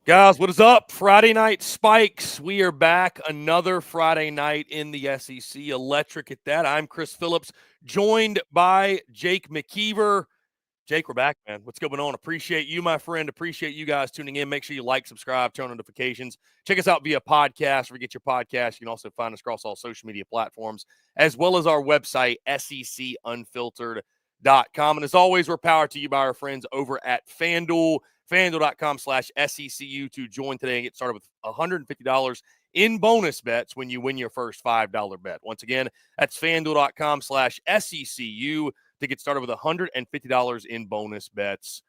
Guys, what is up? Friday Night Spikes. We are back another Friday night in the SEC. Electric at that. I'm Chris Phillips, joined by Jake Mckeever. Jake, we're back, man. What's going on? Appreciate you, my friend. Appreciate you guys tuning in. Make sure you like, subscribe, turn on notifications. Check us out via podcast. Where you get your podcast. You can also find us across all social media platforms, as well as our website, secunfiltered.com. And as always, we're powered to you by our friends over at FANDUEL. FANDUEL.com/SECU to join today and get started with $150 in bonus bets when you win your first $5 bet. Once again, that's FANDUEL.com/SECU to get started with $150 in bonus bets.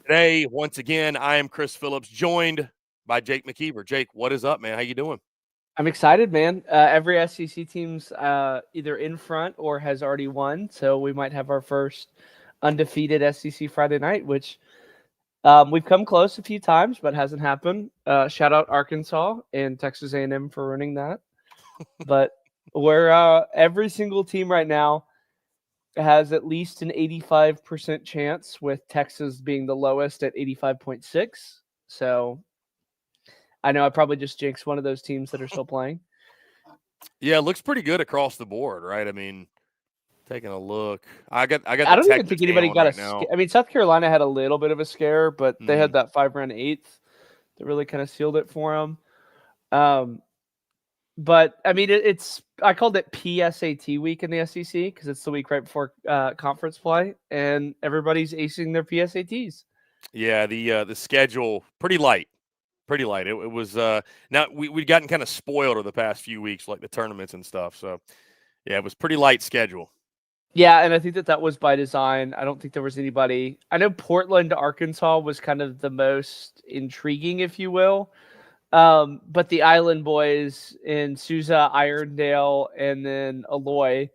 Today, once again, I am Chris Phillips, joined by Jake Mckeever. Jake, what is up, man? How you doing? I'm excited, man. Every SEC team's either in front or has already won, so we might have our first undefeated SEC Friday night, which we've come close a few times, but hasn't happened. Shout out Arkansas and Texas A&M for running that. But we're every single team right now has at least an 85% chance, with Texas being the lowest at 85.6. So I know I probably just jinxed one of those teams that are still playing. Yeah, it looks pretty good across the board, right? I mean, taking a look, I don't even think anybody got a scare. I mean, South Carolina had a little bit of a scare, but they had that 5-round eighth that really kind of sealed it for them. But I mean, I called it PSAT week in the SEC because it's the week right before conference play, and everybody's acing their PSATs. Yeah, the schedule pretty light. Pretty light. It was now we'd gotten kind of spoiled over the past few weeks, like the tournaments and stuff. So yeah, it was pretty light schedule. Yeah, and I think that was by design. I don't think there was anybody. I know Portland, Arkansas was kind of the most intriguing, if you will. But the Island boys in Sousa, Irondale, and then Aloy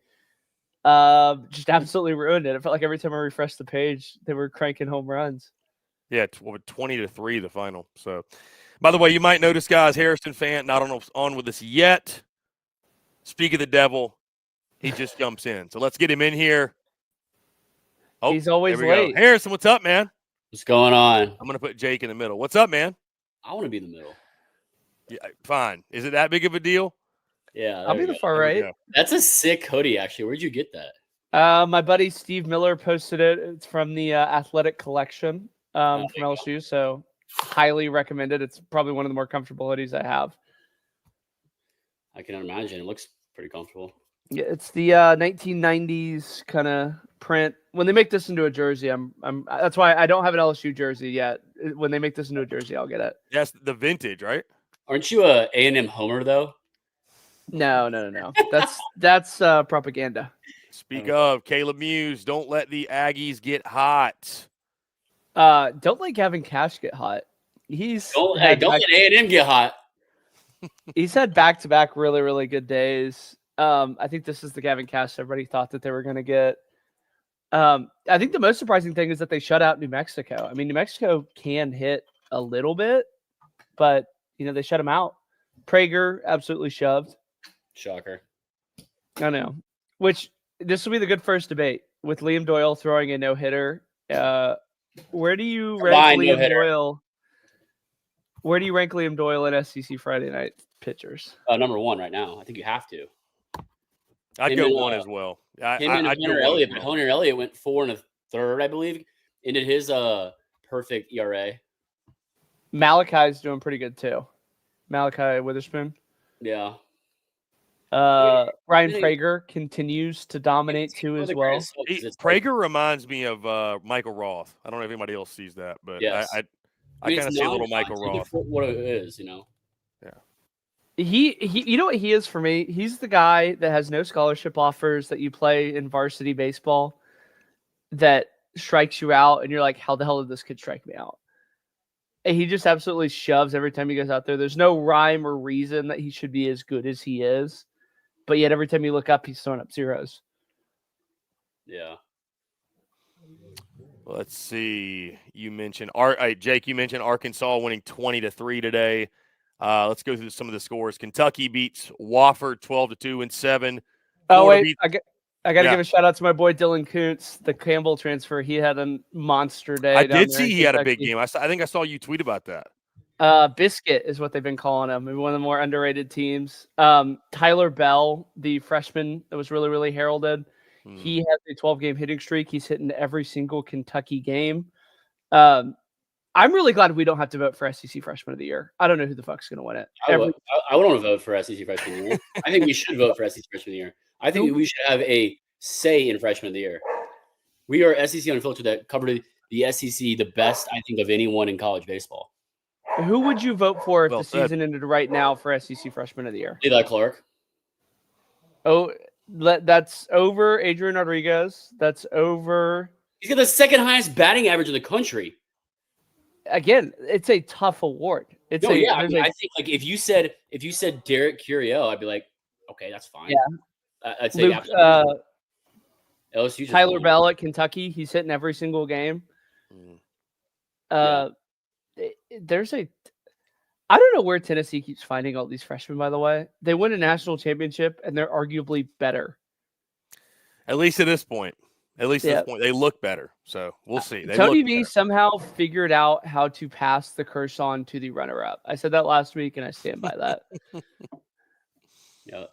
just absolutely ruined it. It felt like every time I refreshed the page, they were cranking home runs. Yeah, 20-3 the final. So, by the way, you might notice, guys, Harrison Fant not on with us yet. Speak of the devil, he just jumps in. So let's get him in here. Oh, he's always late. Go. Harrison, what's up, man? What's going on? I'm going to put Jake in the middle. What's up, man? I want to be in the middle. Yeah, fine. Is it that big of a deal? Yeah. I'll be the far right. That's a sick hoodie, actually. Where'd you get that? My buddy Steve Miller posted it. It's from the Athletic Collection from LSU, so highly recommended. It's probably one of the more comfortable hoodies I have. I can imagine. It looks pretty comfortable. Yeah, it's the 1990s kind of print. When they make this into a jersey, I'm that's why I don't have an LSU jersey yet. When they make this into a jersey, I'll get it. That's the vintage, right? Aren't you a A&M homer though? No. That's propaganda. Speak of Caleb Muse, don't let the Aggies get hot. Don't let Gavin Cash get hot. Don't let A&M get hot. He's had back-to-back really, really good days. I think this is the Gavin Cash everybody thought that they were going to get. I think the most surprising thing is that they shut out New Mexico. I mean, New Mexico can hit a little bit, but they shut him out. Prager absolutely shoved. Shocker. I know. Which this will be the good first debate with Liam Doyle throwing a no-hitter. Where do you rank Liam Doyle? Where do you rank Liam Doyle in SEC Friday night pitchers? Number one right now. I think you have to. I'd go one as well. Hunter Elliott. But Hunter Elliott went 4 1/3, I believe. Ended his perfect ERA. Malachi's doing pretty good too. Malachi Witherspoon. Yeah. Ryan Prager continues to dominate too as well. Prager reminds me of Michael Roth. I don't know if anybody else sees that, but yes. I kind of see a little Michael Roth. What it is, Yeah. He you know what he is for me? He's the guy that has no scholarship offers that you play in varsity baseball that strikes you out and you're like, how the hell did this kid strike me out? And he just absolutely shoves every time he goes out there. There's no rhyme or reason that he should be as good as he is. But yet every time you look up, he's throwing up zeros. Yeah. Let's see. You mentioned Jake. You mentioned Arkansas winning 20-3 today. Let's go through some of the scores. Kentucky beats Wofford 12-2 and 7. Oh wait, I got to give a shout out to my boy Dylan Koontz, the Campbell transfer. He had a monster day. I did see he had a big game. I think I saw you tweet about that. Biscuit is what they've been calling him. Maybe one of the more underrated teams. Tyler Bell, the freshman that was really, really heralded. He has a 12-game hitting streak. He's hitting every single Kentucky game. I'm really glad we don't have to vote for SEC Freshman of the Year. I don't know who the fuck's going to win it. I would want to vote for SEC Freshman of the Year. I think we should vote for SEC Freshman of the Year. I think we should have a say in Freshman of the Year. We are SEC Unfiltered that covered the SEC the best, I think, of anyone in college baseball. Who would you vote for if the season ended right now for SEC Freshman of the Year? Levi Clark. Oh, that's over Adrian Rodriguez. That's over. He's got the second highest batting average in the country. Again, it's a tough award. I think like if you said Derek Curiel, I'd be like, okay, that's fine. Yeah, I'd say LSU. Tyler Bell at Kentucky, he's hitting every single game. There's I don't know where Tennessee keeps finding all these freshmen. By the way, they win a national championship and they're arguably better. At least at this point. At least at this point, they look better. So we'll see. Tony V somehow figured out how to pass the curse on to the runner-up. I said that last week, and I stand by that. Yeah,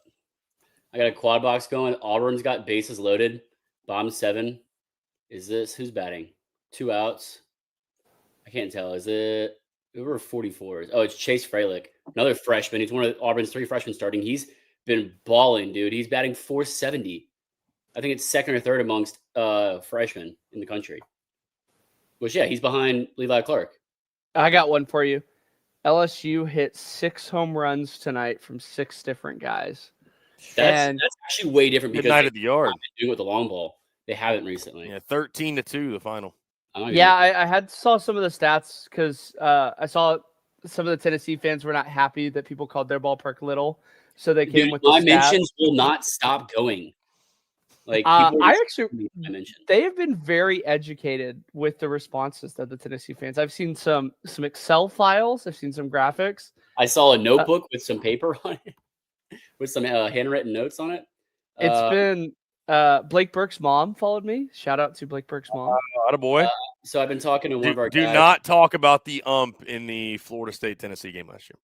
I got a quad box going. Auburn's got bases loaded. Bomb 7. Is this who's batting? 2 outs. I can't tell. Is it over 44? Oh, it's Chase Fralick, another freshman. He's one of Auburn's 3 freshmen starting. He's been balling, dude. He's batting 470. I think it's second or third amongst freshmen in the country. Which, yeah, he's behind Levi Clark. I got one for you. LSU hit 6 home runs tonight from 6 different guys. That's actually way different because night at the yard. Doing with the long ball. They haven't recently. Yeah, 13-2 the final. Yeah, I saw some of the stats because I saw some of the Tennessee fans were not happy that people called their ballpark little, so they came with the my stats. mentions will not stop going. Like they have been very educated with the responses of the Tennessee fans. I've seen some Excel files. I've seen some graphics. I saw a notebook with some paper on it, with some handwritten notes on it. It's been Blake Burke's mom followed me. Shout out to Blake Burke's mom. Attaboy. So I've been talking to one of our guys. Do not talk about the ump in the Florida State-Tennessee game last year.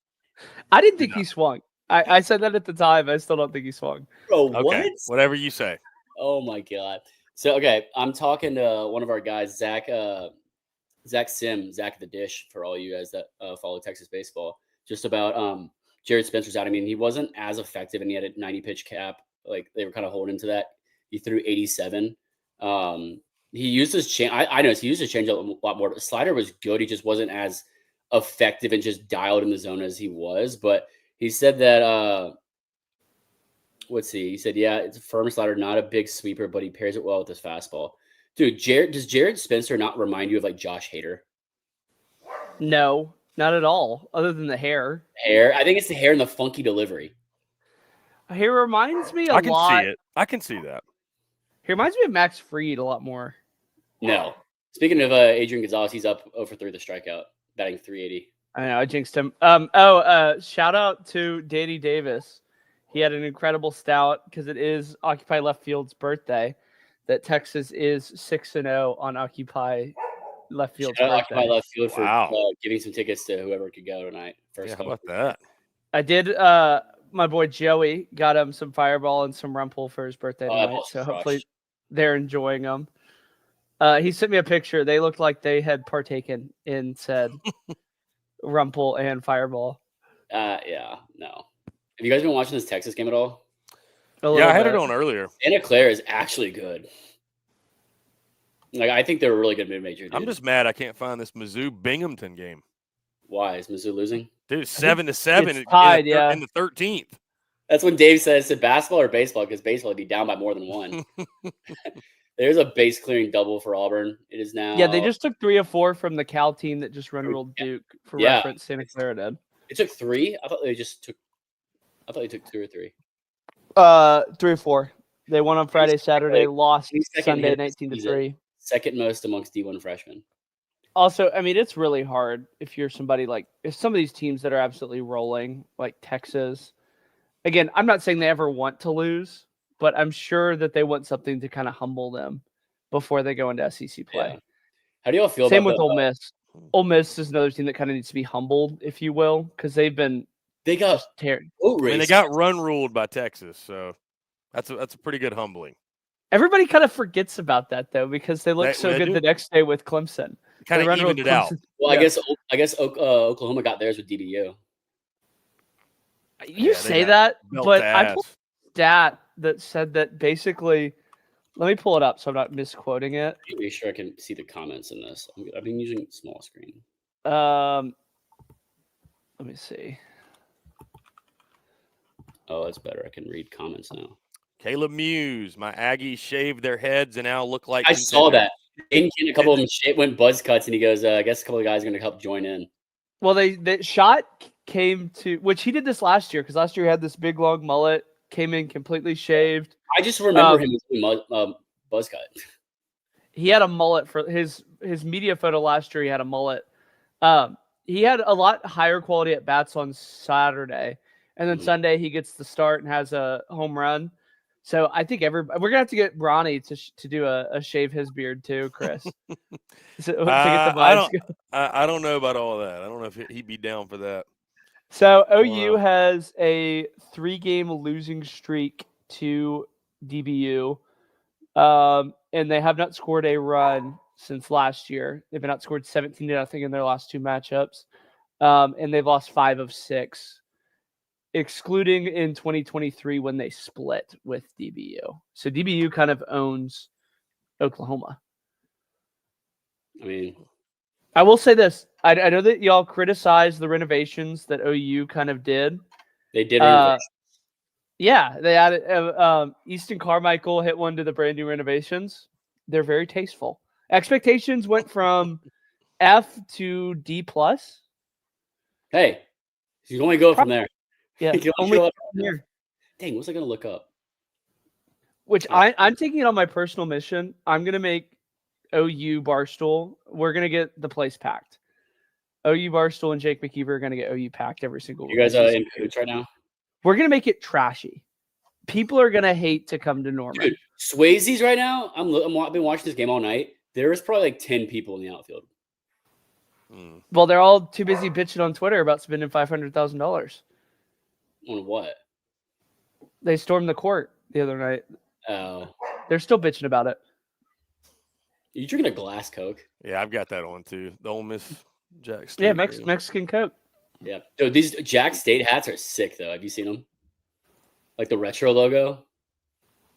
I didn't think he swung. I said that at the time. I still don't think he swung. Bro, okay. What? Whatever you say. Oh my God. So, okay. I'm talking to one of our guys, Zach Sim, Zach the Dish, for all you guys that follow Texas baseball, just about Jared Spencer's out. I mean, he wasn't as effective and he had a 90 pitch cap. Like they were kind of holding to that. He threw 87. He used his I noticed he used his changeup a lot more, but slider was good. He just wasn't as effective and just dialed in the zone as he was. But he said that he said, yeah, it's a firm slider, not a big sweeper, but he pairs it well with his fastball. Dude, does Jared Spencer not remind you of like Josh Hader? No, not at all. Other than the hair. I think it's the hair and the funky delivery. He reminds me I can see it. I can see that. He reminds me of Max Fried a lot more. No. Speaking of Adrian Gonzalez, he's up 0-for-3 the strikeout, batting 380. I know, I jinxed him. Shout out to Danny Davis. He had an incredible stout because it is Occupy Left Field's birthday. That Texas is 6-0 on Occupy Left Field's birthday. Occupy Left Field for giving some tickets to whoever could go tonight. How about that? I did. My boy Joey got him some Fireball and some Rumple for his birthday tonight. So hopefully they're enjoying them. He sent me a picture. They looked like they had partaken in said Rumple and Fireball. Yeah, no. Have you guys been watching this Texas game at all? Yeah, I had it on earlier. Santa Clara is actually good. Like, I think they're a really good mid-major. Dude. I'm just mad I can't find this Mizzou-Binghamton game. Why? Is Mizzou losing? Dude, 7-7 it's tied, in the 13th. That's when Dave says, is it basketball or baseball? Because baseball would be down by more than one. There's a base clearing double for Auburn. It is now. Yeah, they just took 3 of 4 from the Cal team that just run-rolled Duke. For reference, Santa Clara did. It took 3? I thought they took 2 or 3. 3 or 4. They won on Friday, Saturday, lost Sunday 19-3. Second most amongst D1 freshmen. Also, I mean, it's really hard if you're somebody like if some of these teams that are absolutely rolling, like Texas. Again, I'm not saying they ever want to lose, but I'm sure that they want something to kind of humble them before they go into SEC play. Yeah. How do y'all feel Same about with Ole Miss. Ole Miss is another team that kind of needs to be humbled, if you will, because they got tearing. They got run ruled by Texas, so that's a pretty good humbling. Everybody kind of forgets about that though, because they look so good the next day with Clemson. Kind of evened it out. Well, yeah. I guess Oklahoma got theirs with DBU. You say that, but I pulled a stat that said that basically. Let me pull it up so I'm not misquoting it. Make sure I can see the comments in this. I've been using small screen. Let me see. Oh, that's better. I can read comments now. Caleb Muse, my Aggies shaved their heads and now look like. I saw that. A couple of them went buzz cuts, and he goes, I guess a couple of guys are going to help join in. Well, the shot came to, which he did this last year, because last year he had this big long mullet, came in completely shaved. I just remember him as buzz cut. He had a mullet for his media photo last year. He had a mullet. He had a lot higher quality at bats on Saturday, and then Sunday he gets the start and has a home run. So I think we're gonna have to get Ronnie to do a shave his beard too, Chris. To get the I don't know about all that. I don't know if he'd be down for that. So OU has a 3-game losing streak to DBU, and they have not scored a run since last year. They've been outscored 17-0 in their last 2 matchups, and they've lost 5 of 6, excluding in 2023 when they split with DBU. So DBU kind of owns Oklahoma. I mean, I will say this. I know that y'all criticize the renovations that OU kind of did. They did renovations. Yeah, they added Easton Carmichael hit one to the brand new renovations. They're very tasteful. Expectations went from F to D+. Hey, you can only go from there. Yeah, only go here. Dang, what's I gonna look up? Which I'm taking it on my personal mission. I'm gonna make OU Barstool. We're gonna get the place packed. OU Barstool and Jake Mckeever are gonna get OU packed every single week. You guys are in coots right now? We're gonna make it trashy. People are gonna hate to come to Norman. Dude, Swayze's right now. I've been watching this game all night. There's probably like 10 people in the outfield. Well, they're all too busy bitching on Twitter about spending $500,000. On what? They stormed the court the other night. Oh, they're still bitching about it. You drinking a glass Coke? Yeah, I've got that on too. The Ole Miss Jack State. Yeah, Mexican Coke. Yeah. Dude, these Jack State hats are sick though. Have you seen them? Like the retro logo?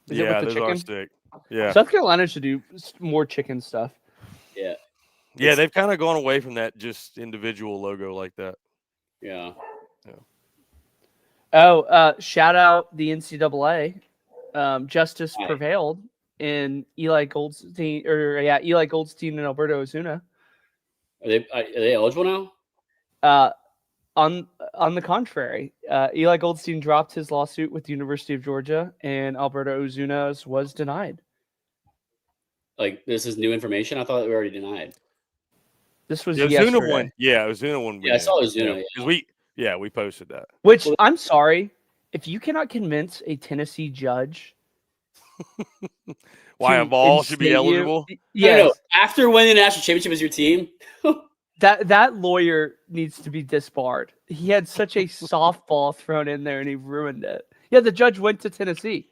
Yeah, those are sick. Yeah. South Carolina should do more chicken stuff. Yeah. Yeah, they've kind of gone away from that just individual logo like that. Yeah. Oh, shout out the NCAA. Justice prevailed in Eli Goldstein and Alberto Ozuna. Are they eligible now? On the contrary, Eli Goldstein dropped his lawsuit with the University of Georgia, and Alberto Ozuna's was denied. Like, this is new information? I thought we already denied. This was Ozuna yesterday. one. Yeah, Ozuna one. Yeah, I saw Ozuna. Because we posted that. Which, I'm sorry, if you cannot convince a Tennessee judge why a ball should be eligible? Yes. No. After winning the national championship as your team, that lawyer needs to be disbarred. He had such a softball thrown in there and he ruined it. Yeah, the judge went to Tennessee.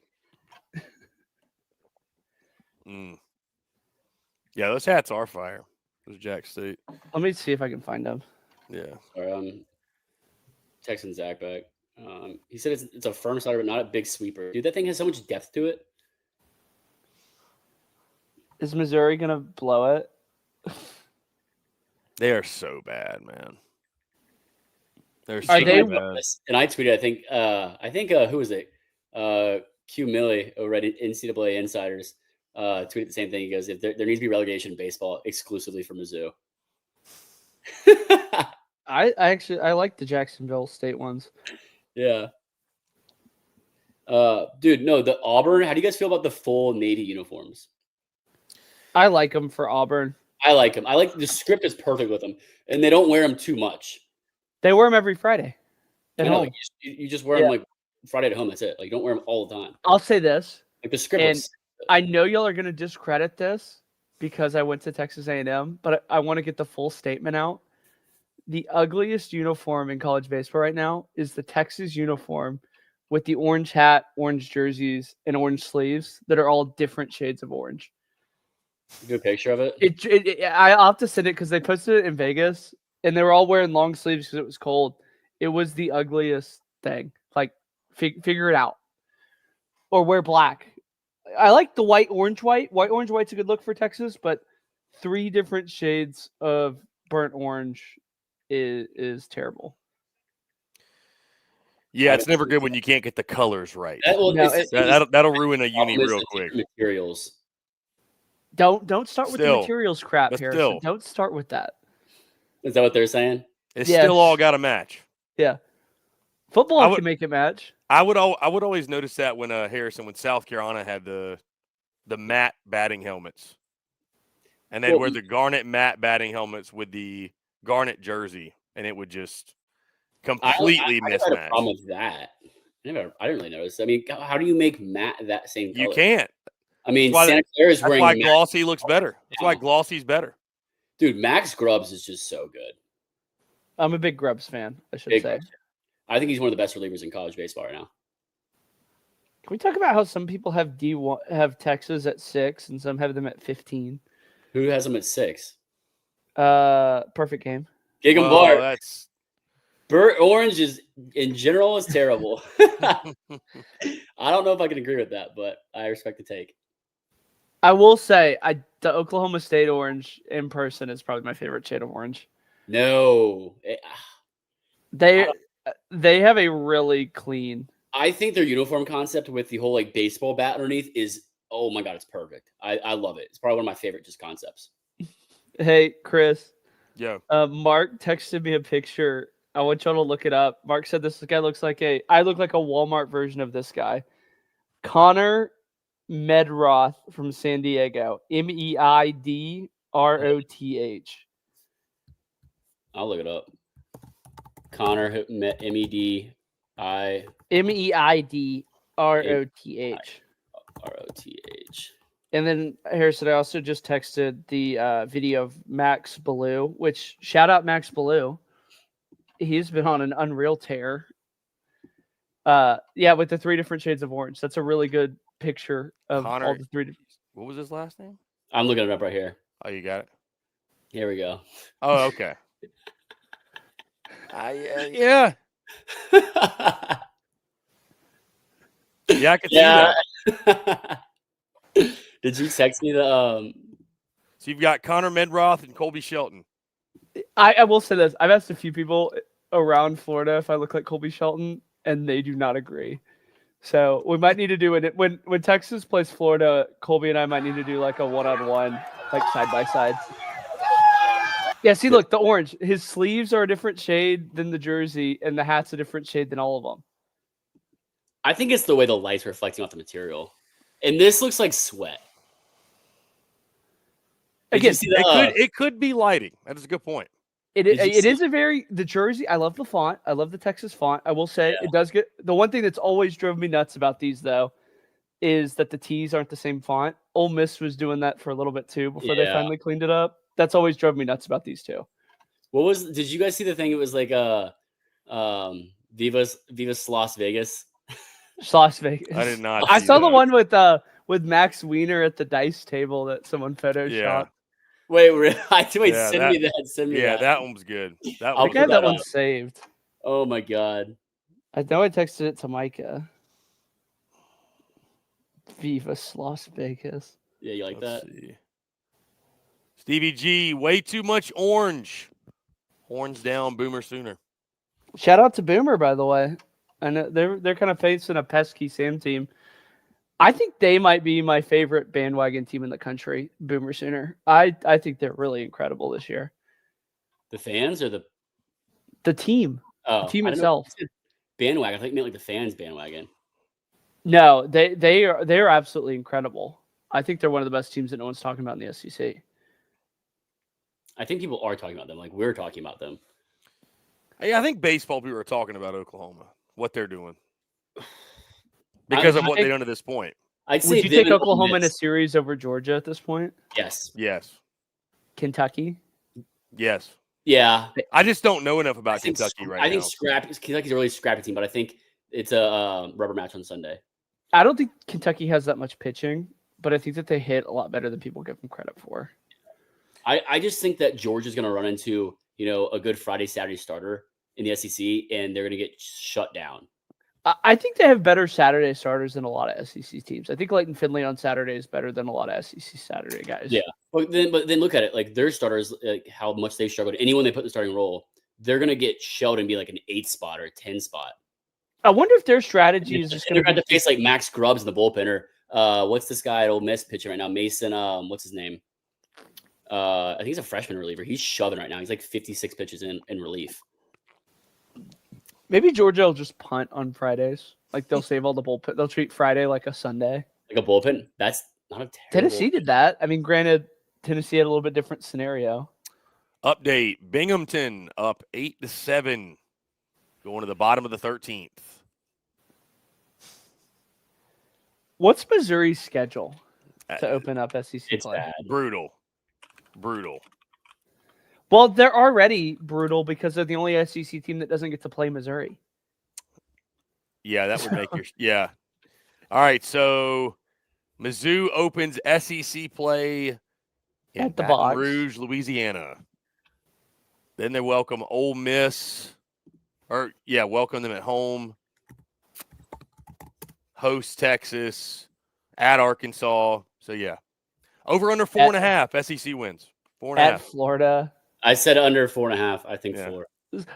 Yeah, those hats are fire. Those Jack State. Let me see if I can find them. Yeah. Sorry, texting Zach back. He said it's a firm starter, but not a big sweeper. Dude, that thing has so much depth to it. Is Missouri gonna blow it? They are so bad, man. They're so bad. And I tweeted, I think who was it? Q Millie over at NCAA Insiders tweeted the same thing. He goes, if there needs to be relegation in baseball exclusively for Mizzou. I like the Jacksonville State ones. Yeah. Dude, no, the Auburn. How do you guys feel about the full Navy uniforms? I like them for Auburn. I like them. I like the script is perfect with them, and they don't wear them too much. They wear them every Friday at home. You just wear them like Friday at home. That's it. Like, you don't wear them all the time. I'll say this. Like the script. And I know y'all are going to discredit this, because I went to Texas A&M, but I want to get the full statement out. The ugliest uniform in college baseball right now is the Texas uniform with the orange hat, orange jerseys, and orange sleeves that are all different shades of orange. Good picture of it. I'll have to send it because they posted it in Vegas, and they were all wearing long sleeves because it was cold. It was the ugliest thing. Like, figure it out. Or wear black. I like the white, orange, white. White, orange, white's a good look for Texas, but 3 different shades of burnt orange is terrible. Yeah, it's never good when you can't get the colors right. That'll ruin a uni real quick. Materials. Don't start with the materials crap, Harrison. Don't start with that. Is that what they're saying? It's still all got to match. Yeah. Football can make it match. I would always notice that when when South Carolina had the matte batting helmets. And they'd wear the garnet matte batting helmets with the garnet jersey, and it would just completely mismatch. I had a problem with that. I didn't really notice. I mean, how do you make matte that same color? You can't. I mean, Santa Clara is wearing. That's why glossy looks better. That's why glossy's better. Dude, Max Grubbs is just so good. I'm a big Grubbs fan, I should say. I think he's one of the best relievers in college baseball right now. Can we talk about how some people have Texas at 6 and some have them at 15? Who has them at 6? Perfect game. Gig 'em Bart. Burt Orange in general is terrible. I don't know if I can agree with that, but I respect the take. I will say the Oklahoma State orange in person is probably my favorite shade of orange. No. They have a really clean. I think their uniform concept with the whole like baseball bat underneath is, oh my God, it's perfect. I love it. It's probably one of my favorite just concepts. Hey, Chris. Yeah. Mark texted me a picture. I want y'all to look it up. Mark said this guy looks like I look like a Walmart version of this guy. Connor Medroth from San Diego. Meidroth. I'll look it up. Connor Meidroth. And then Harrison, I also just texted the video of Max Ballou, which shout out Max Ballou. He's been on an unreal tear. With the 3 different shades of orange. That's a really good picture of Connor, all the 3. What was his last name? I'm looking it up right here. Oh, you got it? Here we go. Oh, okay. Yeah. Yeah, I can see that. Did you text me the So you've got Connor Medroth and Colby Shelton. I will say this. I've asked a few people around Florida if I look like Colby Shelton, and they do not agree. So we might need to do it when Texas plays Florida. Colby and I might need to do like a 1-on-1, like side by side. Yeah, see, look, the orange. His sleeves are a different shade than the jersey, and the hat's a different shade than all of them. I think it's the way the light's reflecting off the material. And this looks like sweat. Again, it could be lighting. That is a good point. It is the jersey. I love the font. I love the Texas font. I will say it does get the one thing that's always drove me nuts about these though is that the T's aren't the same font. Ole Miss was doing that for a little bit too before they finally cleaned it up. That's always drove me nuts about these two. Did you guys see the thing? It was like Viva's Las Vegas. Las Vegas. I did not. I saw the one with Max Wiener at the dice table that someone photoshopped. Yeah. Wait, send me that. Send me that. Yeah, that one was good. I think I had that one saved. Oh my God. I know I texted it to Micah. Viva Las Vegas. Yeah, you like Let's that? See. Stevie G, way too much orange. Horns down, Boomer Sooner. Shout out to Boomer, by the way. And they're kind of facing a pesky Sam team. I think they might be my favorite bandwagon team in the country, Boomer Sooner. I think they're really incredible this year. The fans or the team? Oh, the team itself. Bandwagon. I think you meant like the fans bandwagon. No, they are absolutely incredible. I think they're one of the best teams that no one's talking about in the SEC. I think people are talking about them, like we're talking about them. Hey, I think baseball people are talking about Oklahoma, what they're doing. Because of what they've done to this point. I'd say Would you them take and Ole Oklahoma in a Miss. series over Georgia at this point? Yes. Yes. Kentucky? Yes. Yeah. I just don't know enough I about think Kentucky right I now. think Kentucky's a really scrappy team, but I think it's a rubber match on Sunday. I don't think Kentucky has that much pitching, but I think that they hit a lot better than people give them credit for. I just think that Georgia's going to run into, a good Friday, Saturday starter in the SEC, and they're going to get shut down. I think they have better Saturday starters than a lot of SEC teams. I think Leighton Finley on Saturday is better than a lot of SEC Saturday guys. Yeah, but then look at it, like their starters, like how much they struggled. Anyone they put in the starting role, they're going to get shelled and be like an 8 spot or a 10 spot. I wonder if their strategy is just going to face like Max Grubbs in the bullpen, or what's this guy at Ole Miss pitching right now? Mason, what's his name? I think he's a freshman reliever. He's shoving right now. He's like 56 pitches in relief. Maybe Georgia will just punt on Fridays. Like they'll save all the bullpen. They'll treat Friday like a Sunday. Like a bullpen? That's not a terrible. Tennessee did that. I mean, granted, Tennessee had a little bit different scenario. Update: Binghamton up 8-7, going to the bottom of the 13th. What's Missouri's schedule to open up SEC It's play? bad. Brutal. Well, they're already brutal because they're the only SEC team that doesn't get to play Missouri. Yeah, that would make your yeah. All right, so Mizzou opens SEC play in At the Baton box. Rouge, Louisiana. Then they welcome Ole Miss, welcome them at home. Host Texas, at Arkansas. So yeah, over under 4.5 SEC wins. 4.5 at Florida. I said under 4.5. I think 4.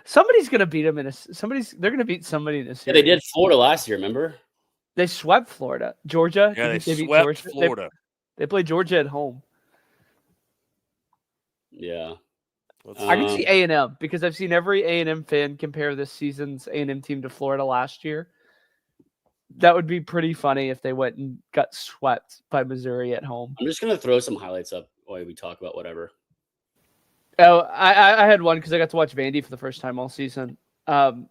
Somebody's gonna beat them they're gonna beat somebody in this Yeah, series. they did Florida last year, remember? They swept Florida. Georgia. Yeah, they beat swept Georgia? Florida. They played Georgia at home. Yeah. I can see A&M because I've seen every A&M fan compare this season's A&M team to Florida last year. That would be pretty funny if they went and got swept by Missouri at home. I'm just gonna throw some highlights up while we talk about whatever. Oh, I had one because I got to watch Vandy for the first time all season. They're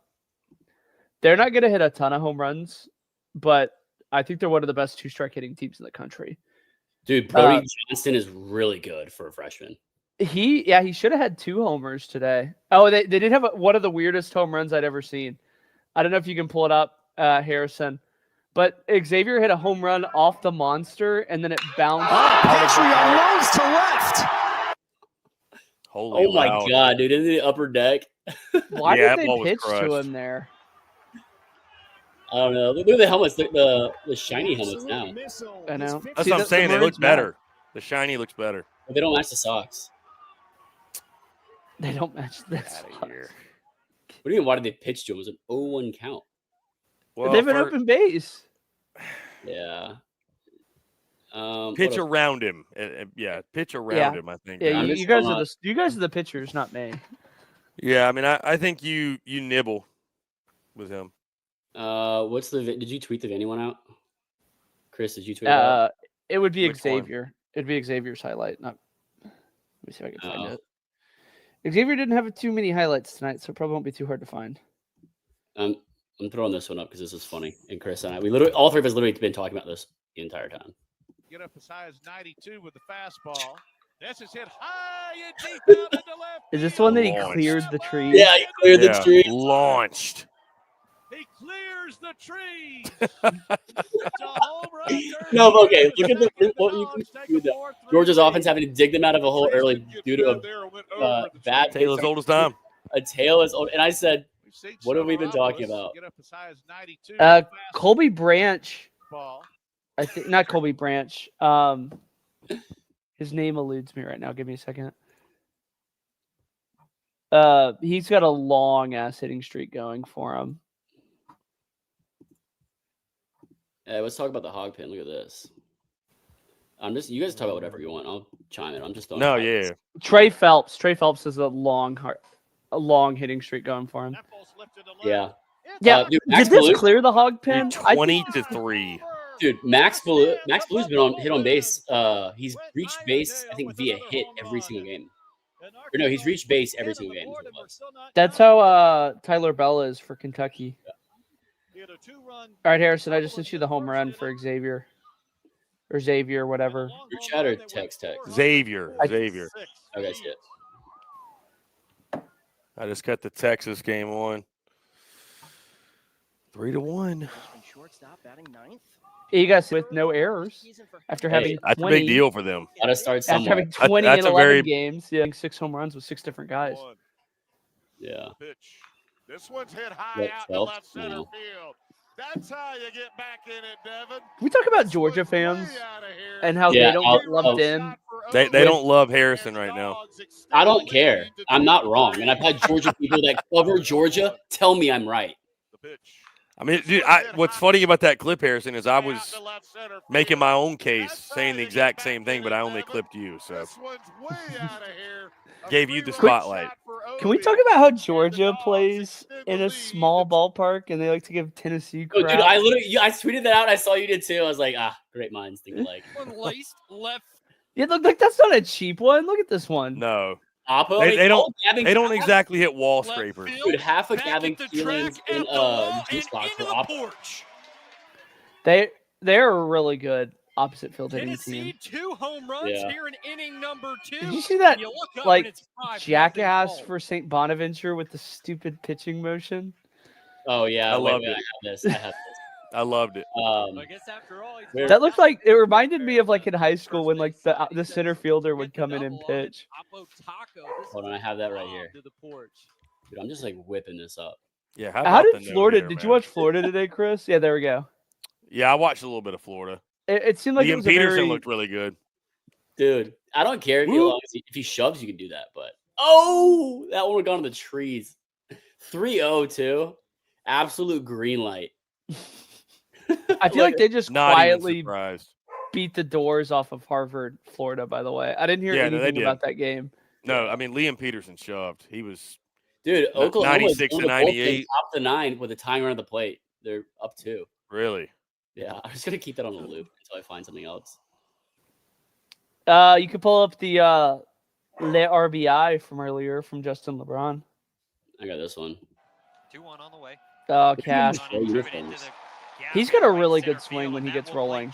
not going to hit a ton of home runs, but I think they're one of the best 2-strike hitting teams in the country. Dude, Brody Johnston is really good for a freshman. He should have had 2 homers today. Oh, they did have one of the weirdest home runs I'd ever seen. I don't know if you can pull it up, Harrison, but Xavier hit a home run off the monster, and then it bounced. Petrie unloads to left. Holy my wow. God, dude, into the upper deck. Why Yeah, did that they ball was pitch to crushed. him there? I don't know. Look at the helmets, the shiny helmets now. I know. That's See, what I'm saying. They look Maroons matter. better. The shiny looks better. But they don't match the socks. They don't match this. Out of here. What do you mean? Why did they pitch to him? It was an 0-1 count. Well, They have an open base. Yeah. pitch around him. Pitch around him. I think. Yeah, I'm you just guys going are you guys are the pitchers, not me. Yeah, I mean, I think you nibble with him. Did you tweet the Vandy one out? Chris, did you tweet it out? It would be Which one? Xavier. It'd be Xavier's highlight. Let me see if I can find it. Xavier didn't have too many highlights tonight, so it probably won't be too hard to find. I'm throwing this one up because this is funny. And Chris and I, all 3 of us literally been talking about this the entire time. Get up as high as 92 with the fastball. This is hit high and deep out into left. Is this the one that he Launched. cleared the trees? Yeah, he cleared the tree. Launched. He clears the trees. It's a home run. No, but okay. Look at what you can do. Georgia's offense having to dig them out of a hole early due to a bad Taylor's old as time. A tail is old. And I said, what have we been talking about? Get up as high as 92. Colby Branch. Ball. I think not Colby Branch. His name eludes me right now. Give me a second. He's got a long ass hitting streak going for him. Hey, let's talk about the hog pen. Look at this. You guys talk about whatever you want. I'll chime in. I'm just throwing No, highlights. yeah. Trey Phelps. Trey Phelps has a long hitting streak going for him. Yeah. Yeah. Dude, Did Max this Blue, clear the hog pen? I think- 20-3. dude, Max Blue's been hit on base. He's reached base, I think, via hit every single game. Or no, he's reached base every single game. That's how Tyler Bell is for Kentucky. All right, Harrison, I just sent you the home run for Xavier. or Xavier, whatever. Group chat or text? Xavier. Okay, see it. I just got the Texas game on. 3-1. You guys with no errors after having 20. That's a big deal for them. Gotta start After somewhere. having 20 That's and a 11 very- games, yeah, 6 home runs with 6 different guys. Yeah. Pitch. This one's hit high What, out to Phelps? left center No. field. That's how you get back in it, Devin. Can we talk about This Georgia one's way fans outta here. and how Yeah, they don't get lumped in? They don't love Harrison right now. I don't care. I'm not wrong. And I've had Georgia people that cover Georgia tell me I'm right. The pitch. I mean, dude, what's funny about that clip, Harrison, is I was making my own case, saying the exact same thing, but I only clipped you, so This one's way outta here. A gave you the 3-run spotlight. shot for Can we Obi. talk about how And Georgia the Dogs plays extend in the a lead small to ballpark and they like to give Tennessee Oh, crap? dude, I tweeted that out. I saw you did too. I was like, great minds think alike. One laced left. Yeah, look, like that's not a cheap one. Look at this one. no. Oppo, They don't- all Gavin They don't half- exactly hit wall Left scrapers. field, Dude, half of back Gavin at the Keelan's track, in at the wall, juice and box into for the Oppo. porch. They're a really good opposite field hitting Tennessee, team. 2 home runs Yeah. here in inning number 2. Did you see that, And you look up like, and it's 5-0 Jackass ball. for St. Bonaventure with the stupid pitching motion? Oh yeah, I wait, loved wait, it. I have this. I have I loved it. this. I guess after all, he's Where- That looked like it reminded me of like in high school when like the center fielder would come in and pitch. Hold on, I have that right here. Dude, I'm just like whipping this up. Yeah. How about did the Florida? no-hitter, Did you man? watch Florida today, Chris? Yeah, there we go. Yeah, I watched a little bit of Florida. It seemed like it Liam was a Peterson very. looked really good. Dude, I don't care if he, Woo. long as he- if he shoves, you can do that. But oh, that one would have gone to the trees. 3-0 too. Absolute green light. I feel like they just Not quietly even surprised. beat the doors off of Harvard, Florida. By the way, I didn't hear Yeah, no, they anything did. about that game. No, I mean Liam Peterson shoved. He was Dude, Oklahoma 96 is and 98. top the 9 with a timer on the plate. They're up 2. really. Yeah, I'm just gonna keep that on the loop until I find something else. You could pull up the Le RBI from earlier from Justin LeBron. I got this one. 2-1 on the way. Oh, Cash. Oh, uniforms. He's got a really good swing when he gets rolling.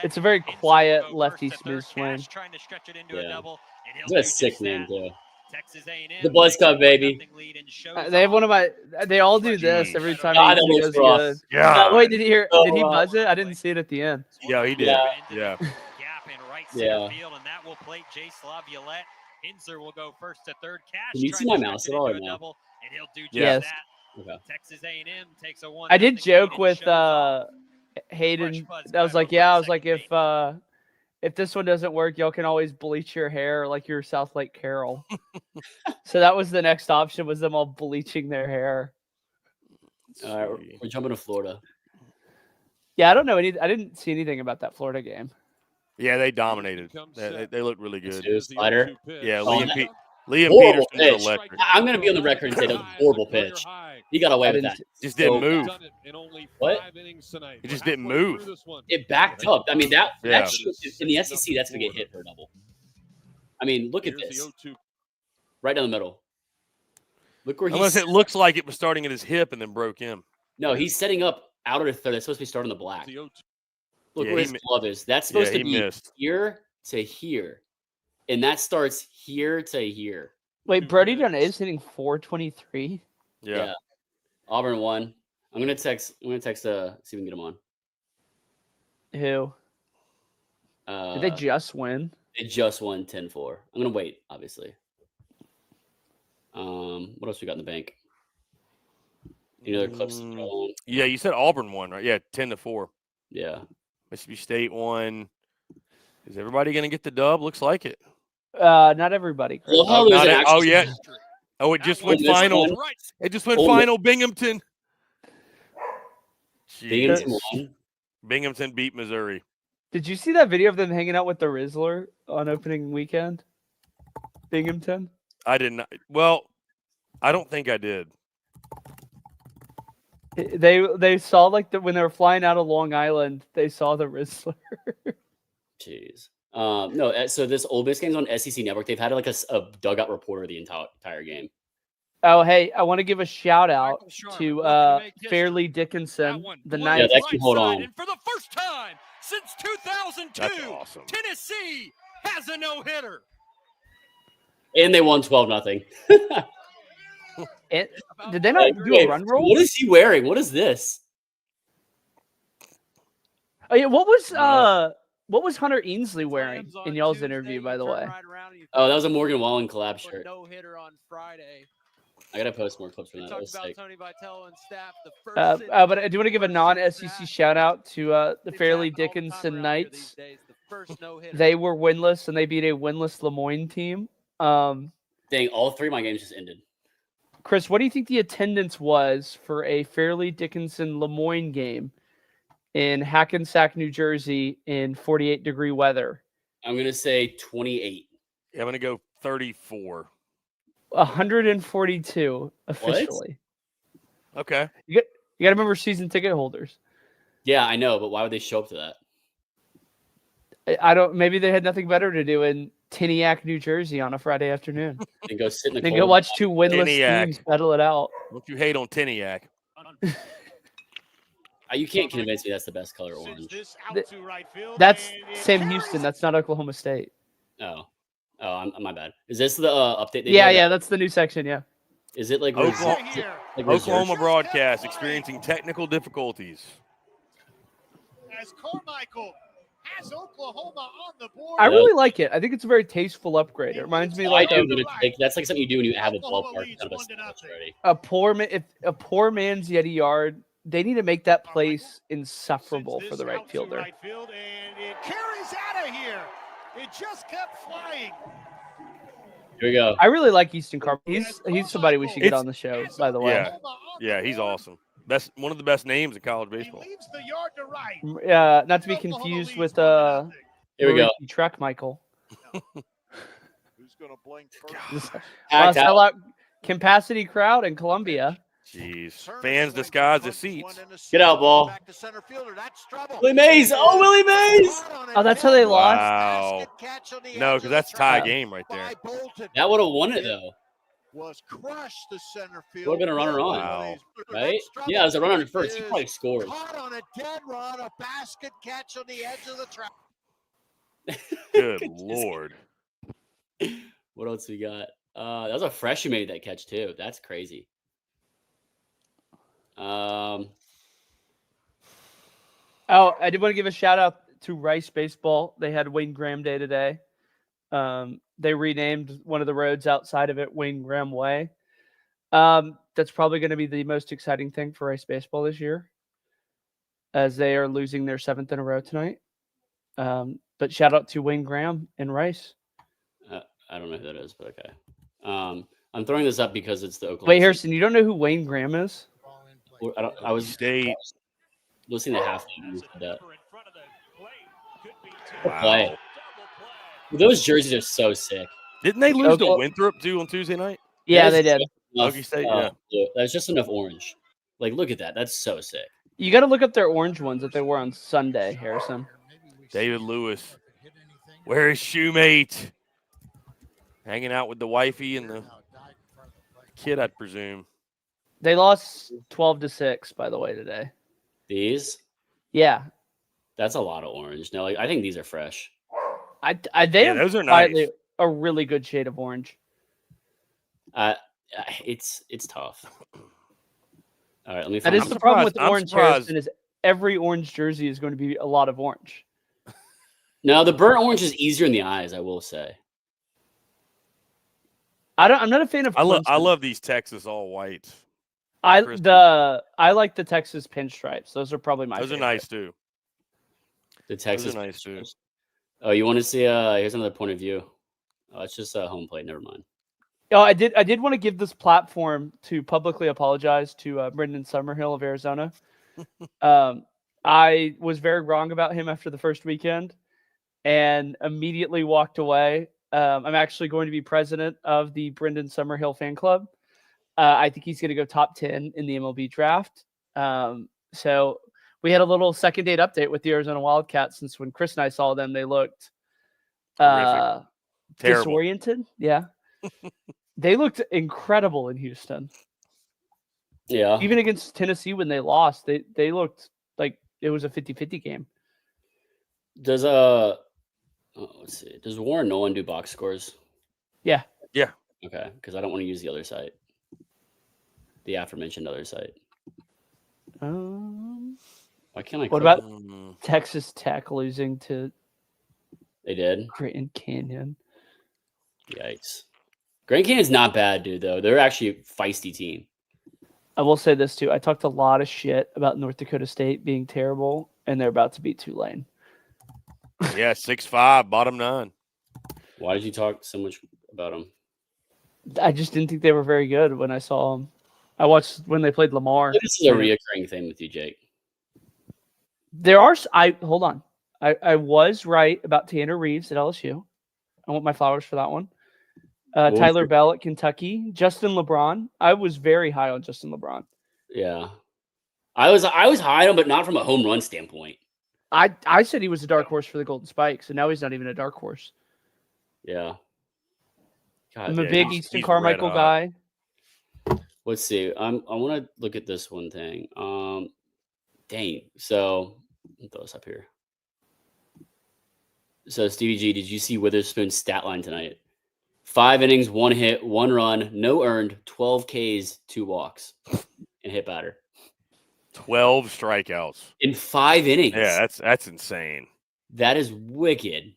It's a very quiet lefty smooth swing. Yeah. He's got a sick name too. Texas A&M, The Buzz Cut, baby. They have one of my. They all do this every time God, he that goes looks rough. good. Yeah. Wait, did he hear? Did he Oh, buzz it? I didn't see it at the end. Yeah, he did. Yeah. Yeah. Gap in right Yeah. center field, and that will plate Jay Laviolette. Hinzer will go first to third. Cash Can you trying see to my stretch mouse it at all into or a no? double, and he'll do just Yes. that. Okay. Texas A&M takes a 1-0 I did lead joke and with shows off. Hayden. Fresh Buzz I was Guy like, over yeah, at I was like, second if this one doesn't work, y'all can always bleach your hair like your South Lake Carol. So that was the next option, was them all bleaching their hair. All right, we're jumping to Florida. Yeah, I don't know I didn't see anything about that Florida game. Yeah, they dominated. They looked really good. Dude, slider. Yeah, Oh, Liam horrible Peterson's pitch. electric. I'm gonna be on the record and say that was a horrible pitch. He got away I with didn't that. Just didn't So- move. What? He just didn't move. It backed up. I mean, that Yeah. should, in the SEC, that's gonna get hit for a double. I mean, look at this. Right down the middle. Look where Unless he's. it looks like it was starting at his hip and then broke him. No, he's setting up out of the third. That's supposed to be starting the black. Look Yeah, where he his mi- glove is. That's supposed Yeah, to he be missed. here to here, and that starts here to here. Wait, Brody Dunn is hitting 423. Yeah. Auburn won. I'm gonna text. See if we can get him on. Who? Did they just win? They just won 10-4. I'm gonna wait, obviously. What else we got in the bank? Any other clips? to throw on? Yeah, you said Auburn won, right? Yeah, 10-4. Yeah. Mississippi State won. Is everybody going to get the dub? Looks like it. Not everybody. Chris. Well, how there's not an it- oh, actual- yeah. Oh, it just went Ole Miss final. won. It just went Ole Miss- final. Binghamton. Binghamton Jeez. won. Binghamton beat Missouri. Did you see that video of them hanging out with the Rizzler on opening weekend? Binghamton. I did not. Well, I don't think I did. They saw like when they were flying out of Long Island, they saw the Rizzler. Jeez. No, so this Ole Miss game's on SEC Network. They've had like a dugout reporter the entire game. Oh, hey, I want to give a shout out Michael Sharp to looking to make history. Fairleigh That Dickinson, one the blows ninth. that can hold right on. side, and for the first time Since 2002, That's awesome. Tennessee has a no-hitter. And they won 12-0. Did they not do a run roll? What is he wearing? What is this? Oh yeah, what was Hunter Ainsley wearing in y'all's interview, by the way? Oh, that was a Morgan Wallen collab shirt. No hitter on Friday. I gotta post more clips from They that. That talked was about sick. Tony Vitello and staff. The first But I do want to give a non-SEC shout out to the Fairleigh Dickinson Knights. They were winless and they beat a winless Lemoyne team. Dang, all 3 of my games just ended. Chris, what do you think the attendance was for a Fairleigh Dickinson Lemoyne game in Hackensack, New Jersey in 48-degree weather? I'm gonna say 28. Yeah, I'm going to go 34. 142 officially. Okay. You got to remember season ticket holders. Yeah, I know, but why would they show up to that? I don't. Maybe they had nothing better to do in Tiniac, New Jersey, on a Friday afternoon. And go sit in the Then cold. go watch 2 winless Tiniac. teams battle it out. Don't you hate on Tiniac? You can't convince me that's the best color orange. That's Sam Houston. That's not Oklahoma State. Oh, my bad. Is this the update? They Yeah, did? yeah, that's the new section. Yeah. Is it like Oklahoma, Oklahoma broadcast experiencing technical difficulties. As Carmichael has Oklahoma on the board. I really like it. I think it's a very tasteful upgrade. It reminds me I like do, but that's like something you do when you have a ballpark kind of already. a poor man's Yeti Yard. They need to make that place insufferable for the right fielder. And it carries out of here. It just kept flying. Here we go. I really like Easton Carp. He's somebody we should get on the show, by the way. Yeah. Yeah, he's awesome. One of the best names in college He baseball. leaves the yard to right. Not to be confused with Here we go. Truck Michael. Who's going to blink first? Packed out. Sellout capacity crowd in Columbia. Jeez. Fans disguised as seats. Get out, ball. Back to center fielder. That's trouble. Willie Mays. Oh, Willie Mays. Oh, that's how they lost? Wow. No, because that's tie game right there. That would have won it, though. Was crushed to center field. Would have been a runner on. Wow. Right? Yeah, it was a runner on first. He probably scored. Caught on a dead run, a basket catch on the edge of the track. Good Lord. What else we got? That was a fresh who made that catch, too. That's crazy. Oh, I did want to give a shout out to Rice Baseball. They had Wayne Graham Day today. They renamed one of the roads outside of it Wayne Graham Way. That's probably going to be the most exciting thing for Rice Baseball this year, as they are losing their 7th in a row tonight. But shout out to Wayne Graham and Rice. I don't know who that is, but okay. I'm throwing this up because it's the Oklahoma. Wait, Harrison, you don't know who Wayne Graham is? I was State. listening to half that. Wow. Those jerseys are so sick. Didn't they lose to Oklahoma- Winthrop too on Tuesday night? Yeah, That they is did. just enough, Okie State, yeah. That's just enough orange. Like, look at that. That's so sick. You got to look up their orange ones that they wore on Sunday, Harrison. David Lewis. Where is Shoemate? Hanging out with the wifey and the kid, I'd presume. They lost 12-6, by the way, today. These? Yeah, That's a lot of orange. No, like, I think these are fresh. they Yeah, have those are quietly nice. a really good shade of orange. It's tough. All right, let me That find is the problem with I'm orange, surprised. Harrison, is every orange jersey is going to be a lot of orange. No, the burnt orange is easier in the eyes, I will say. I'm not a fan of I Clemson. love these Texas all whites. I crispy. like the Texas pinstripes. Those are probably my Those are favorite. nice too. The Those Texas. are nice too. Oh, you want to see? Here's another point of view. Oh, it's just home plate. Never mind. Oh, I did want to give this platform to publicly apologize to Brendan Summerhill of Arizona. I was very wrong about him after the first weekend and immediately walked away. I'm actually going to be president of the Brendan Summerhill fan club. I think he's going to go top 10 in the MLB draft. So we had a little second date update with the Arizona Wildcats, since when Chris and I saw them, they looked Terrible. disoriented. Yeah. They looked incredible in Houston. Yeah. Even against Tennessee when they lost, they looked like it was a 50-50 game. Does let's see. Does Warren Nolan do box scores? Yeah. Yeah. Okay, because I don't want to use the other site. The aforementioned other site. Why can't I? What click about it? Texas Tech losing to They did? Grand Canyon? Yikes. Grand Canyon's not bad, dude, though. They're actually a feisty team. I will say this, too. I talked a lot of shit about North Dakota State being terrible, and they're about to beat Tulane. Yeah, 6'5", bottom 9. Why did you talk so much about them? I just didn't think they were very good when I saw them. I watched when they played Lamar. This is a reoccurring thing with you, Jake. Hold on. I was right about Tanner Reeves at LSU. I want my flowers for that one. Tyler Bell at Kentucky. Justin LeBron. I was very high on Justin LeBron. Yeah. I was high on him, but not from a home run standpoint. I said he was a dark horse for the Golden Spikes, and now he's not even a dark horse. Yeah. God, I'm a big Easton Carmichael guy. Let's see. I want to look at this one thing. Dang. So I'll throw this up here. So Stevie G, did you see Witherspoon's stat line tonight? 5 innings, 1 hit, 1 run, no earned, 12 Ks, 2 walks, and hit batter. 12 strikeouts in 5 innings. Yeah, that's insane. That is wicked.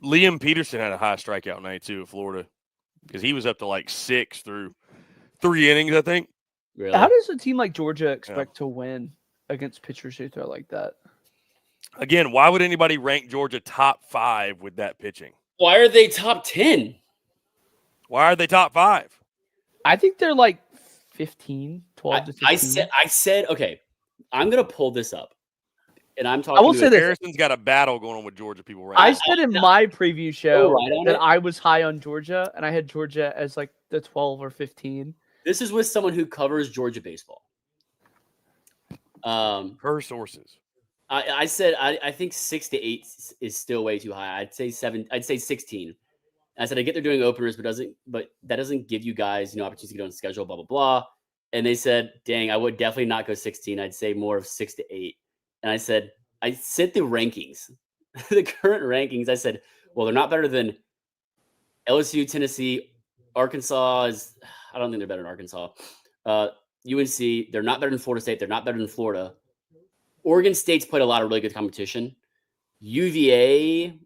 Liam Peterson had a high strikeout night too at Florida because he was up to like 6 through 3 innings, I think. Really? How does a team like Georgia expect to win against pitchers who throw like that? Again, why would anybody rank Georgia top 5 with that pitching? Why are they top 10? Why are they top 5? I think they're like 15, 12 to 15. I said, okay, I'm going to pull this up. And I'm talking I will say this. Harrison's got a battle going on with Georgia people right I now. said in my preview show that it. I was high on Georgia, and I had Georgia as like the 12 or 15. This is with someone who covers Georgia baseball. Her sources. I said I think 6 to 8 is still way too high. I'd say 7. I'd say 16. I said I get they're doing openers, but that doesn't give you guys opportunity to get on the schedule. Blah blah blah. And they said, "Dang, I would definitely not go 16. I'd say more of 6 to 8." And I said the rankings, the current rankings. I said, well, they're not better than LSU, Tennessee, Arkansas is. I don't think they're better than Arkansas. UNC, they're not better than Florida State. They're not better than Florida. Oregon State's played a lot of really good competition. UVA,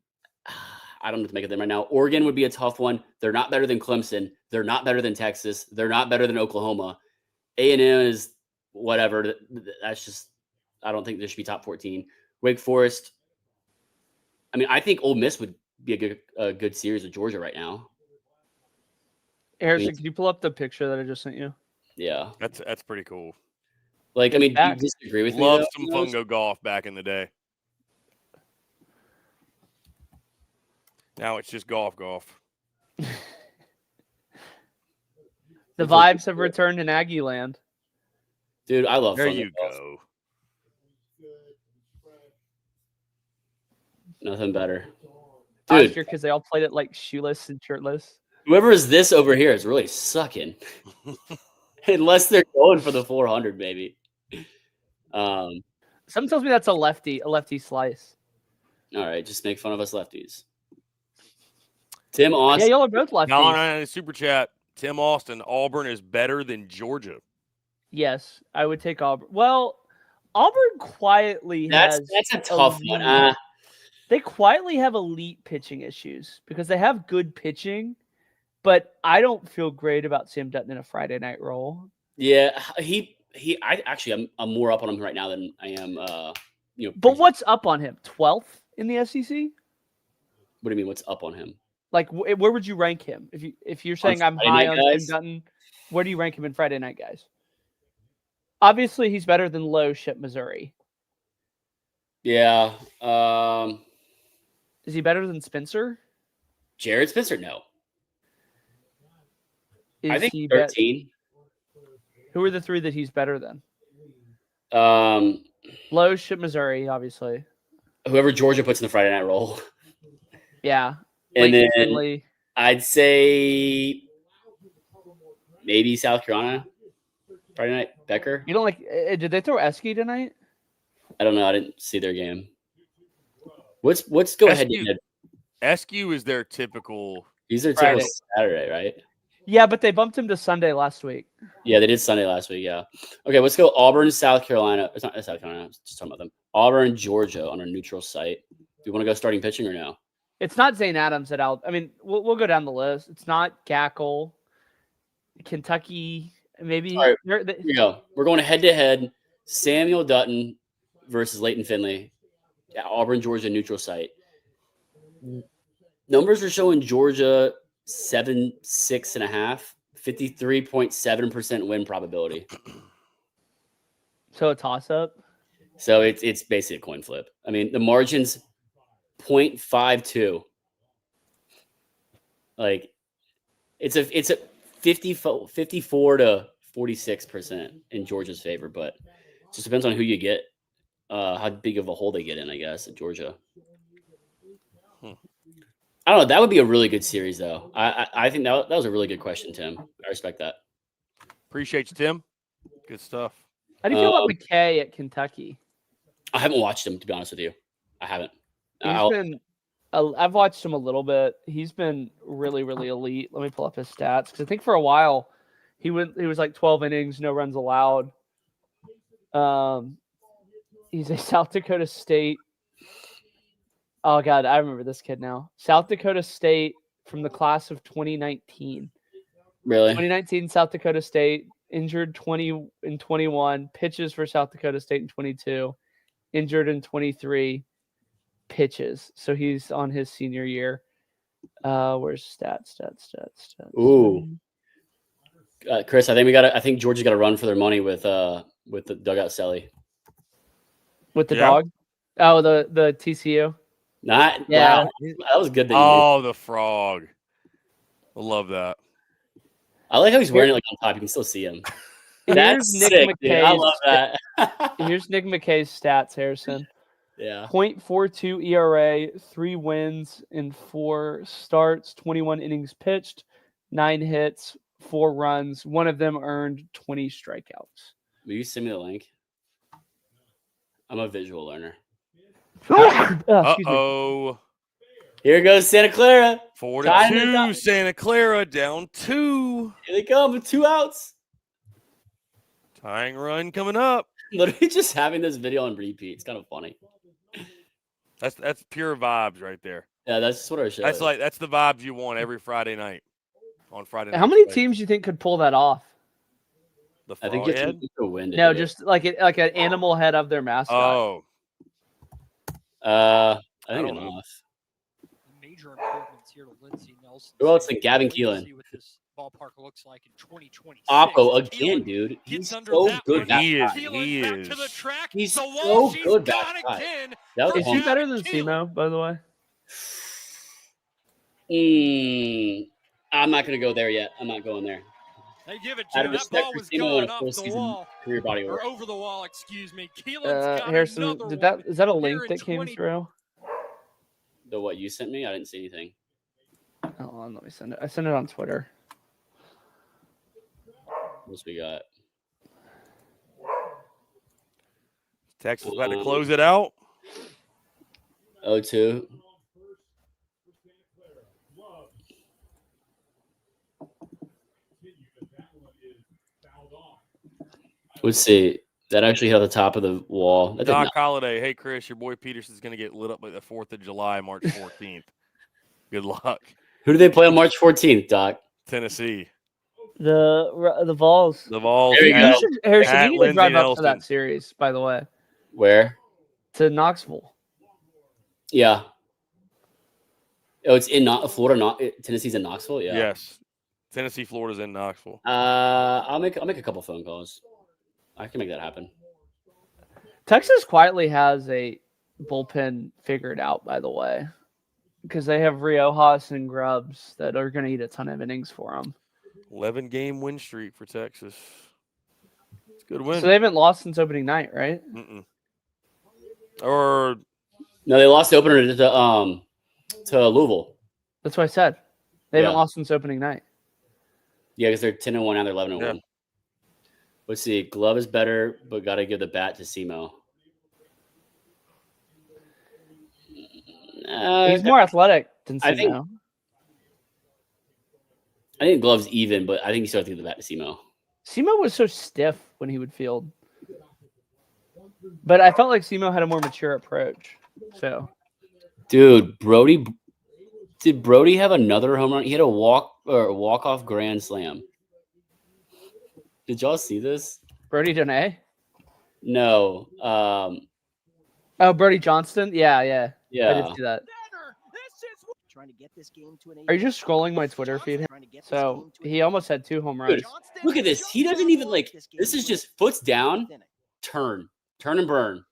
I don't know what to make of them right now. Oregon would be a tough one. They're not better than Clemson. They're not better than Texas. They're not better than Oklahoma. A&M is whatever. That's just, I don't think they should be top 14. Wake Forest, I mean, I think Ole Miss would be a good series with Georgia right now. Harrison, can you pull up the picture that I just sent you? Yeah. That's pretty cool. Like, I mean, do you disagree with me? Love some fungo golf back in the day. Now it's just golf. The vibes have returned in Aggie land. Dude, I love There fungo you golf. go. Nothing better. Dude, because they all played it like shoeless and shirtless. Whoever is this over here is really sucking. Unless they're going for the 400, maybe. Someone tells me that's a lefty slice. All right, just make fun of us lefties. Tim Austin. Yeah, y'all are both lefties. No, super chat. Tim Austin, Auburn is better than Georgia. Yes, I would take Auburn. Well, Auburn quietly that's a tough one. They quietly have elite pitching issues because they have good pitching, but I don't feel great about Sam Dutton in a Friday night role. Yeah, I'm more up on him right now than I am. But what's up on him? 12th in the SEC? What do you mean? What's up on him? Like, where would you rank him? If you're saying I'm high on Sam Dutton, where do you rank him in Friday night guys? Obviously, he's better than Lowe, Ship, Missouri. Yeah. Is he better than Spencer? Jared Spencer? No. I think 13. Who are the 3 that he's better than? Lowe, Ship, Missouri, obviously. Whoever Georgia puts in the Friday night role. Yeah. And then I'd say maybe South Carolina Friday night. Becker. You don't like? Did they throw Esky tonight? I don't know. I didn't see their game. Let's go ahead. SECU is their typical. These are Friday. typical Saturday, right? Yeah, but they bumped him to Sunday last week. Yeah, they did Sunday last week. Yeah. Okay, let's go Auburn, South Carolina. It's not South Carolina. I was just talking about them. Auburn, Georgia on a neutral site. Do you want to go starting pitching or no? It's not Zane Adams at Al. I mean, we'll go down the list. It's not Gackle, Kentucky. Maybe. All right, here we go. We're going head to head. Samuel Dutton versus Leighton Finley. Yeah, Auburn, Georgia, neutral site. Numbers are showing Georgia 6.5, 53.7% win probability. So a toss up. So it's basically a coin flip. I mean, the margin's 0.52. Like it's a 54 to 46% in Georgia's favor, but it just depends on who you get, how big of a hole they get in, I guess, at Georgia. I don't know. That would be a really good series, though. I think that was a really good question, Tim. I respect that. Appreciate you, Tim. Good stuff. How do you feel about McKay at Kentucky? I haven't watched him, to be honest with you. I haven't. I've watched him a little bit. He's been really, really elite. Let me pull up his stats because I think for a while he was like 12 innings, no runs allowed. He's a South Dakota State. Oh God, I remember this kid now. South Dakota State from the class of 2019. Really? 2019 South Dakota State, injured 20 in 21, pitches for South Dakota State in 22, injured in 23, pitches. So he's on his senior year. Where's stats? Ooh. Chris, I think Georgia's got to run for their money with the dugout Selly. With the dog? Oh, the TCU. Wow, that was good. The frog. I love that. I like how he's wearing it like on top. You can still see him. That's Nick sick, dude. I McKay's, love that. Here's Nick McKay's stats, Harrison. Yeah. 0.42 ERA, 3 wins in 4 starts, 21 innings pitched, 9 hits, 4 runs. One of them earned 20 strikeouts. Will you send me the link? I'm a visual learner. Uh-oh. Here goes Santa Clara. 4-2. Santa Clara down 2. Here they come with 2 outs. Tying run coming up. Literally just having this video on repeat. It's kind of funny. That's pure vibes right there. Yeah, that's just what I show. That's the vibes you want every Friday night. On Friday night. How many teams do you think could pull that off? I think you have to win. No, just like an animal head of their mascot. Oh. I think enough. Major improvements here to Lindsey Nelson. Who else? Like Gavin Keelan. See what this ballpark looks like in 2026. Oppo again, dude. He's so good. He is. He's so good back side. Is he better than Simo, by the way? I'm not going to go there yet. I'm not going there. They give it to him. That ball was going off the wall. Career body work. Or over the wall, excuse me. Keelan's got Harrison, is that a link that came through? The what you sent me? I didn't see anything. Hold on, let me send it. I sent it on Twitter. What's we got? Texas about to close it out. 0-2. Let's see. That actually hit the top of the wall. Doc Holiday. Hey, Chris, your boy Peterson's going to get lit up like the 4th of July, March 14th. Good luck. Who do they play on March 14th, Doc? Tennessee. The Vols. The Vols. There you go. Harrison, you need to drive up to that series, by the way. Where? To Knoxville. Yeah. Oh, it's in Florida. Tennessee's in Knoxville. Yeah. Yes. Tennessee, Florida's in Knoxville. I'll make a couple phone calls. I can make that happen. Texas quietly has a bullpen figured out, by the way, because they have Riojas and Grubbs that are going to eat a ton of innings for them. 11-game win streak for Texas. It's a good win. So they haven't lost since opening night, right? Or no, they lost the opener to Louisville. That's what I said. They haven't lost since opening night. Yeah, because they're 10-1 now. They're 11-1. Yeah. Let's see. Glove is better, but got to give the bat to Simo. He's more athletic than I think- Simo. I think Glove's even, but I think you still have to give the bat to Simo. Simo was so stiff when he would field. But I felt like Simo had a more mature approach. So Dude, did Brody have another home run? He had a walk-off grand slam. Did y'all see this? Brody Donay? No. Oh, Brody Johnston? Yeah. I Yeah. did see that. Trying to get this game to an Are you just scrolling my Twitter feed? So he almost had 2 home runs. Dude, look at this. He doesn't even this is just foots down, turn and burn.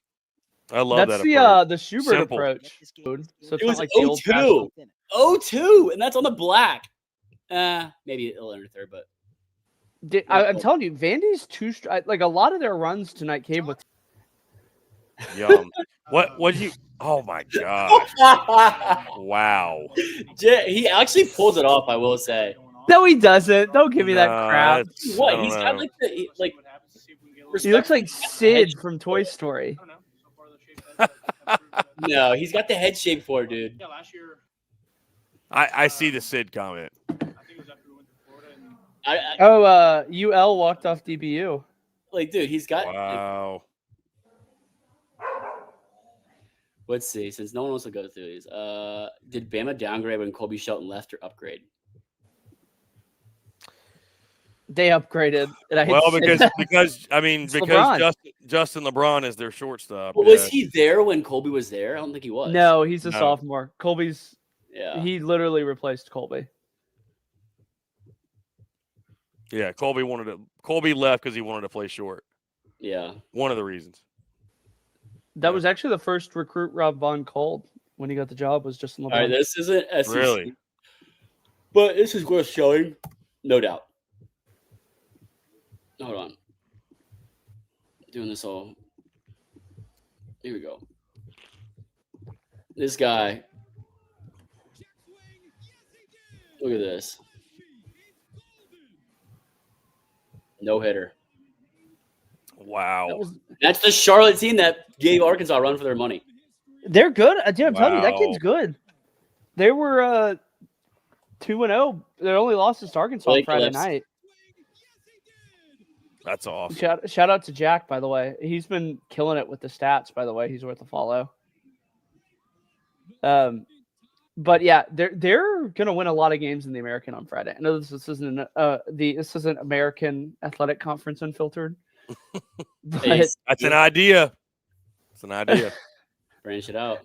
I love That's that approach. the Schubert Simple. approach. Dude. So it's It not was like the old 0-2. 0-2, and that's on the black. Maybe it'll enter third, but I'm telling you, Vandy's too like a lot of their runs tonight came with. Yum. What you? Oh my gosh! Wow. He actually pulls it off. I will say. No, he doesn't. Don't give me that Nah, crap. that's- I What? don't He's got know. He looks like Sid from Toy Story. No, he's got the head shape for it, dude. Yeah, last year, I see the Sid comment. I think it was after we went to Florida, and Oh, UL walked off DBU. Dude, he's got. Wow. Let's see. Since no one wants to go through these, did Bama downgrade when Colby Shelton left or upgrade? They upgraded. And I hate Well, to say that. because It's LeBron. Justin LeBron is their shortstop. But was he there when Colby was there? I don't think he was. No, he's a No. sophomore. Colby's Yeah. he literally replaced Colby. Yeah, Colby left because he wanted to play short. Yeah. One of the reasons. That was actually the first recruit Rob Von Cold when he got the job was Justin LeBron. All right. This isn't SEC, Really? but this is worth showing, no doubt. Hold on. Doing this all. Here we go. This guy. Look at this. No hitter. Wow. That's the Charlotte team that gave Arkansas a run for their money. They're good. Dude, I'm telling you, that Wow. kid's good. They were 2-0. Their only loss is to Arkansas Blake Friday Phillips. night. That's awesome. Shout out to Jack, by the way. He's been killing it with the stats, by the way. He's worth a follow. But yeah, they're gonna win a lot of games in the American on Friday. I know this isn't this isn't American Athletic Conference Unfiltered. But That's an idea. It's an idea. Branch it out.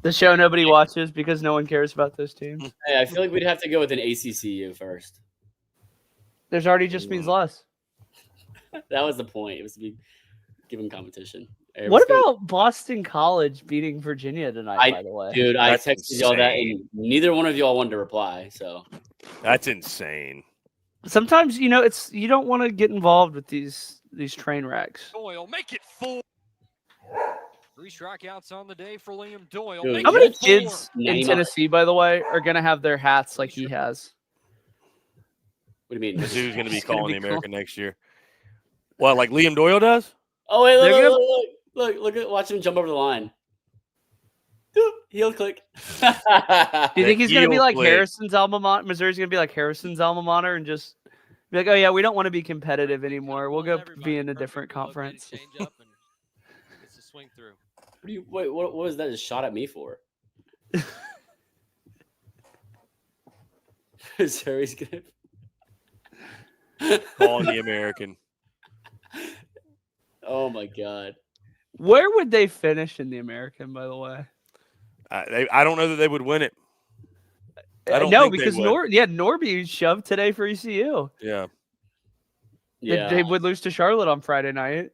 the show nobody watches because no one cares about those teams. Hey, I feel like we'd have to go with an ACCU first. There's already just means less. That was the point. It was to be given competition. Hey, What let's go. about Boston College beating Virginia tonight, by the way? Dude, I That's texted y'all that, insane. and neither one of y'all wanted to reply. So That's insane. Sometimes, it's you don't want to get involved with these train wrecks. Doyle, make it 4. 3 strikeouts on the day for Liam Doyle. Dude, Make How it many 4. kids in 99. Tennessee, by the way, are going to have their hats like he has? what do you mean? Mizzou's going to be It's gonna calling be the American next year. What, like Liam Doyle does? Oh wait, They're gonna- look at watch him jump over the line. Heel click. Do you think he's going to be heel like click. Harrison's alma mater? Missouri's going to be like Harrison's alma mater and just be like, oh, yeah, we don't want to be competitive anymore. We'll go be in a different conference. It's a swing through. What was that? Just shot at me for? Missouri's gonna. Calling the American. Oh my god. Where would they finish in the American, by the way? I don't know that they would win it. I don't No, think they because would. Norby shoved today for ECU. Yeah. Yeah. They would lose to Charlotte on Friday night.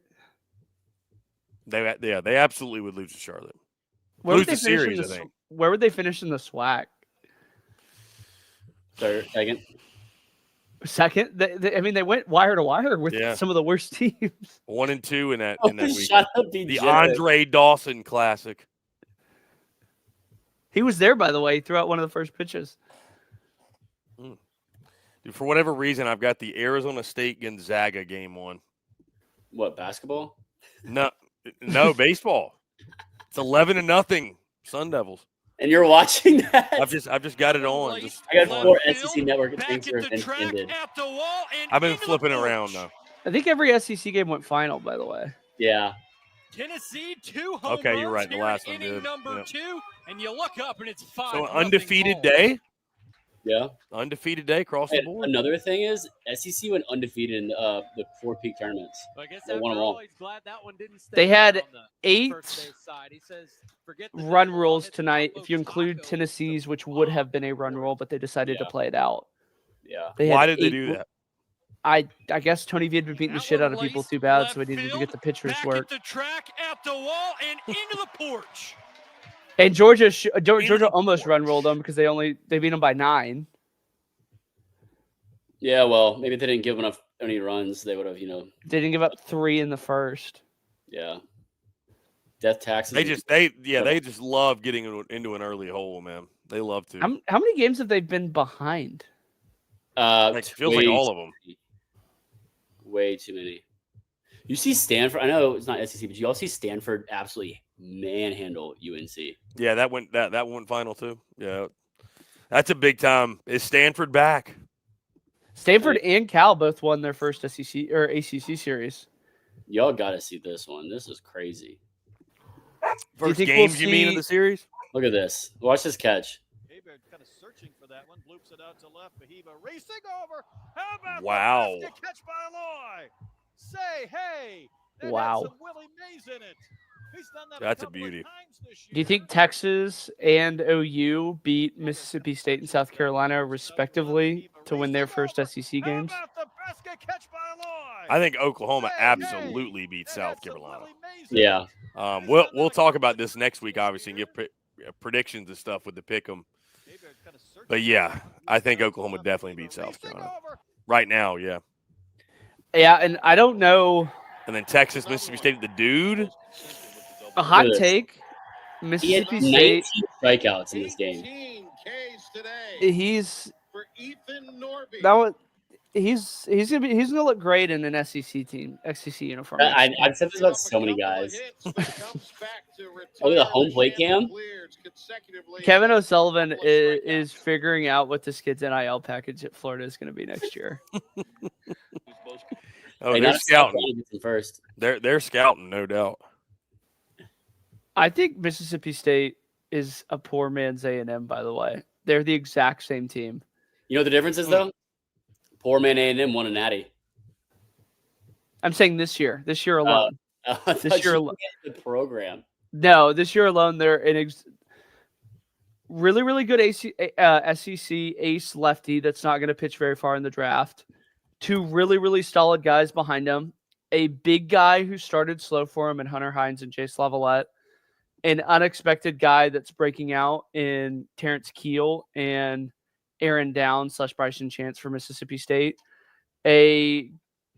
They absolutely would lose to Charlotte. Where Lose would they the finish series, in I the, think. Where would they finish in the SWAC? Third, second. Second? They went wire to wire with Yeah. some of the worst teams. 1 and 2 in that week. Shut up, The DJ. Andre Dawson Classic. He was there, by the way. He threw out one of the first pitches. Dude, for whatever reason, I've got the Arizona State Gonzaga game 1. What, basketball? No, baseball. It's 11-0 Sun Devils. And you're watching that? I've just got it on. I got 4 SEC network things that have been ended. I've been flipping around though. I think every SEC game went final, by the way. Yeah. Tennessee 2 home Okay, you're runs right. The here last in one inning did. number Yep. 2, and you look up and it's 5. So undefeated day. Yeah. Undefeated day across the And board. another thing is SEC went undefeated in the 4 peak tournaments. I guess They after won them all. all, he's glad that one didn't stay They had on the 8 first base side. He says, forget the run double, I'll rules hit tonight. Pablo's If you include taco. Tennessee's, which would have been a run rule, but they decided to Yeah. play it out. Yeah. They Why had did they 8 do that? I guess Tony V had been beating the shit out of people too bad, so we needed to get the pitchers back work. at the track, at the wall, and into the porch. And Georgia almost run rolled them because they beat them by 9. Yeah, well, maybe if they didn't give any runs, they would have, They didn't give up 3 in the first. yeah. Death taxes. They just love getting into an early hole, man. They love to. How many games have they been behind? It feels like all of them. Way too many. You see Stanford. I know it's not SEC, but you all see Stanford absolutely manhandle UNC. Yeah, that went final too. Yeah, that's a big time. Is Stanford back? Stanford and Cal both won their first SEC or ACC series. Y'all got to see this one. This is crazy. First think games we'll you mean in see- the series? Look at this. Watch this catch. Hebert kind of searching for that one. Bloops it out to left. Mckeever racing over. How about Wow. the basket catch by Aloy? Say hey. That Wow. had some Willie Mays in it. He's done that That's a couple of beauty. times this Do you year. think Texas and OU beat Mississippi State and South Carolina respectively to win their first SEC How games? about the basket catch by Aloy? I think Oklahoma Say, absolutely hey. beat That South had some Carolina. Willie Mays in it. Yeah. We'll talk about this next week, obviously, and give predictions and stuff with the pick'em. Hebert kinda searching But yeah, for that. I think Bloops it Oklahoma out to definitely Mckeever, beat South racing Carolina over. right now. Yeah, Yeah, and I don't know. and then Texas, Mississippi State, the dude. A hot Look at this. take. He had Mississippi 19 State. strikeouts in this game. 18 Ks today He's for Ethan Norby. that was. He's gonna look great in an SEC uniform. I've said this about so many guys. Oh, the home plate cam? Kevin O'Sullivan is figuring out what this kid's NIL package at Florida is going to be next year. Oh, Hey, they're not scouting. first. They're scouting, no doubt. I think Mississippi State is a poor man's A&M. By the way, they're the exact same team. You know what the difference is though? Poor man A&M won a natty. I'm saying this year alone. This year the program. No, this year alone, they're an really, really good SEC ace lefty that's not going to pitch very far in the draft. 2 really, really solid guys behind him. A big guy who started slow for him in Hunter Hines and Chase Lavalette. An unexpected guy that's breaking out in Terrence Keel and Aaron Downs / Bryson Chance for Mississippi State. A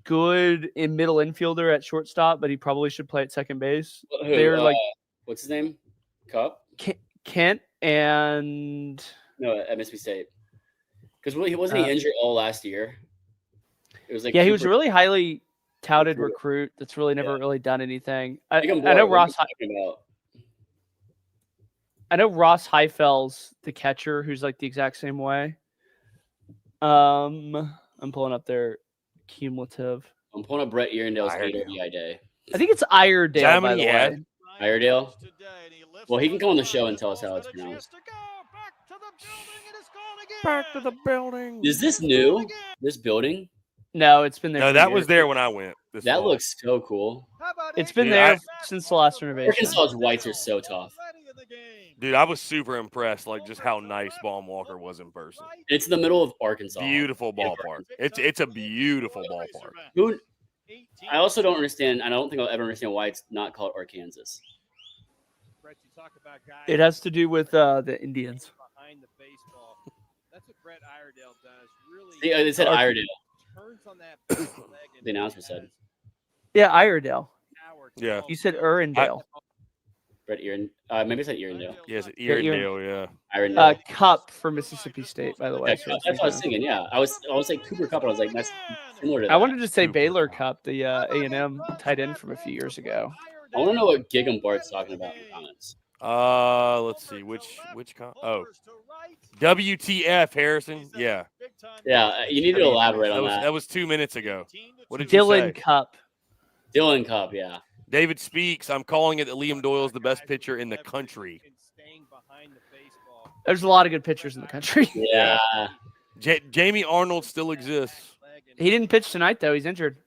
good middle infielder at shortstop, but he probably should play at second base. They're like what's his name? Cup? Kent and No, at Mississippi State. Because he wasn't injured all last year. It was like he was a Cooper- really highly touted Cooper. recruit that's really never really done anything. I Pick 'em know boy, what are Ross. you talking about? I know Ross Heifel's the catcher, who's like the exact same way. I'm pulling up their cumulative. I'm pulling up Brett Earendale's Iredale. 8 RBI day. I think it's Iredale, Is that how by many the he had? way. Iredale? Today, and he lifts Well, he can one come on the line. show and The tell us ball's how it's got a chance pronounced. to go. Back to the building. It is gone Back to the again. building. Is this new? This building? No, it's been there. No, for that years. was there when I went. This That fall. looks so cool. How about It's been Dude, there I- since the last renovation. Arkansas's whites are so tough. Dude, I was super impressed, like just how nice Baum Walker was in person. It's in the middle of Arkansas. Beautiful ballpark. It's a beautiful ballpark. Who? I also don't understand. I don't think I'll ever understand why it's not called Arkansas. It has to do with the Indians. Behind the baseball. That's what Brett Iredale does. Really See, they said Iredale. turns on that back leg and The announcer said. Yeah, Iredale. power Yeah. to You said Urindale. Brett Earendale. Maybe I said Earendale. Yes, Yeah, you're- Earendale, yeah. Irondale. Cup for Mississippi State, by the way. Yeah, that's what I was thinking. Yeah, I was like Cooper Cup, and I was like, that's similar to that. I wanted to say Cooper Baylor Cup. Cup, the A&M tight end from a few years ago. I want to know what Gig'em Bart's talking about in the comments. Let's see which WTF Harrison? Yeah, Yeah, you need to elaborate on that. That was 2 minutes ago. What did Dylan you say? Cup. Dylan Cup, yeah. David Speaks. I'm calling it that Liam Doyle's the best pitcher in the country. There's a lot of good pitchers in the country. Yeah. Jamie Arnold still exists. He didn't pitch tonight though. He's injured.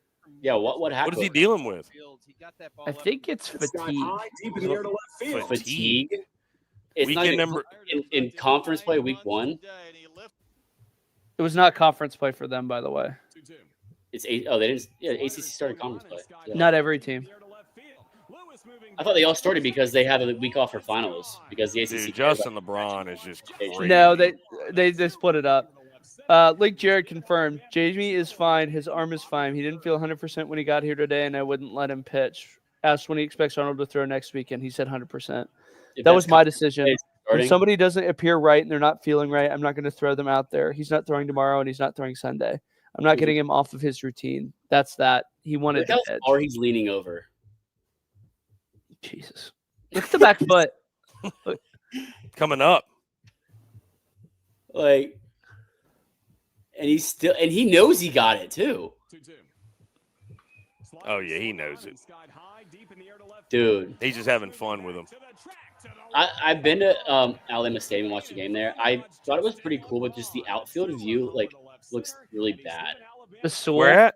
Yeah, what happened? What is he dealing with? I think it's fatigue. Fatigue. It's not Weekend even number in conference play week 1. It was not conference play for them, by the way. It's eight. Oh, they didn't. Yeah, ACC started conference play. Yeah. Not every team. I thought they all started because they have a week off for finals because the ACC. Dude, Justin LeBron is just crazy. No, they split it up. Like Jared confirmed, Jamie is fine. His arm is fine. He didn't feel 100% when he got here today, and I wouldn't let him pitch. Asked when he expects Arnold to throw next weekend. He said 100%. That was my decision. When somebody doesn't appear right and they're not feeling right, I'm not going to throw them out there. He's not throwing tomorrow, and he's not throwing Sunday. I'm not getting him off of his routine. That's that. He wanted to pitch. Or he's leaning over. Jesus. Look at the back foot. Coming up. Like, and he knows he got it too. Oh yeah, he knows it. Dude. He's just having fun with him. I've been to Alabama Stadium and watched the game there. I thought it was pretty cool, but just the outfield view looks really bad. The Sewell. Where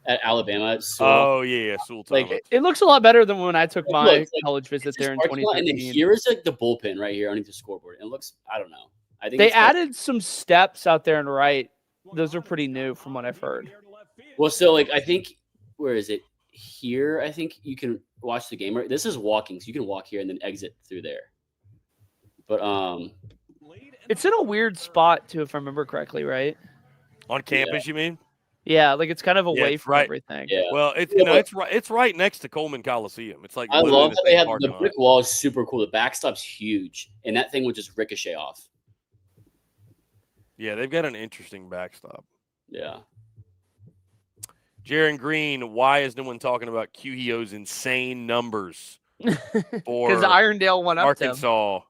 at Alabama. At Sewell. Oh yeah, Sewell. Like, it looks a lot better than when I took my college visit there in parking lot, 2015. and then here is like the bullpen right here underneath the scoreboard. It looks, I don't know. I think they added some steps out there and right. Those are pretty new from what I've heard. Well, so like I think where is it? Here, I think you can watch the game. This is walking, so you can walk here and then exit through there. But it's in a weird spot too, if I remember correctly, right? On campus, you mean? Yeah, like it's kind of away from right. everything. Yeah. Well, it's right next to Coleman Coliseum. It's like I love that they have the brick wall is super cool. The backstop's huge, and that thing would just ricochet off. Yeah, they've got an interesting backstop. Yeah. Jaron Green, why is no one talking about QEO's insane numbers for Because Irondale went up Arkansas?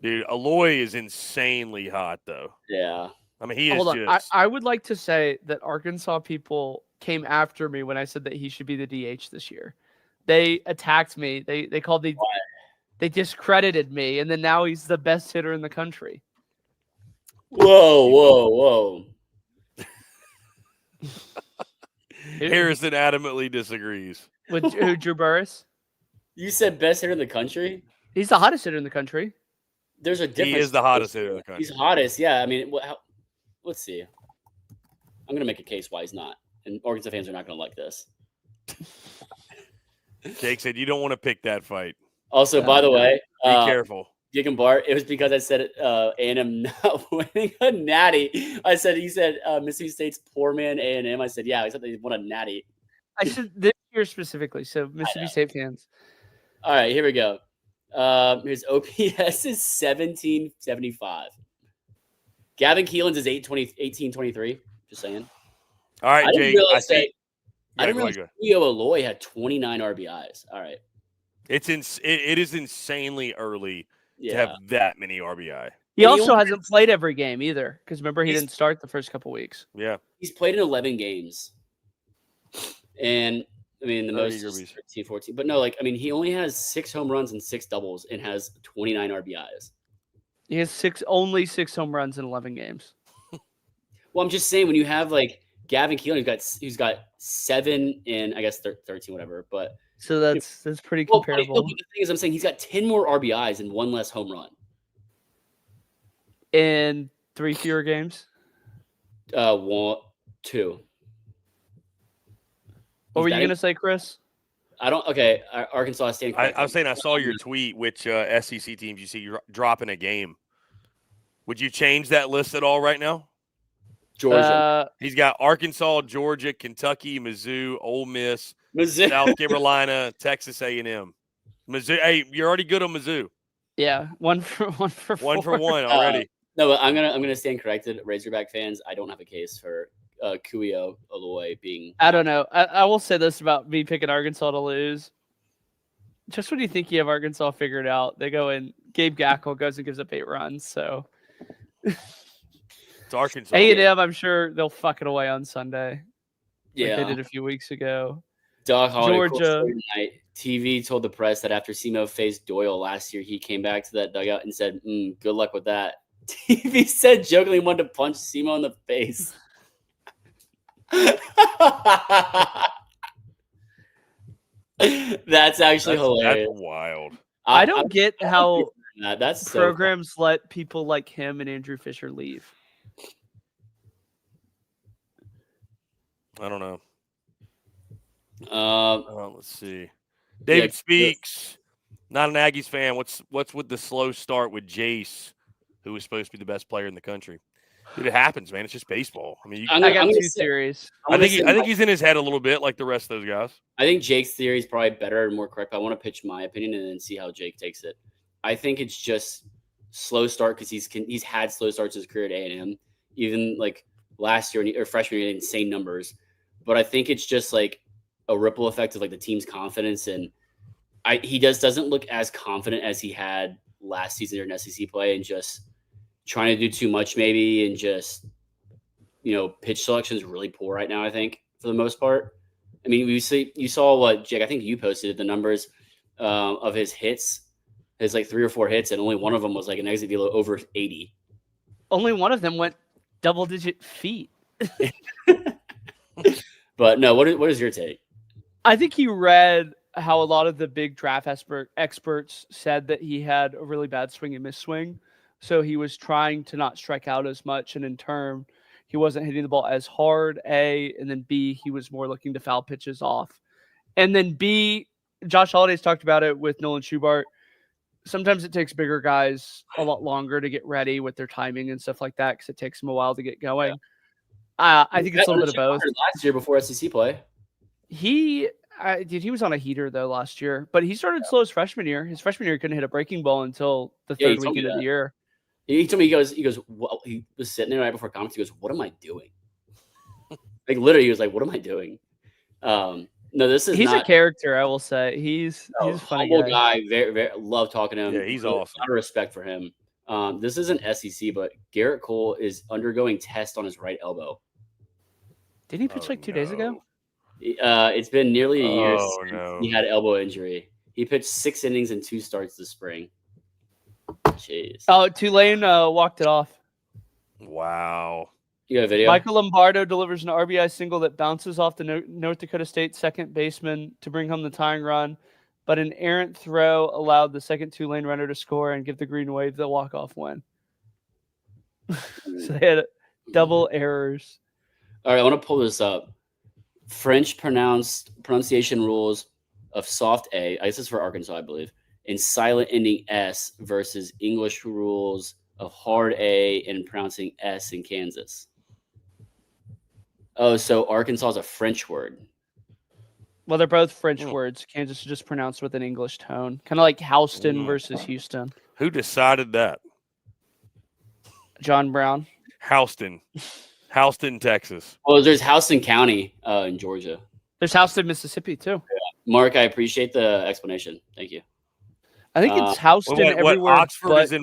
Dude, Aloy is insanely hot, though. Yeah. I mean, he is Hold on. just... I would like to say that Arkansas people came after me when I said that he should be the DH this year. They attacked me. They called me... They discredited me, and then now he's the best hitter in the country. Whoa. Harrison adamantly disagrees. With who, Drew Burris? You said best hitter in the country? He's the hottest hitter in the country. There's a difference. He is the hottest hitter in the country. He's hottest, yeah. I mean, let's see. I'm going to make a case why he's not. And Arkansas fans are not going to like this. Jake said, you don't want to pick that fight. Also, by the way, be careful. Gig and Bart, it was because I said A&M not winning a natty. He said Mississippi State's poor man A&M. I said, yeah, I said they won a natty. I should this year specifically. So Mississippi State fans. All right, here we go. His OPS is 1775. Gavin Keelan's is 1823. Just saying. All right, Jake. I didn't realize Leo Aloy had 29 RBIs. All right. It is insanely early to have that many RBI. He also hasn't played every game either, because remember he didn't start the first couple weeks. Yeah, he's played in 11 games, and I mean the most is 13, 14. But no, like I mean he only has 6 home runs and 6 doubles and has 29 RBIs. He has only 6 home runs in 11 games. Well, I'm just saying when you have like Gavin Keelan, who's got 7 in I guess 13, whatever, but. So that's pretty comparable. But the thing is, I'm saying he's got 10 more RBIs and 1 less home run. In 3 fewer games? 1, 2. What were you going to say, Chris? Okay, Arkansas State. I was saying I saw your tweet, which SEC teams you see dropping a game. Would you change that list at all right now? Georgia. He's got Arkansas, Georgia, Kentucky, Mizzou, Ole Miss, South Carolina, Texas A&M. Mizzou. Hey, you're already good on Mizzou. Yeah, one for 4. 1 for 1 already. No, but I'm gonna stand corrected. Razorback fans, I don't have a case for QEO Aloy being. I don't know. I will say this about me picking Arkansas to lose. Just when you think you have Arkansas figured out, they go in. Gabe Gackle goes and gives up 8 runs. So It's Arkansas. A&M, I'm sure they'll fuck it away on Sunday. Yeah. Like they did a few weeks ago. Doug Holliday, cool Georgia. story tonight. TV told the press that after SEMO faced Doyle last year, he came back to that dugout and said, good luck with that. TV said jokingly wanted to punch SEMO in the face. That's actually hilarious. That's wild. I don't get how that's programs let people like him and Andrew Fisher leave. I don't know. So Let's see. David Speaks, not an Aggies fan. What's with the slow start with Jace, who was supposed to be the best player in the country? Dude, it happens, man. It's just baseball. I mean, I got 2 theories. I think he's in his head a little bit, like the rest of those guys. I think Jake's theory is probably better and more correct. But I want to pitch my opinion and then see how Jake takes it. I think it's just slow start because he's had slow starts in his career at A&M, even like last year or freshman year, insane numbers. But I think it's just like a ripple effect of like the team's confidence, and he doesn't look as confident as he had last season during SEC play, and just trying to do too much maybe, and just pitch selection is really poor right now. I think for the most part. I mean, you saw what Jake. I think you posted the numbers of his hits, his like 3 or 4 hits, and only one of them was like an exit velo over 80. Only one of them went double-digit feet. But no, what is your take? I think he read how a lot of the big draft experts said that he had a really bad swing and miss swing. So he was trying to not strike out as much. And in turn, he wasn't hitting the ball as hard, A. And then B, he was more looking to foul pitches off. And then B, Josh Holliday's talked about it with Nolan Schubart. Sometimes it takes bigger guys a lot longer to get ready with their timing and stuff like that because it takes them a while to get going. Yeah. I think it's a little bit of both. Last year before SEC play, he was on a heater though last year, but he started slow his freshman year. His freshman year he couldn't hit a breaking ball until the third weekend of the year. He told me he goes. Well, he was sitting there right before conference. He goes, "What am I doing?" Like literally, he was like, "What am I doing?" No, he's a character. I will say he's a funny guy. Very, very love talking to him. Yeah, he's awesome. A lot of respect for him. This isn't SEC, but Garrett Cole is undergoing tests on his right elbow. Didn't he pitch 2 days ago? It's been nearly a year since he had elbow injury. He pitched 6 innings and 2 starts this spring. Jeez. Oh, Tulane walked it off. Wow. You got a video? Michael Lombardo delivers an RBI single that bounces off the North Dakota State second baseman to bring home the tying run, but an errant throw allowed the second Tulane runner to score and give the Green Wave the walk-off win. So they had double errors. All right, I want to pull this up. French pronunciation rules of soft A. I guess it's for Arkansas, I believe. And silent ending S versus English rules of hard A and pronouncing S in Kansas. Oh, so Arkansas is a French word. Well, they're both French words. Kansas is just pronounced with an English tone. Kind of like Houston versus Houston. Who decided that? John Brown. Houston, Texas. Well, there's Houston County in Georgia. There's Houston, Mississippi, too. Yeah. Mark, I appreciate the explanation. Thank you. I think it's Houston everywhere. Oxford's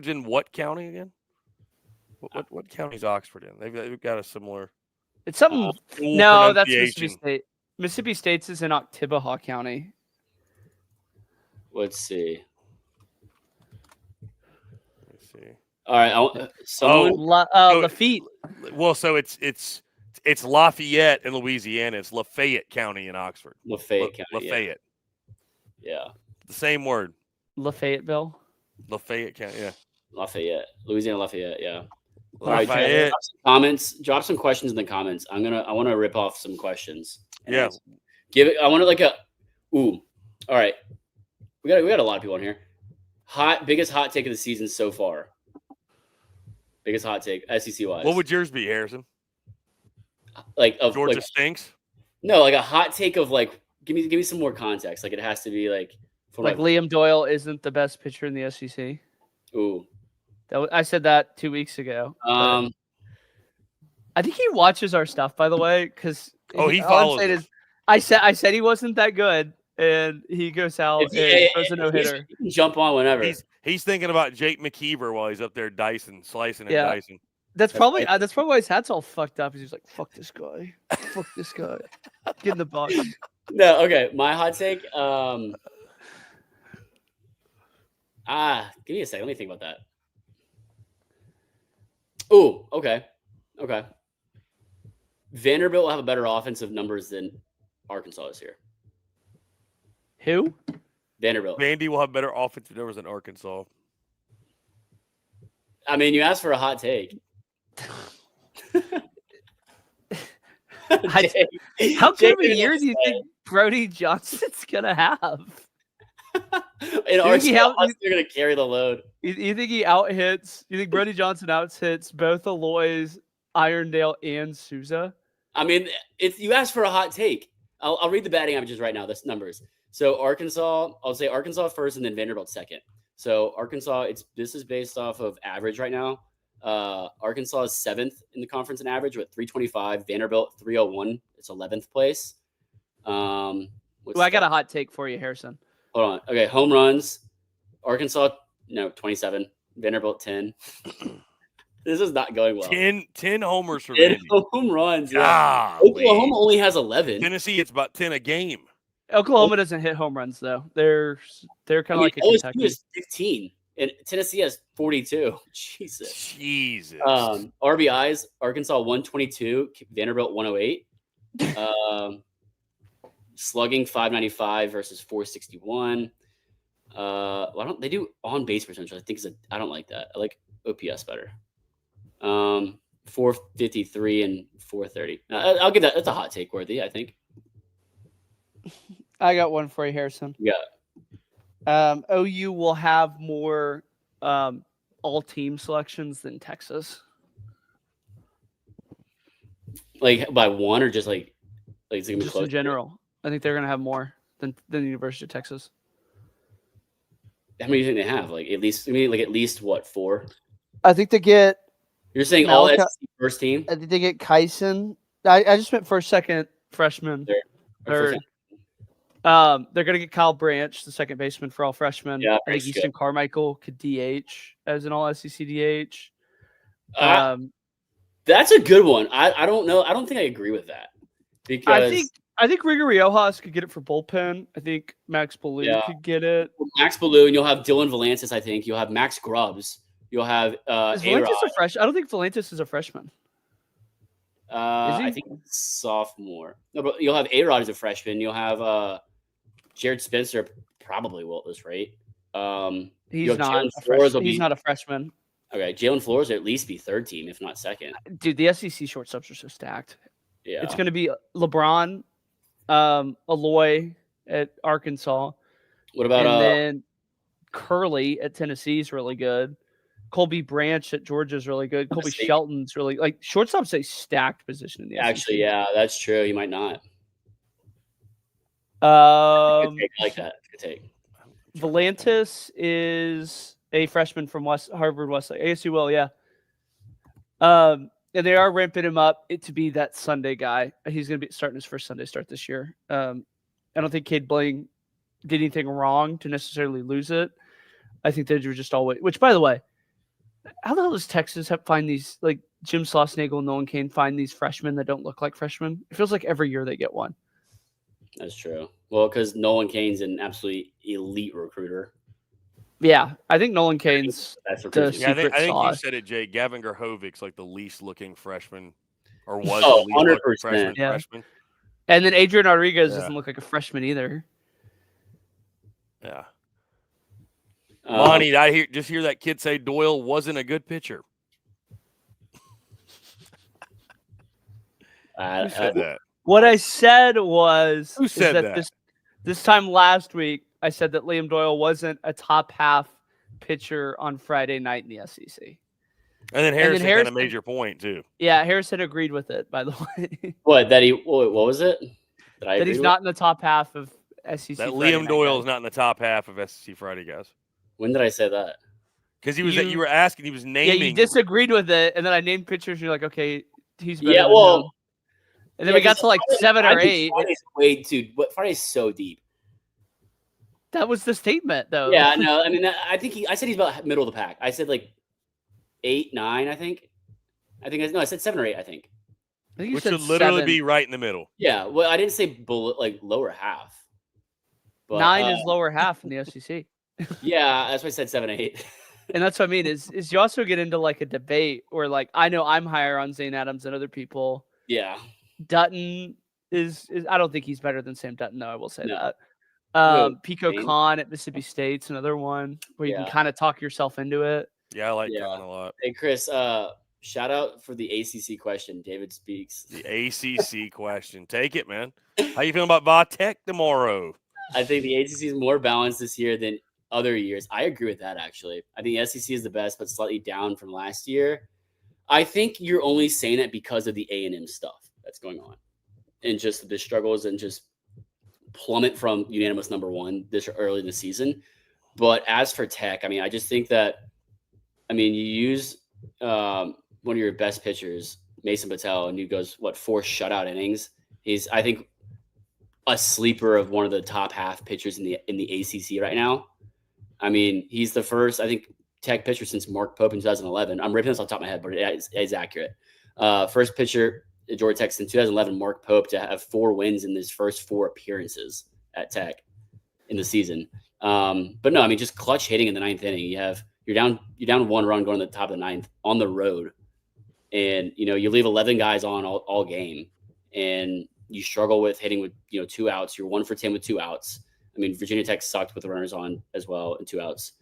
in what county again? What county is Oxford in? They've got a similar. It's something. No, that's Mississippi State. Mississippi State's is in Oktibbeha County. Let's see. All right. Lafitte. Well, so it's Lafayette in Louisiana. It's Lafayette County in Oxford. Lafayette County. Lafayette. Yeah. The same word. Lafayetteville. Lafayette County. Yeah. Lafayette. Louisiana Lafayette. Yeah. Lafayette. All right, drop some comments. Drop some questions in the comments. I want to rip off some questions. Yeah. Give it. I want to like a. Ooh. All right. We got a lot of people on here. Biggest hot take of the season so far. Biggest hot take, SEC wise. What would yours be, Harrison? Like of Georgia stinks? No, like a hot take of like. Give me some more context. Like it has to be like. Like Liam Doyle isn't the best pitcher in the SEC. Ooh. I said that 2 weeks ago. I think he watches our stuff, by the way, because he follows. I said he wasn't that good, and he goes out and throws a no-hitter. You can jump on whenever. He's thinking about Jake Mckeever while he's up there slicing and Yeah. dicing. That's probably why his hat's all fucked up. He's like, "Fuck this guy, fuck this guy, get in the box." No, okay. My hot take. Give me a second. Let me think about that. Oh, okay. Vanderbilt will have a better offensive numbers than Arkansas is here. Who? Vanderbilt. Vandy will have better offensive numbers than Arkansas. I mean, you asked for a hot take. How good of a year do you think Brody Johnson's gonna have? In Arkansas, they're gonna carry the load. You think he out-hits? You think Brody Johnson out-hits both Aloys, Irondale, and Souza? I mean, you asked for a hot take. I'll read the batting averages right now. This numbers. So Arkansas, I'll say Arkansas first, and then Vanderbilt second. So Arkansas, this is based off of average right now. Arkansas is 7th in the conference in average with 325. Vanderbilt 301. It's 11th place. I got a hot take for you, Harrison. Hold on. Okay, home runs. Arkansas, 27. Vanderbilt 10. This is not going well. 10 homers for 10 Vandy. home runs. Yeah. Oklahoma only has 11. Tennessee, it's about 10 a game. Oklahoma doesn't hit home runs though. They're kind of like a LSU Kentucky. is 15, and Tennessee has 42. Jesus. RBIs. Arkansas 122. Vanderbilt 108. Slugging 595 versus 461. Why don't they do on base percentage? I think I don't like that. I like OPS better. 453 and 430. I'll give that. That's a hot take worthy, I think. I got one for you, Harrison. Yeah. OU will have more all-team selections than Texas. Like by one or just like it's gonna be just close in general. I think they're gonna have more than the University of Texas. How many do you think they have? Like at least what, 4? I think they get. You're saying all SEC first team? I think they get Kyson. I just meant first, second, freshman, third. They're gonna get Kyle Branch, the second baseman for all freshmen. Yeah, I think Easton Carmichael could DH as an all SEC DH. That's a good one. I don't know. I don't think I agree with that because I think Rigo Riojas could get it for bullpen. I think Max Ballou could get it. Max Ballou, and you'll have Dylan Valantis. I think you'll have Max Grubbs. You'll have Is Valantis a freshman? I don't think Valantis is a freshman. I think sophomore. No, but you'll have A-Rod as a freshman. You'll have Jared Spencer probably will at this rate. He's not a freshman. He's not a freshman. Okay, Jalen Flores will at least be third team, if not second. Dude, the SEC shortstops are so stacked. Yeah, it's going to be LeBron, Aloy at Arkansas. What about and then Curley at Tennessee is really good. Colby Branch at Georgia is really good. Colby Shelton's really like shortstop's a stacked position in the SEC. Actually, yeah, that's true. You might not. I like that. Good take. Valantis is a freshman from Harvard Westlake. ASU will, yeah. And they are ramping him up to be that Sunday guy. He's going to be starting his first Sunday start this year. I don't think Cade Bling did anything wrong to necessarily lose it. I think they were just always. Which, by the way, how the hell does Texas find these like Jim Schlossnagle and Nolan Cain find these freshmen that don't look like freshmen? It feels like every year they get one. That's true. Well, because Nolan Cain's an absolutely elite recruiter. Yeah, I think Nolan Cain's the secret I think sauce. you said it, Jay. Gavin Gerhovic's like the least looking freshman, or was the least 100%. freshman. And then Adrian Rodriguez doesn't look like a freshman either. Yeah. Monty, I hear that kid say Doyle wasn't a good pitcher. Who said that? What I said was Who said that? This time last week, I said that Liam Doyle wasn't a top half pitcher on Friday night in the SEC. And then Harrison kind of made your point too. Yeah, Harrison agreed with it, by the way. What was it? That he's not in the top half of SEC. That Liam Doyle is not in the top half of SEC Friday, guys. When did I say that? Because you were asking, he was naming. Yeah, you disagreed with it, and then I named pitchers, and you're like, okay, he's better than him. And then we got to like 7 or 8. Friday's way too. Friday's so deep. That was the statement, though. Yeah, no, I mean, I think I said he's about middle of the pack. I said like 8, 9. I said 7 or 8. I think. I think you Which said would literally 7. be right in the middle. Yeah, well, I didn't say like lower half. But 9 is lower half in the SEC. Yeah, that's why I said 7, 8. And that's what I mean is you also get into like a debate where like I know I'm higher on Zane Adams than other people. Yeah. Dutton is I don't think he's better than Sam Dutton, though. I will say No. that. Pico Zane? Khan at Mississippi State's another one where you can Yeah. kind of talk yourself into it. Yeah, I like Yeah. Khan a lot. Hey, Chris, shout out for the ACC question. David speaks. The ACC question. Take it, man. How you feeling about Vatech tomorrow? I think the ACC is more balanced this year than other years. I agree with that, actually. I think the SEC is the best, but slightly down from last year. I think you're only saying that because of the A&M stuff that's going on and just the struggles and just plummet from unanimous number 1 this early in the season. But as for Tech, I mean, I just think that, I mean, you use one of your best pitchers, Mason Patel, and he goes, 4 shutout innings. He's, I think, a sleeper of one of the top half pitchers in the ACC right now. I mean, he's the first, I think, Tech pitcher since Mark Pope in 2011. I'm ripping this off the top of my head, but it is accurate. First pitcher at Georgia Tech since 2011, Mark Pope, to have 4 wins in his first 4 appearances at Tech in the season. But no, I mean, just clutch hitting in the 9th inning. You're down 1 run going to the top of the 9th on the road, and you leave 11 guys on all game, and you struggle with hitting with 2 outs. You're 1 for 10 with 2 outs. I mean, Virginia Tech sucked with the runners on as well and 2 outs.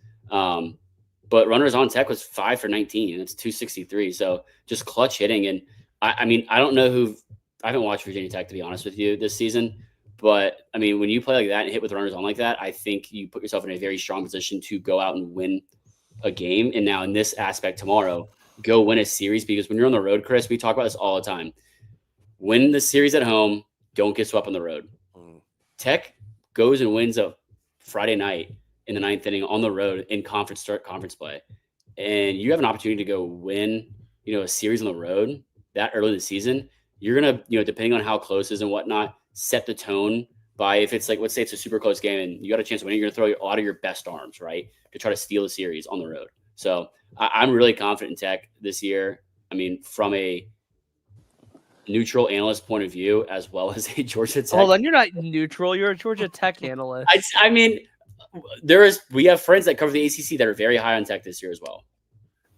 But runners on Tech was 5 for 19, and it's 263. So just clutch hitting. And I mean, I don't know I haven't watched Virginia Tech, to be honest with you, this season. But I mean, when you play like that and hit with runners on like that, I think you put yourself in a very strong position to go out and win a game. And now in this aspect tomorrow, go win a series, because when you're on the road, Chris, we talk about this all the time. Win the series at home, don't get swept on the road. Tech goes and wins a Friday night in the 9th inning on the road in conference play. And you have an opportunity to go win, a series on the road that early in the season. You're going to, depending on how close it is and whatnot, set the tone by, if it's like, let's say it's a super close game and you got a chance to win, you're going to throw a lot of your best arms, right, to try to steal the series on the road. So I'm really confident in Tech this year. I mean, from a neutral analyst point of view, as well as a Georgia Tech. Hold on, you're not neutral. You're a Georgia Tech analyst. I mean, we have friends that cover the ACC that are very high on Tech this year as well.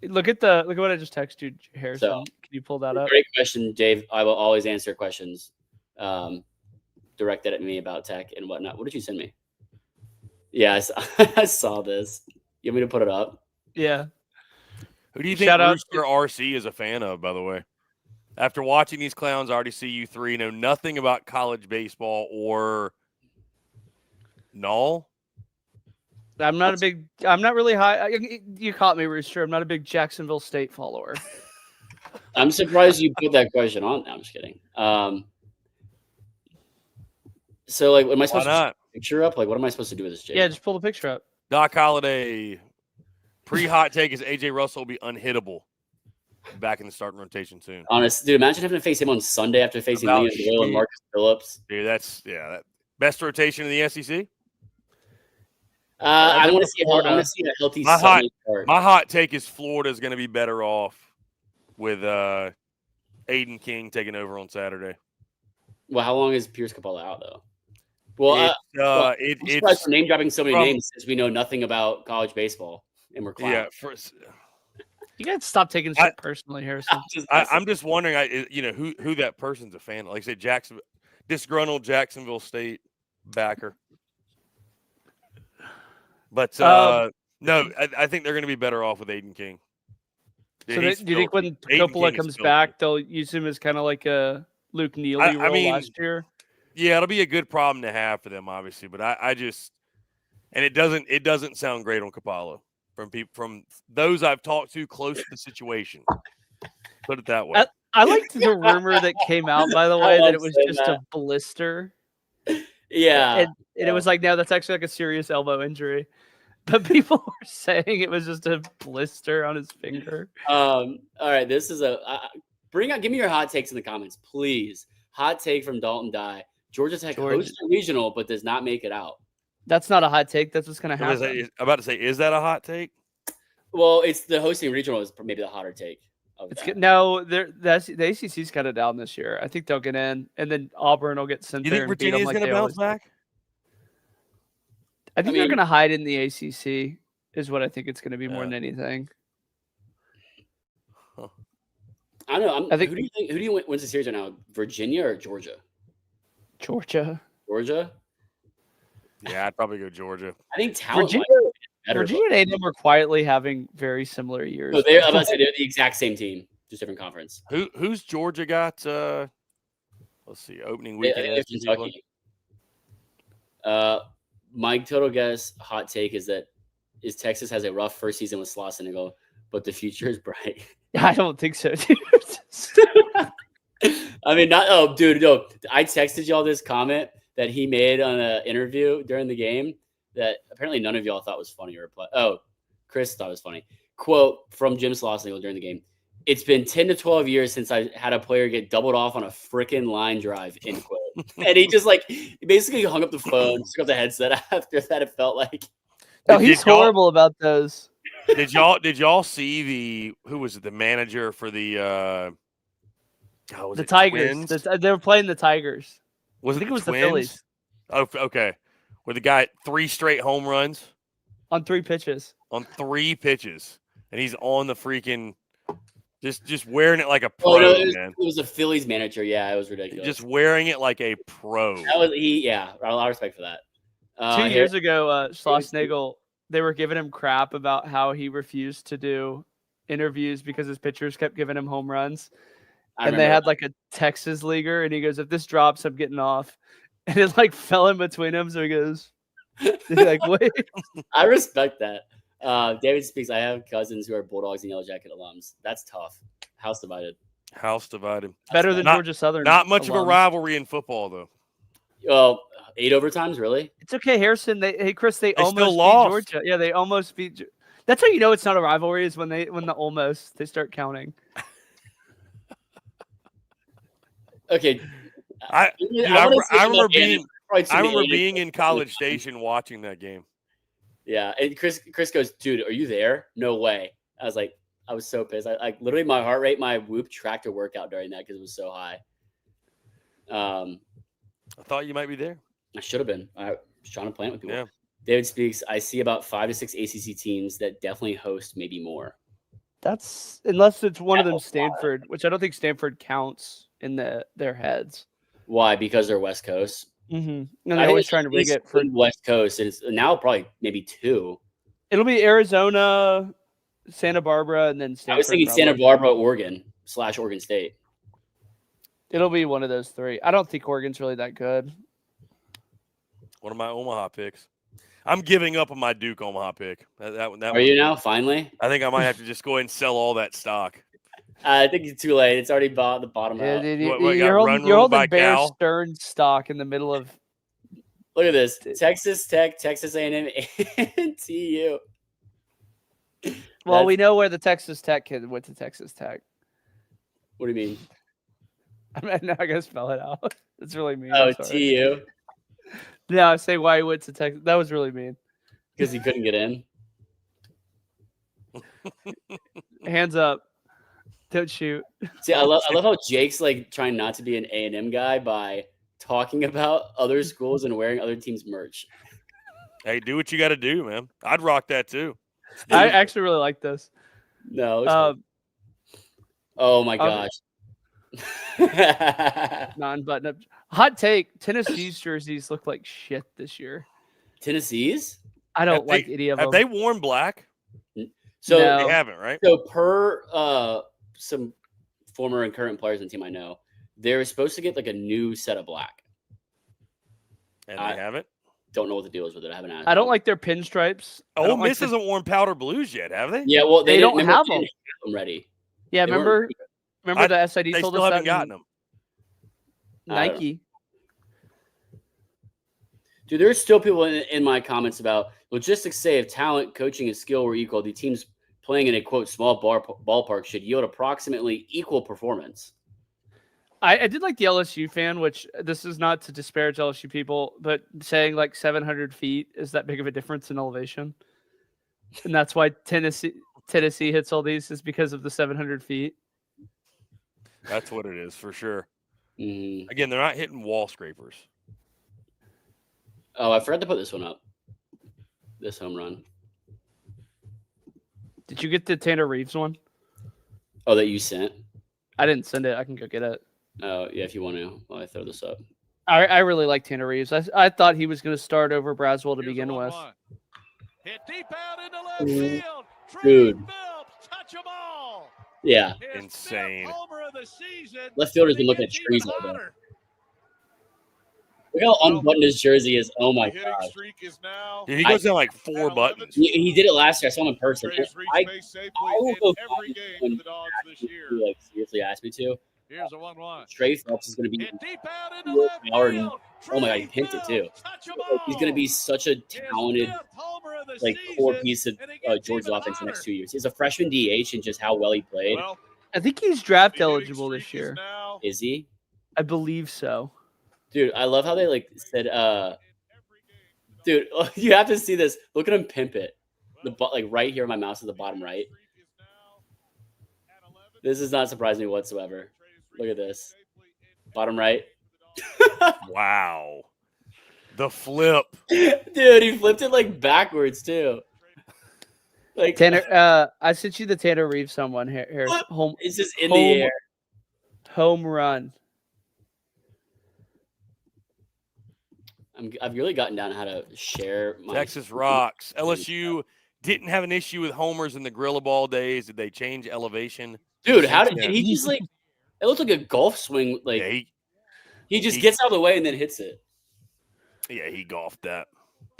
Look at what I just texted you, Harrison. So, can you pull that up? Great question, Dave. I will always answer questions directed at me about Tech and whatnot. What did you send me? Yeah, I saw this. You want me to put it up? Yeah. Who do you think Rooster RC is a fan of, by the way? After watching these clowns, I already see you 3 know nothing about college baseball or null. I'm not really high. You caught me, Rooster. I'm not a big Jacksonville State follower. I'm surprised you put that question on. No, I'm just kidding. So, like, am I supposed to put a picture up? Like, what am I supposed to do with this, Jay? Yeah, just pull the picture up. Doc Holliday, pre-hot take is A.J. Russell will be unhittable back in the starting rotation soon. Honest, dude, imagine having to face him on Sunday after facing Leon Doyle and Marcus Phillips. Dude, that best rotation in the SEC. I want to see a healthy. My hot take is Florida is going to be better off with Aiden King taking over on Saturday. Well, how long is Pierce Capella out though? Well, it's name dropping so many names since we know nothing about college baseball and we're clowns. Yeah, you got to stop taking shit personally, Harrison. I'm just wondering, who that person's a fan of. Like I said, disgruntled Jacksonville State backer. But no, I think they're going to be better off with Aiden King. So do you think when Coppola comes back, they'll use him as kind of like a Luke Neely role last year? Yeah, it'll be a good problem to have for them, obviously. But I just, and it doesn't sound great on Capallo from those I've talked to close to the situation. Put it that way. I liked the rumor that came out, by the way, that it was just a blister. Yeah, and it was like, no, that's actually like a serious elbow injury. But people were saying it was just a blister on his finger. All right, this is give me your hot takes in the comments, please. Hot take from Dalton Dye. Georgia Tech hosts a regional, but does not make it out. That's not a hot take. That's what's going to I'm happen. about to say, is that a hot take? Well, it's the hosting regional is maybe the hotter take of It's that. good. No, the ACC's got it down this year. I think they'll get in, and then Auburn will get sent You there think and beat them Virginia's like going to they bounce always do. back? I think I they're mean- going to hide in the ACC is what I think it's going to be more Yeah. than anything. I don't know. I think- Who do you wins the series right now? Virginia or Georgia? Georgia. Georgia. Yeah, I'd probably go Georgia. I think talent Virginia, might be better. Virginia and A&M are quietly having very similar years. No, I'm about to say they're the exact same team, just different conference. Who's Georgia got? Let's see, opening They weekend. have SEC Kentucky. My total guess, hot take is Texas has a rough first season with Sloss and Eagle, but the future is bright. I don't think so, dude. I mean, not dude, no. I texted y'all this comment that he made on an interview during the game that apparently none of y'all thought was funny or reply. Oh, Chris thought it was funny. Quote from Jim Slossnagel during the game. It's been 10 to 12 years since I had a player get doubled off on a freaking line drive, end quote. And he just he basically hung up the phone, took up the headset after that. It felt like. Oh, he's Did y'all- horrible about those. Did y'all see who was it, the manager for the The Tigers. Twins? They were playing the Tigers. Was I think it was the the Twins? Phillies Oh, okay. Where the guy 3 straight home runs on 3 pitches. on 3 pitches, and he's on the freaking just wearing it like a pro, Oh no, it man. was a Phillies manager. Yeah, it was ridiculous. Just wearing it like a pro. that was Yeah, a lot of respect for that. 2 years ago, Schlossnagel, they were giving him crap about how he refused to do interviews because his pitchers kept giving him home runs. And they had like a Texas leaguer, and he goes, "If this drops, I'm getting off." And it fell in between them, so he goes, "Wait." I respect that. David speaks. I have cousins who are Bulldogs and Yellow Jacket alums. That's tough. House divided. House divided. Better than Not- Georgia Southern. Not much of a alums. rivalry in football, though. Oh, 8 overtimes, really? It's okay, Harrison. Chris, they still almost beat lost. Georgia. Yeah, they almost beat. That's how you know it's not a rivalry is when the almost they start counting. Okay. I wanna say remember about being Anna, probably too I many remember Anna- being in College Station watching that game. Yeah, and Chris goes, "Dude, are you there? No way." I was so pissed. I literally my heart rate, my Whoop tracked a workout during that because it was so high. I thought you might be there. I should have been. I was trying to plan it with people. Yeah. David speaks. I see about 5 to 6 ACC teams that definitely host, maybe more. That's unless it's one of them That's a lot. Stanford, which I don't think Stanford counts in their heads. Why? Because they're West Coast. Mm-hmm. And I they're think always it's trying to at rig least it for. West Coast. It's now probably maybe 2. It'll be Arizona, Santa Barbara, and then Stanford. I was thinking probably. Santa Barbara, Oregon/Oregon State. It'll be one of those 3. I don't think Oregon's really that good. One of my Omaha picks. I'm giving up on my Duke Omaha pick. That Are you now? Finally? I think I might have to just go ahead and sell all that stock. I think it's too late. It's already bought the bottom Yeah, out. dude, What, got you're run holding, you're ruled by holding Bear Cal? Stearns stock in the middle of. Look at this: Texas Tech, Texas A&M, and TU. Well, we know where the Texas Tech kid went to Texas Tech. What do you mean? I'm not gonna spell it out. That's really mean. Oh, I'm sorry. TU, No, I say why he went to Texas. That was really mean. because he couldn't get in. Hands up. Don't shoot. See, I love how Jake's trying not to be an A&M guy by talking about other schools and wearing other teams' merch. Hey, do what you got to do, man. I'd rock that too. I actually really like this. No. it's not. Oh my gosh. Non-button up. Hot take. Tennessee's jerseys look like shit this year. Tennessee's? I don't Have like they- any of Have them. they worn black? So No. They haven't, right? So per some former and current players on the team I know, they're supposed to get a new set of black. And I- they haven't. Don't know what the deal is with it. I haven't asked. I don't them. like their pinstripes. I Ole don't like Miss the- hasn't worn powder blues yet, have they? Yeah, well, They don't remember, have they them. didn't have them ready. Yeah, They weren't- remember the SID They told still us haven't that gotten them. Nike. Dude, there's still people in my comments about logistics say if talent, coaching, and skill were equal, the teams playing in a quote small ballpark should yield approximately equal performance. I did like the LSU fan, which this is not to disparage LSU people, but saying like 700 feet is that big of a difference in elevation, and that's why Tennessee hits all these is because of the 700 feet. That's what it is for sure. Mm. Again, they're not hitting wall scrapers. Oh, I forgot to put this one up. This home run. Did you get the Tanner Reeves one? Oh, that you sent? I didn't send it. I can go get it. Oh, yeah, if you want to, while I throw this up. I really like Tanner Reeves. I thought he was going to start over Braswell to Here's begin a with. 1-1. Hit deep out into left field. Dude. Phillips, touch them all. Yeah. His Insane. 5th homer of the season. Left fielder's been And it looking at gets trees even all day. hotter. Look how unbuttoned his jersey is. Oh, my The hitting God. streak is now Dude, he goes down like 4 buttons. He did it last year. I saw him in person. Trey's reached I base safely will in go every find game when for the Dogs this year. he, like, seriously asked me to. Here's a 1-1. Trey Phillips is going to be Hit deep out into left power. field. Oh, my God, he pinned it, too. Touch 'em He's going to be all. such a His talented, 5th homer of the like, core season, piece of and it gets Georgia's even offense the next hotter. 2 years. He's a freshman DH, and just how well he played. Well, I think he's draft the hitting eligible this streak is year. now Is he? I believe so. Dude, I love how they, like, said, dude, you have to see this. Look at him pimp it. Like, right here, my mouse is the bottom right. This does not surprise me whatsoever. Look at this. Bottom right. Wow. The flip. Dude, he flipped it like backwards too. Like Tanner, I sent you the Tanner Reeves someone here. What? Home it's just in home- the air. home run. I've really gotten down how to share my Texas rocks. LSU didn't have an issue with homers in the Gorilla Ball days. Did they change elevation? Dude, how Yeah. did he just like it looked like a golf swing, like Yeah, he just gets out of the way and then hits it. he golfed that.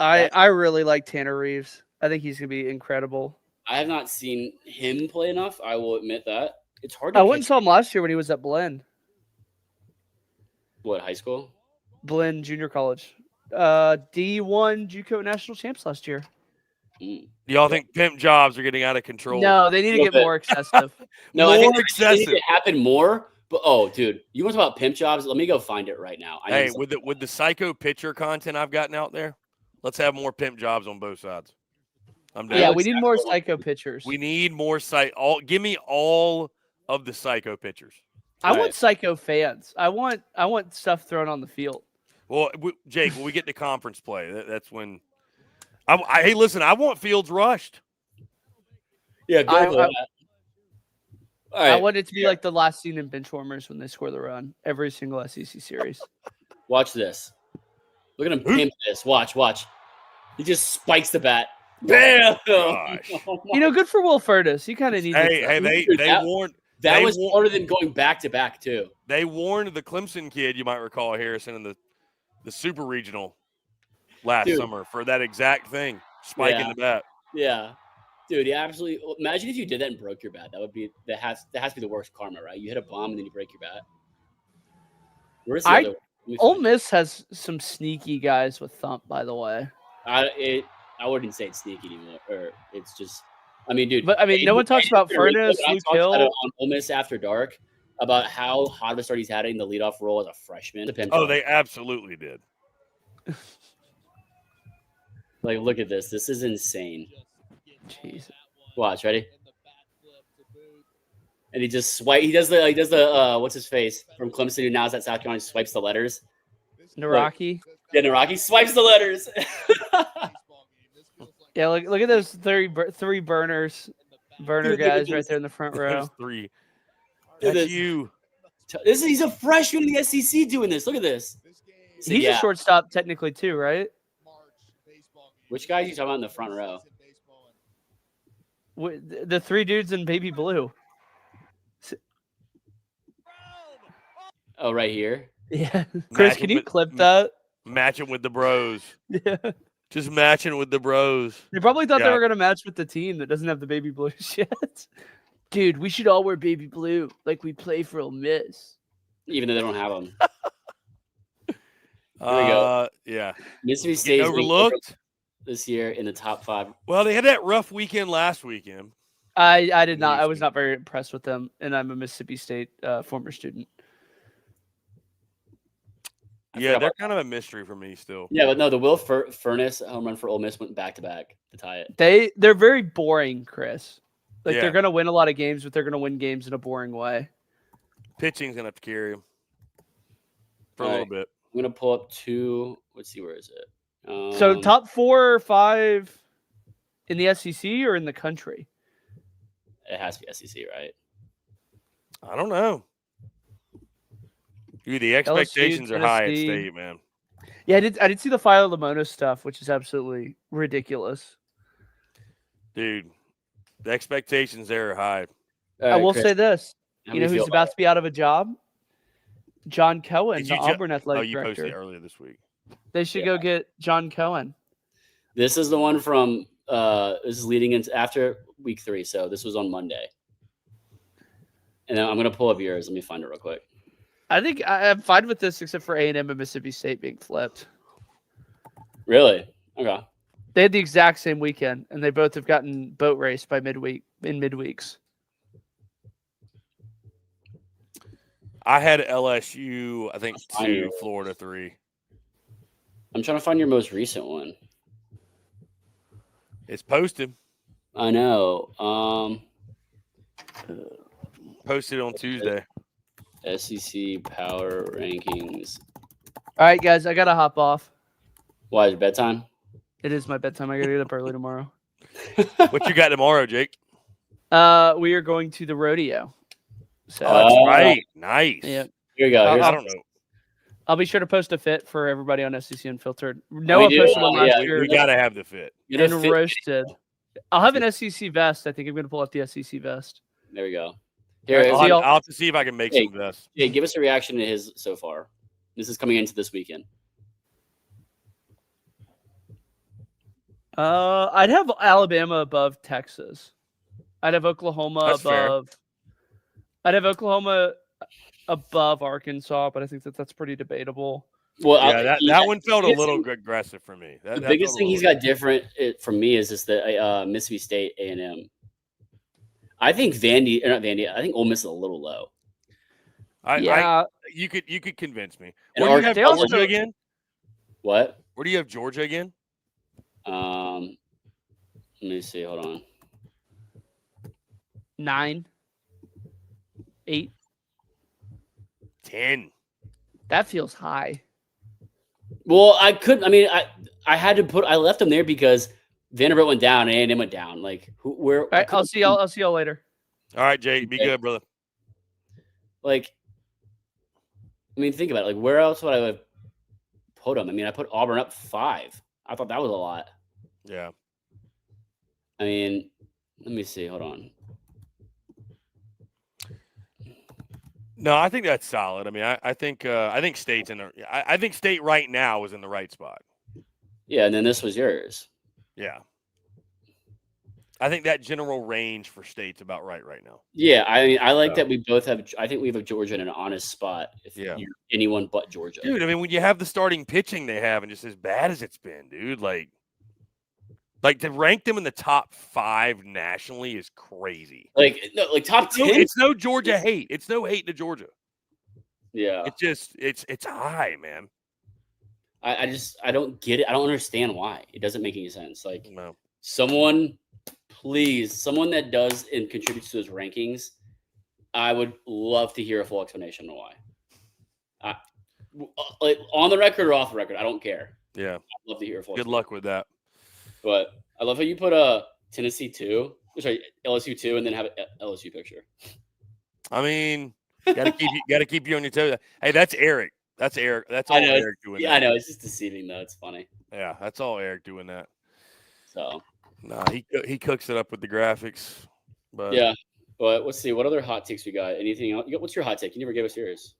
I really like Tanner Reeves. I think he's gonna be incredible. I have not seen him play enough, I will admit that. It's hard to I went and catch- saw him last year when he was at Blinn What, high school? Junior College. D1 JUCO national champs last year. Mm. Do y'all think pimp jobs are getting out of control? No, they need to Little get bit. more excessive. No, I think More they need excessive. it happen more. But oh, dude, you want to talk about pimp jobs? Let me go find it right now. I know Hey, it's- with the psycho pitcher content I've gotten out there, let's have more pimp jobs on both sides. I'm down. Yeah, know we need more exactly what- psycho pitchers. We need more give me all of the psycho pitchers. I want Alright. psycho fans. I want stuff thrown on the field. Well, Jake, when we get to conference play, that's when. Hey, listen, I want Fields rushed. Yeah, go I- for that. All right, I want it to be like the last scene in Benchwarmers when they score the run every single SEC series. watch this. Look at him pimp this. Watch. He just spikes the bat. Bam! Gosh. Oh my- You know, good for Will Furtis. He kind of needs Hey, it. they Dude, that- warned that they was wa- harder than going back to back too. they warned the Clemson kid, you might recall, Harrison, in the Super Regional last Dude. summer for that exact thing, spiking Yeah. the bat. Yeah, dude. Yeah, absolutely. Imagine if you did that and broke your bat. That has to be the worst karma, right? You hit a bomb and then you break your bat. Where's the I- other? Let me Ole find Miss has some sneaky guys with thump, by the way. it. I wouldn't say it's sneaky anymore, or it's just. I mean, dude. But I mean, no one talks about Furnace, I Luke talked about it Hill. on Ole Miss After Dark about how hot of a start he's had in the leadoff role as a freshman. Oh, they absolutely did. Like, look at this. This is insane. Jeez. Watch, ready? And he just swipe. He does the what's his face from Clemson who now is at South Carolina. Swipes the letters. Naraki. Yeah, Naraki swipes the letters. Yeah, look at those three burner Dude, look at guys right this. there in the front row. There's three. Look at That's this. you. He's a freshman in the SEC doing this. Look at this. So, He's yeah. a shortstop technically too, right? Which guy are you talking about in the front row? The three dudes in baby blue. Oh, right here. Yeah. Chris, Match can it you with- clip that? Matching with the bros. Yeah. Just matching with the bros. They probably thought they Yeah. were gonna match with the team that doesn't have the baby blue yet. Dude, we should all wear baby blue like we play for Ole Miss. Even though they don't have him. we Yeah. Mississippi State Getting is being overlooked. this year in the top 5. Well, they had that rough weekend last weekend. I did not. I was not very impressed with them, and I'm a Mississippi State former student. Yeah, they're kind of a mystery for me still. Yeah, but no, the Will Furnace home run for Ole Miss went back to back to tie it. They're very boring, Chris. Like Yeah. they're gonna win a lot of games, but they're gonna win games in a boring way. Pitching's gonna have to carry him for a All little right. bit. I'm gonna pull up two. Let's see, where is it? So top 4 or 5 in the SEC or in the country? It has to be SEC, right? I don't know. Dude, the expectations are high at Tennessee. State, man. Yeah, I did see the Philo Lamona stuff, which is absolutely ridiculous. Dude, the expectations there are high. All I right, will Chris, say this. how You do know feel who's about to be out of a job? John Cohen, Did the you Auburn Oh, athletic you posted it director. earlier this week. They should go get John Cohen. This is the one from this is leading into after week 3, so this was on Monday. And then I'm gonna pull up yours. Let me find it real quick. I think I'm fine with this, except for A&M and Mississippi State being flipped. Really? Okay. They had the exact same weekend, and they both have gotten boat raced by midweeks. I had LSU, I think I 2, knew. Florida 3. I'm trying to find your most recent one. It's posted. I know. Posted on Tuesday. SEC power rankings. All right, guys, I gotta hop off. Why is it bedtime? It is my bedtime. I gotta get up early tomorrow. What you got tomorrow, Jake? We are going to the rodeo. So Oh, that's right. Nice. yeah, Here we go. Here's I don't know. I'll be sure to post a fit for everybody on SEC Unfiltered. we Noah do. posted one Oh, last yeah, year We got to have the fit. Get a and fit- roasted. I'll have an SEC vest. I think I'm going to pull out the SEC vest. There we go. Here, I'll, See y'all- I'll have to see if I can make some vests. hey, give us a reaction to his so far. This is coming into this weekend. I'd have Alabama above Texas. I'd have Oklahoma That's fair. above. I'd have Oklahoma above Arkansas, but I think that's pretty debatable. Well, Yeah, that one felt a little aggressive for me. The biggest thing he's got different from me is just the Mississippi State A&M. I think Vandy, or not Vandy. I think Ole Miss is a little low. You could convince me. And Where do you have they also- Georgia again? What? Where do you have Georgia again? Let me see. Hold on. 9, 8. 10. That feels high. Well, I had to put. I left them there because Vanderbilt went down and A&M went down. Like, where? All right, I'll see y'all later. All right, Jake. Be good, brother. Like, I mean, think about it. Like, where else would I have put them? I mean, I put Auburn up 5. I thought that was a lot. Yeah. I mean, let me see. Hold on. No, I think that's solid. I mean, I think State's in I think State right now is in the right spot. Yeah, and then this was yours. Yeah. I think that general range for State's about right now. Yeah, I mean, I like that we both have. I think we have Georgia in an honest spot. If you're anyone but Georgia, Dude, I mean, when you have the starting pitching they have, and just as bad as it's been, dude, like to rank them in the top 5 nationally is crazy. Like top 10. It's no Georgia hate. It's no hate to Georgia. Yeah, It's just it's high, man. I don't get it. I don't understand why. It doesn't make any sense. Like, No. someone that does and contributes to those rankings, I would love to hear a full explanation on why. Like, on the record or off the record, I don't care. Yeah. I'd love to hear a full. Good luck with that. But I love how you put Tennessee 2, sorry, LSU 2, and then have an LSU picture. I mean, gotta keep you on your toes. Hey, that's Eric. That's Eric. That's all Eric doing. Yeah, that. I know. It's just deceiving though. It's funny. Yeah, that's all Eric doing that. So Nah, he cooks it up with the graphics. But yeah. But let's see. What other hot takes we got? Anything else? What's your hot take? You never gave us yours.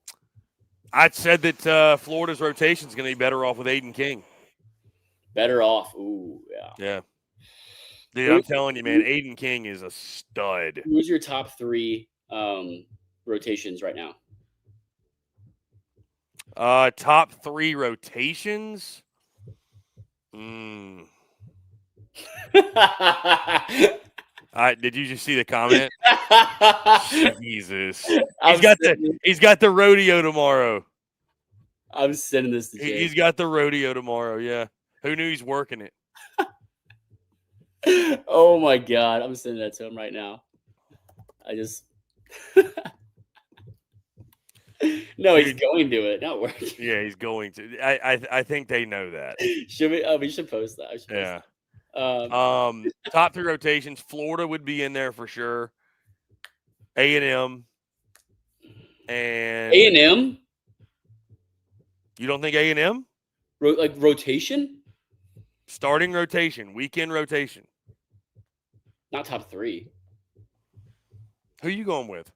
I said that Florida's rotation is going to be better off with Aiden King. Better off. Ooh, yeah. Yeah. Dude, I'm telling you, man, Aiden King is a stud. Who's your top 3 rotations right now? Top 3 rotations. Did you just see the comment? Jesus. He's got the rodeo tomorrow. I'm sending this to Jake. He's got the rodeo tomorrow. Yeah. Who knew he's working it? Oh my God. I'm sending that to him right now. I just. No, he's going to it. Not working. Yeah, he's going to. I think they know that. Should we? Oh, we should post that. Yeah. That. Top 3 rotations. Florida would be in there for sure. A&M. And A&M? You don't think A&M? Like rotation? Starting rotation, weekend rotation. Not top 3. Who you going with?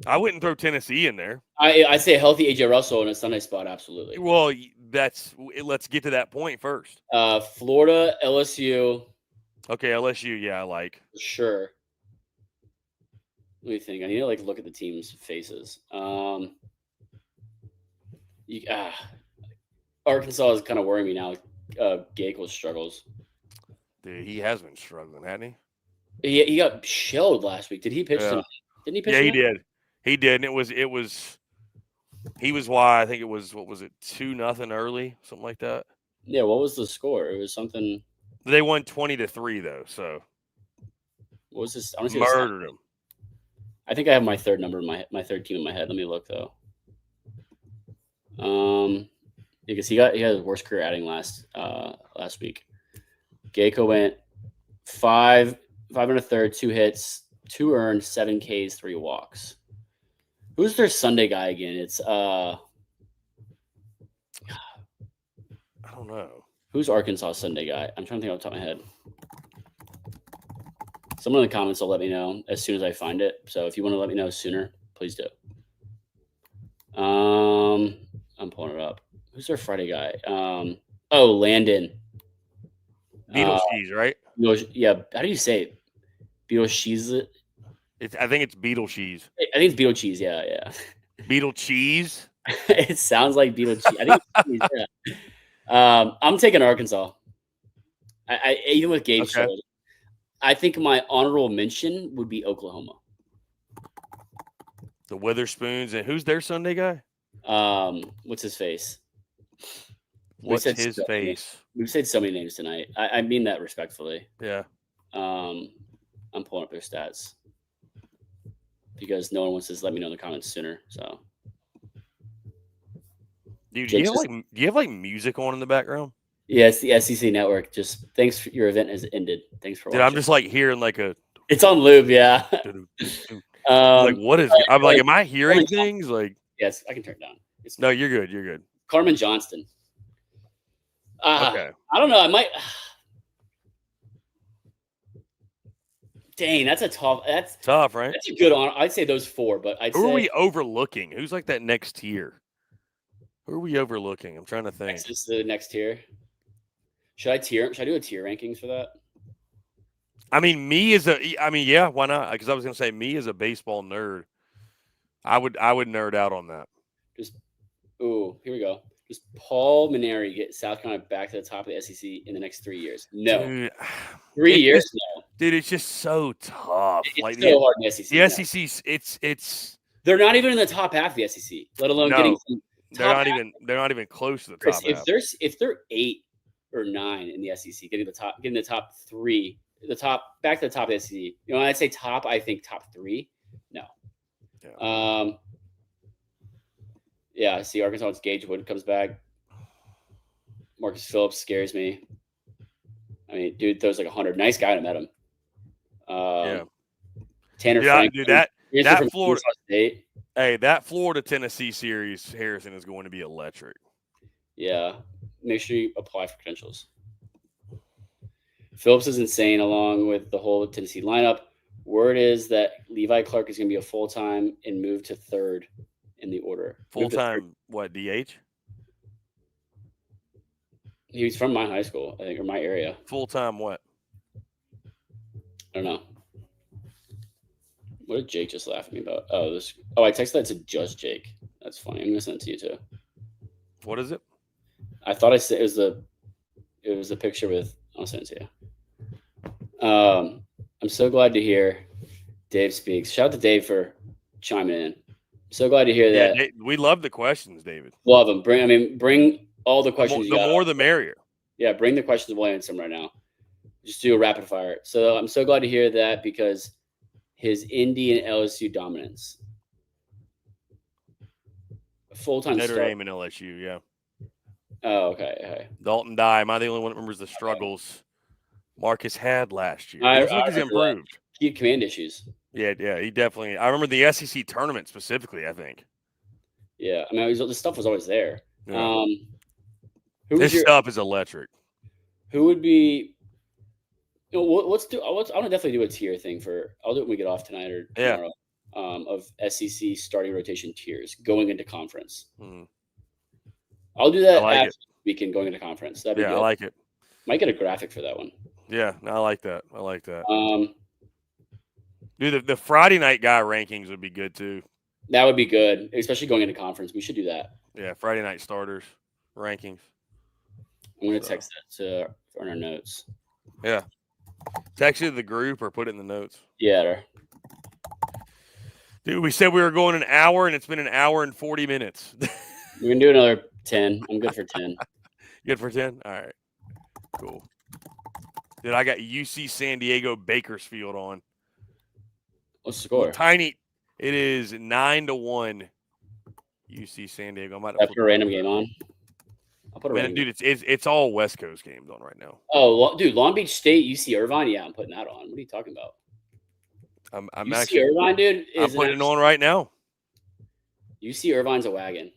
I wouldn't throw Tennessee in there. I say a healthy AJ Russell in a Sunday spot, absolutely. Well, let's get to that point first. Florida, LSU. Okay, LSU, yeah, I like. Sure. Let me think. I need to look at the team's faces. Arkansas is kind of worrying me now. Gakel struggles. Dude, he has been struggling, hasn't he? He got shelled last week. Did he pitch tonight? Didn't he pitch? Yeah, tonight? he did. He did, and he was why I think it was 2-0 early, something like that. Yeah, what was the score? It was something. They won 20-3 though, so what was this? I want to murdered him. I think I have my third number in my third team in my head. Let me look though. Because he had his worst career outing last week. Geico went 5 1/3, 2 hits, 2 earned, 7 Ks, 3 walks. Who's their Sunday guy again? It's I don't know. Who's Arkansas Sunday guy? I'm trying to think off the top of my head. Someone in the comments will let me know as soon as I find it. So if you want to let me know sooner, please do. I'm pulling it up. Who's their Friday guy? Landon. Beetle cheese, right? Yeah. How do you say it? Beetle cheese? I think it's beetle cheese. I think it's beetle cheese. Yeah. Beetle cheese? It sounds like beetle cheese. I think it's cheese, yeah. I'm taking Arkansas. I even with Gabe Shoulders. I think my honorable mention would be Oklahoma. The Witherspoons. And who's their Sunday guy? What's his face? What's his face? We've said so many names tonight. I mean that respectfully. Yeah. I'm pulling up their stats because no one wants to let me know in the comments sooner. So, dude, do you have music on in the background? Yeah, it's the SEC network. Just thanks for your event has ended. Thanks for watching. Dude, I'm just hearing a. It's on loop, yeah. What is? I'm like, am I hearing things? Yes, I can turn it down. No, you're good. You're good. Carmen Johnston. Okay. I don't know. I might. Dang, that's tough, right? That's a good honor. I'd say those 4, but Who are we overlooking? Who's that next tier? Who are we overlooking? I'm trying to think. Texas, the next tier. Should I do a tier rankings for that? I mean, yeah, why not? Because I was gonna say me as a baseball nerd, I would nerd out on that. Here we go. Does Paul Maneri get South Carolina back to the top of the SEC in the next 3 years? No. Dude, 3 years? No. Dude, it's just so tough. It's so hard in the SEC. The SEC, it's. They're not even in the top half of the SEC, let alone getting. They're not even close to the top half. If they're 8 or 9 in the SEC, getting the top 3, back to the top of the SEC. When I say top, I think top 3. No. Yeah. Yeah, I see Arkansas. It's Gage Wood comes back. Marcus Phillips scares me. I mean, dude throws 100. Nice guy. I met him. Tanner Frank. Dude, that Florida State. Hey, that Florida Tennessee series, Harrison, is going to be electric. Yeah, make sure you apply for credentials. Phillips is insane, along with the whole Tennessee lineup. Word is that Levi Clark is going to be a full-time and move to 3rd in the order. Full-time, what, DH? He was from my high school, I think, or my area. Full-time what? I don't know. What did Jake just laugh at me about? I texted that to just Jake. That's funny. I'm going to send it to you, too. What is it? I thought I said it was a picture with – I'll send it to you. I'm so glad to hear Dave speaks. Shout out to Dave for chiming in. So glad to hear Yeah, that. we love the questions, David. Love them. Bring all the questions. The more, the merrier. Yeah, bring the questions. We'll answer them right now. Just do a rapid fire. So I'm so glad to hear that because his Indy and LSU dominance. Full-time Notre start. Dame and LSU, yeah. Oh, okay. Dalton Dye. Am I the only one that remembers the struggles Marcus had last year? I It looks like he's remember that. improved. He had command issues. Yeah, he definitely. I remember the SEC tournament specifically, I think. Yeah, I mean, the stuff was always there. Yeah. Who's stuff is electric. Who would be? You know, I want to definitely do a tier thing for. I'll do it when we get off tonight or tomorrow. Of SEC starting rotation tiers going into conference. Mm. I'll do that like after weekend going into conference. That'd be good. I like it. Might get a graphic for that one. Yeah, I like that. Dude, the Friday night guy rankings would be good too. That would be good, especially going into conference. We should do that. Yeah, Friday night starters rankings. I'm going to text that on our notes. Yeah. Text it to the group or put it in the notes. Yeah. Dude, we said we were going an hour, and it's been an hour and 40 minutes. We can do another 10. I'm good for 10. Good for 10? All right. Cool. Dude, I got UC San Diego Bakersfield on. What's the score? Tiny. It is 9-1 UC San Diego. I might put a random game on. I'll put a random dude, it's all West Coast games on right now. Oh, dude, Long Beach State, UC Irvine. Yeah, I'm putting that on. What are you talking about? I'm UC actually Irvine, dude. I'm putting it on right now. UC Irvine's a wagon.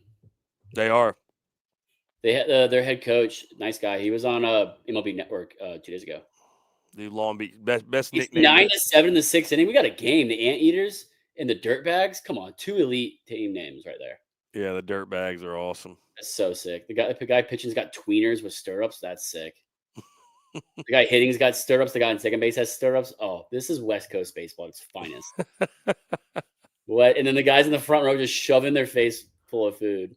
They are. They had their head coach, nice guy. He was on MLB Network 2 days ago. Dude, Long Beach, best He's nickname. 9-7 in the 6th inning. We got a game. The Anteaters and the Dirtbags. Come on, 2 elite team names right there. Yeah, the Dirtbags are awesome. That's so sick. The guy pitching's got tweeners with stirrups. That's sick. The guy hitting's got stirrups. The guy on second base has stirrups. Oh, this is West Coast baseball at its finest. What? And then the guys in the front row just shoving their face full of food.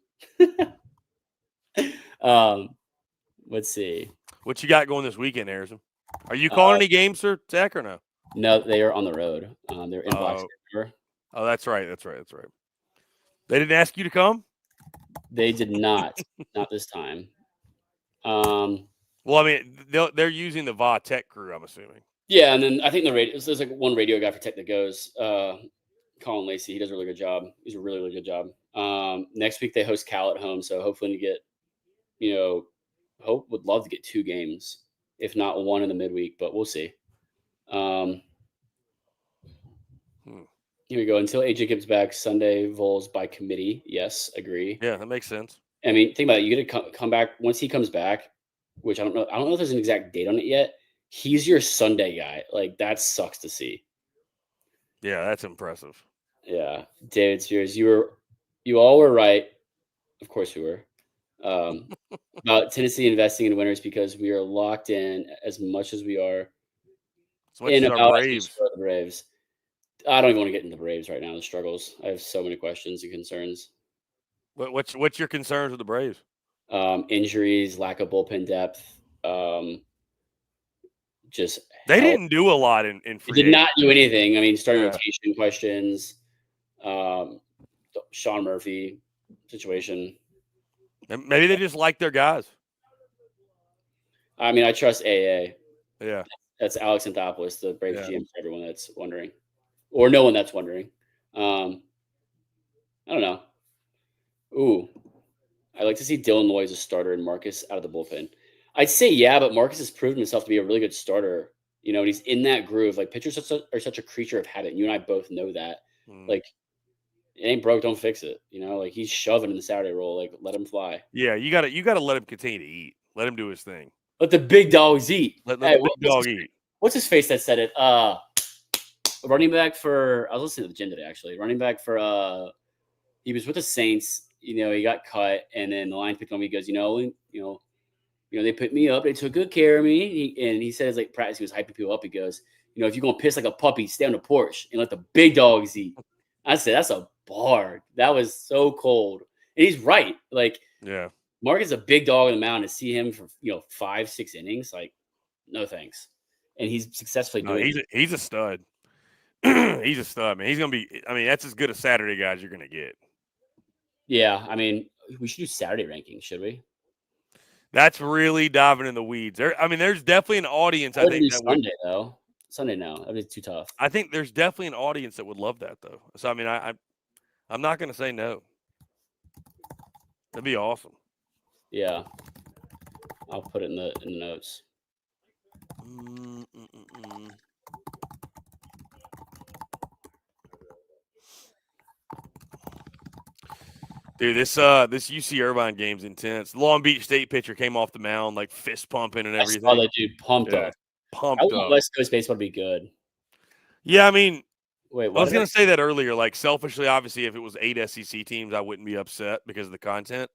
Let's see. What you got going this weekend, Harrison? Are you calling any games, sir, Zach, or no? No, they are on the road. They're in Blacksburg. Oh, that's right. They didn't ask you to come? They did not. Not this time. Well, I mean, they're using the VA Tech crew, I'm assuming. Yeah, and then I think there's like one radio guy for Tech that goes. Colin Lacey, he does a really good job. He's a really, really good job. Next week they host Cal at home, so hopefully to get, Hope would love to get 2 games, if not 1 in the midweek, but we'll see. Here we go. Until AJ gets back, Sunday Vols by committee. Yes, agree. Yeah, that makes sense. I mean, think about it. You get to come back once he comes back, which I don't know. I don't know if there's an exact date on it yet. He's your Sunday guy. Like, that sucks to see. Yeah, that's impressive. Yeah, David Spears, you all were right. Of course we were. About Tennessee investing in winners because we are locked in as much as we are in about the Braves. I don't even want to get into the Braves right now. The struggles. I have so many questions and concerns. What's your concerns with the Braves? Injuries, lack of bullpen depth. Just they didn't do a lot in free. They did not do anything. I mean, starting rotation questions. Sean Murphy situation. Maybe they just like their guys. I mean, I trust AA. Yeah. That's Alex Anthopoulos, the Braves GM, for everyone that's wondering. Or no one that's wondering. I don't know. Ooh. I'd like to see Dylan Loy as a starter and Marcus out of the bullpen. I'd say yeah, but Marcus has proven himself to be a really good starter. And he's in that groove. Like, pitchers are such a creature of habit. You and I both know that. Like, it ain't broke, don't fix it. Like, he's shoving in the Saturday roll. Like, let him fly. Yeah, you gotta let him continue to eat. Let him do his thing. Let the big dogs eat. Let the big dog eat. What's his face that said it? Running back for I was listening to the gym today, actually. Running back for he was with the Saints. He got cut, and then the Lions picked on me. He goes, they put me up. They took good care of me. He said, it's like practice. He was hyping people up. He goes, if you're gonna piss like a puppy, stay on the porch and let the big dogs eat. I said, that's a bar. That was so cold, and he's right. Like, yeah, Mark is a big dog on the mound. To see him for 5-6 innings, like, no thanks. And he's successfully doing it. He's a stud. He's a stud, man. He's gonna be. I mean, that's as good a Saturday guy as you're gonna get. Yeah, I mean, we should do Saturday rankings, should we? That's really diving in the weeds. There's definitely an audience. I wouldn't do Sunday though. Sunday, no, that'd be too tough. I think there's definitely an audience that would love that though. So I mean, I'm not going to say no. That'd be awesome. Yeah, I'll put it in the notes. Dude, this UC Irvine game's intense. The Long Beach State pitcher came off the mound like fist pumping and everything. I saw that dude pumped up. Pumped I up. want West Coast baseball to be good. Yeah, I mean, wait, I was going to say that earlier. Like selfishly, obviously, if it was 8 SEC teams, I wouldn't be upset because of the content.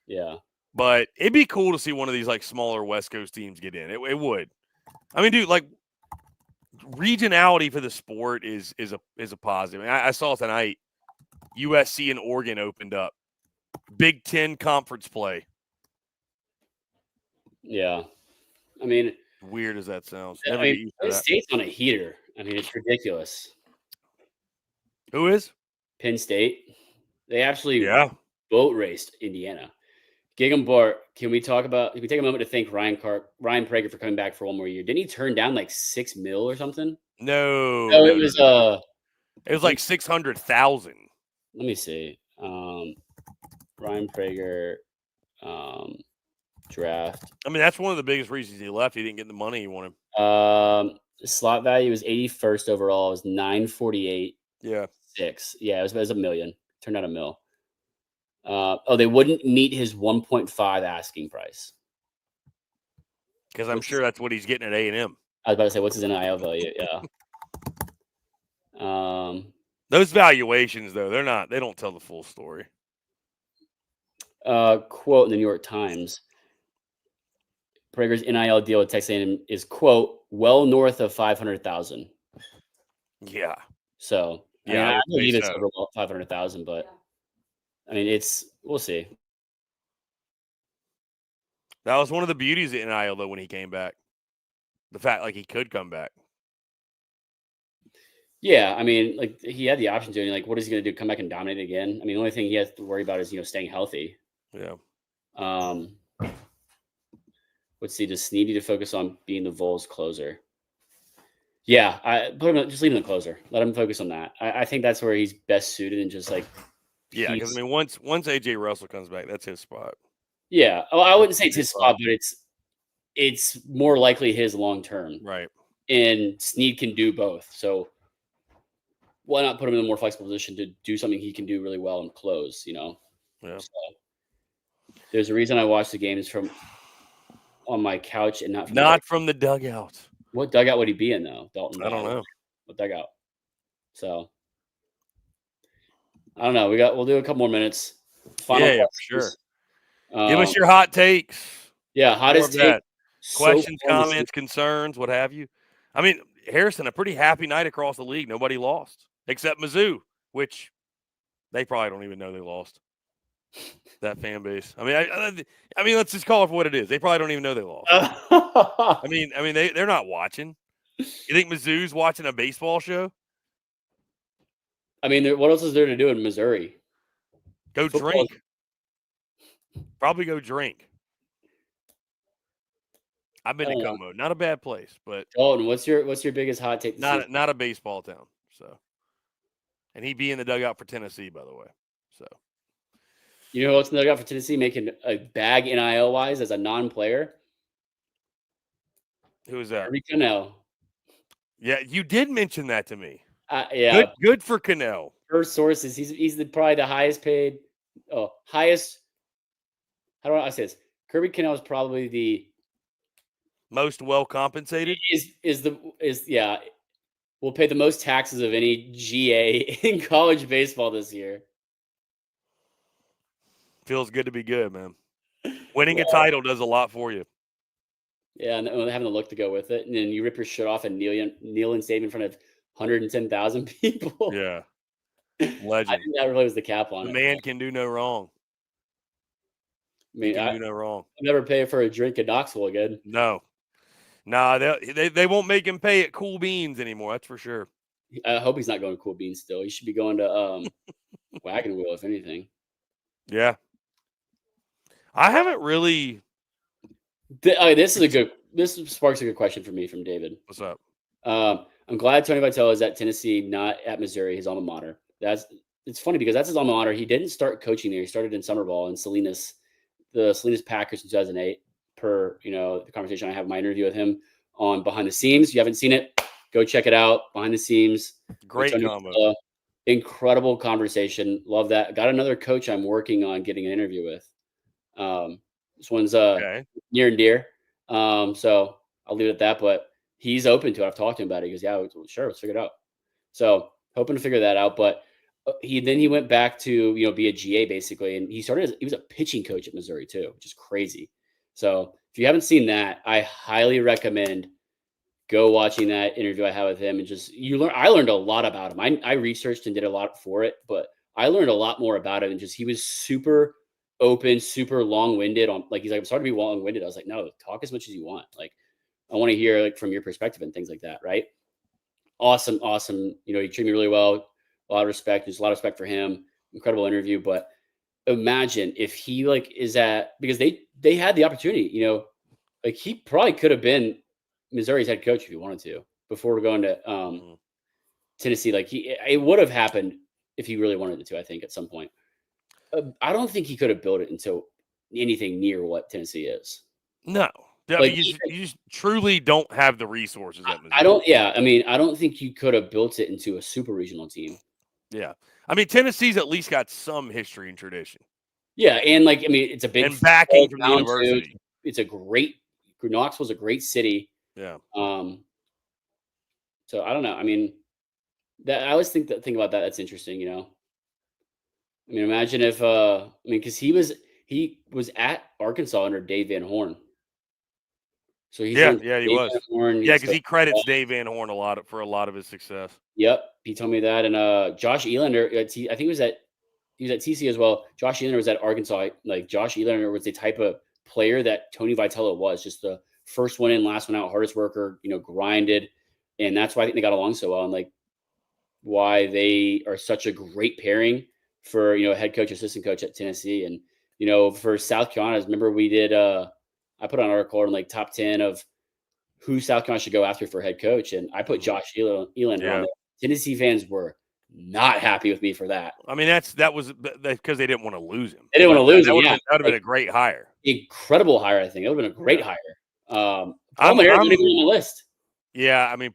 Yeah, but it'd be cool to see one of these like smaller West Coast teams get in. It would. I mean, dude, like regionality for the sport is a positive. I saw tonight USC and Oregon opened up. Big Ten conference play. Yeah, I mean, weird as that sounds. Penn State's on a heater. I mean, it's ridiculous. Who is? Penn State. They actually boat raced Indiana. Gig'em Bart, can we take a moment to thank Ryan Prager for coming back for one more year? Didn't he turn down like $6 million or something? No, it was like 600,000. Let me see. Ryan Prager draft. I mean, that's one of the biggest reasons he left. He didn't get the money he wanted. The slot value was 81st overall. It was 948. Yeah. 6. Yeah, it was $1 million. Turned out $1 million. They wouldn't meet his 1.5 asking price. Because I'm sure that's what he's getting at A&M. I was about to say, what's his NIL value? Yeah. Those valuations, though, they don't tell the full story. Quote in the New York Times. Prager's NIL deal with Texas A&M is, quote, well north of 500,000. Yeah. So, I believe it's over 500,000, but I mean, we'll see. That was one of the beauties of NIL, though, when he came back. The fact, like, he could come back. Yeah, I mean, like, he had the option to, like, what is he going to do? Come back and dominate again? I mean, the only thing he has to worry about is, staying healthy. Yeah. Let's see. Does Sneed need to focus on being the Vols closer? Yeah, just leave him the closer. Let him focus on that. I think that's where he's best suited, and just like, yeah, because I mean, once AJ Russell comes back, that's his spot. Yeah, I wouldn't say it's his spot, but it's more likely his long term, right? And Sneed can do both, so why not put him in a more flexible position to do something he can do really well and close? Yeah. So, there's a reason I watch the games from on my couch and not from the dugout. What dugout would he be in though, Dalton? I don't know. What dugout? So I don't know. We'll do a couple more minutes. Final for sure. Give us your hot takes. Yeah, hottest take. Questions, comments, concerns, what have you. I mean, Harrison, a pretty happy night across the league. Nobody lost except Mizzou, which they probably don't even know they lost. That fan base. I mean, let's just call it for what it is. They probably don't even know they lost. I mean, they're not watching. You think Mizzou's watching a baseball show? I mean, what else is there to do in Missouri? Go drink. Probably go drink. I've been to Como. Not a bad place, but Dalton, what's your biggest hot take? Not a baseball town. So, and he'd be in the dugout for Tennessee, by the way. So. You know what's in the dugout for Tennessee making a bag NIL-wise as a non-player? Who is that? Kirby Connell. Yeah, you did mention that to me. Yeah. Good for Connell. First sources, he's probably the highest paid. Highest. How do I say this? Kirby Connell is probably the most well compensated. Will pay the most taxes of any GA in college baseball this year. Feels good to be good, man. Winning a title does a lot for you. Yeah, and having a look to go with it, and then you rip your shit off and kneel and save in front of 110,000 people. Yeah, legend. I think that really was the cap on it. The man can do no wrong. I mean, can do no wrong. I'll never pay for a drink at Knoxville again. No, they won't make him pay at Cool Beans anymore. That's for sure. I hope he's not going to Cool Beans still. He should be going to Wagon Wheel, if anything. Yeah. I haven't really. This sparks a good question for me from David. What's up? I'm glad Tony Vitello is at Tennessee, not at Missouri, his alma mater. It's funny because that's his alma mater. He didn't start coaching there. He started in summer ball in the Salinas Packers in 2008. Per the conversation I have in my interview with him on Behind the Seams. If you haven't seen it, go check it out. Behind the Seams. Great combo. Incredible conversation. Love that. Got another coach I'm working on getting an interview with. This one's near and dear. So I'll leave it at that. But he's open to it. I've talked to him about it. He goes, "Yeah, sure, let's figure it out." So hoping to figure that out. But he went back to be a GA basically, and he was a pitching coach at Missouri too, which is crazy. So if you haven't seen that, I highly recommend go watching that interview I had with him, and I learned a lot about him. I researched and did a lot for it, but I learned a lot more about him. And he was super open, super long-winded on, like, he's like, "I'm sorry to be long-winded." I was like, "No, talk as much as you want. Like, I want to hear like from your perspective and things like that." Right. Awesome. He treated me really well. A lot of respect. There's a lot of respect for him. Incredible interview. But imagine if he because they had the opportunity, he probably could have been Missouri's head coach if he wanted to before going to Tennessee. It would have happened if he really wanted it to, I think, at some point. I don't think he could have built it into anything near what Tennessee is. No. You just truly don't have the resources at Missouri. I don't think you could have built it into a super regional team. Yeah. I mean, Tennessee's at least got some history and tradition. Yeah, and it's a big and backing from the university. Knoxville's a great city. Yeah. So I don't know. I mean, I always think about that. That's interesting. I mean, imagine if because he was at Arkansas under Dave Van Horn. So he was. Yeah, because he credits Dave Van Horn for a lot of his success. Yep, he told me that. And Josh Elander, I think he was at TC as well. Josh Elander was at Arkansas. Like, Josh Elander was the type of player that Tony Vitello was, just the first one in, last one out, hardest worker. Grinded, and that's why I think they got along so well, and like why they are such a great pairing for head coach, assistant coach at Tennessee. And for South Carolina, remember we did I put on an article on like top 10 of who South Carolina should go after for head coach, and I put Josh Elander on there. Tennessee fans were not happy with me for that. I mean, that was because they didn't want to lose him. They didn't want to lose him. That would have been a great hire. Incredible hire, I think. It would have been a great hire. Paul Maneri wasn't even on the list. Yeah, I mean,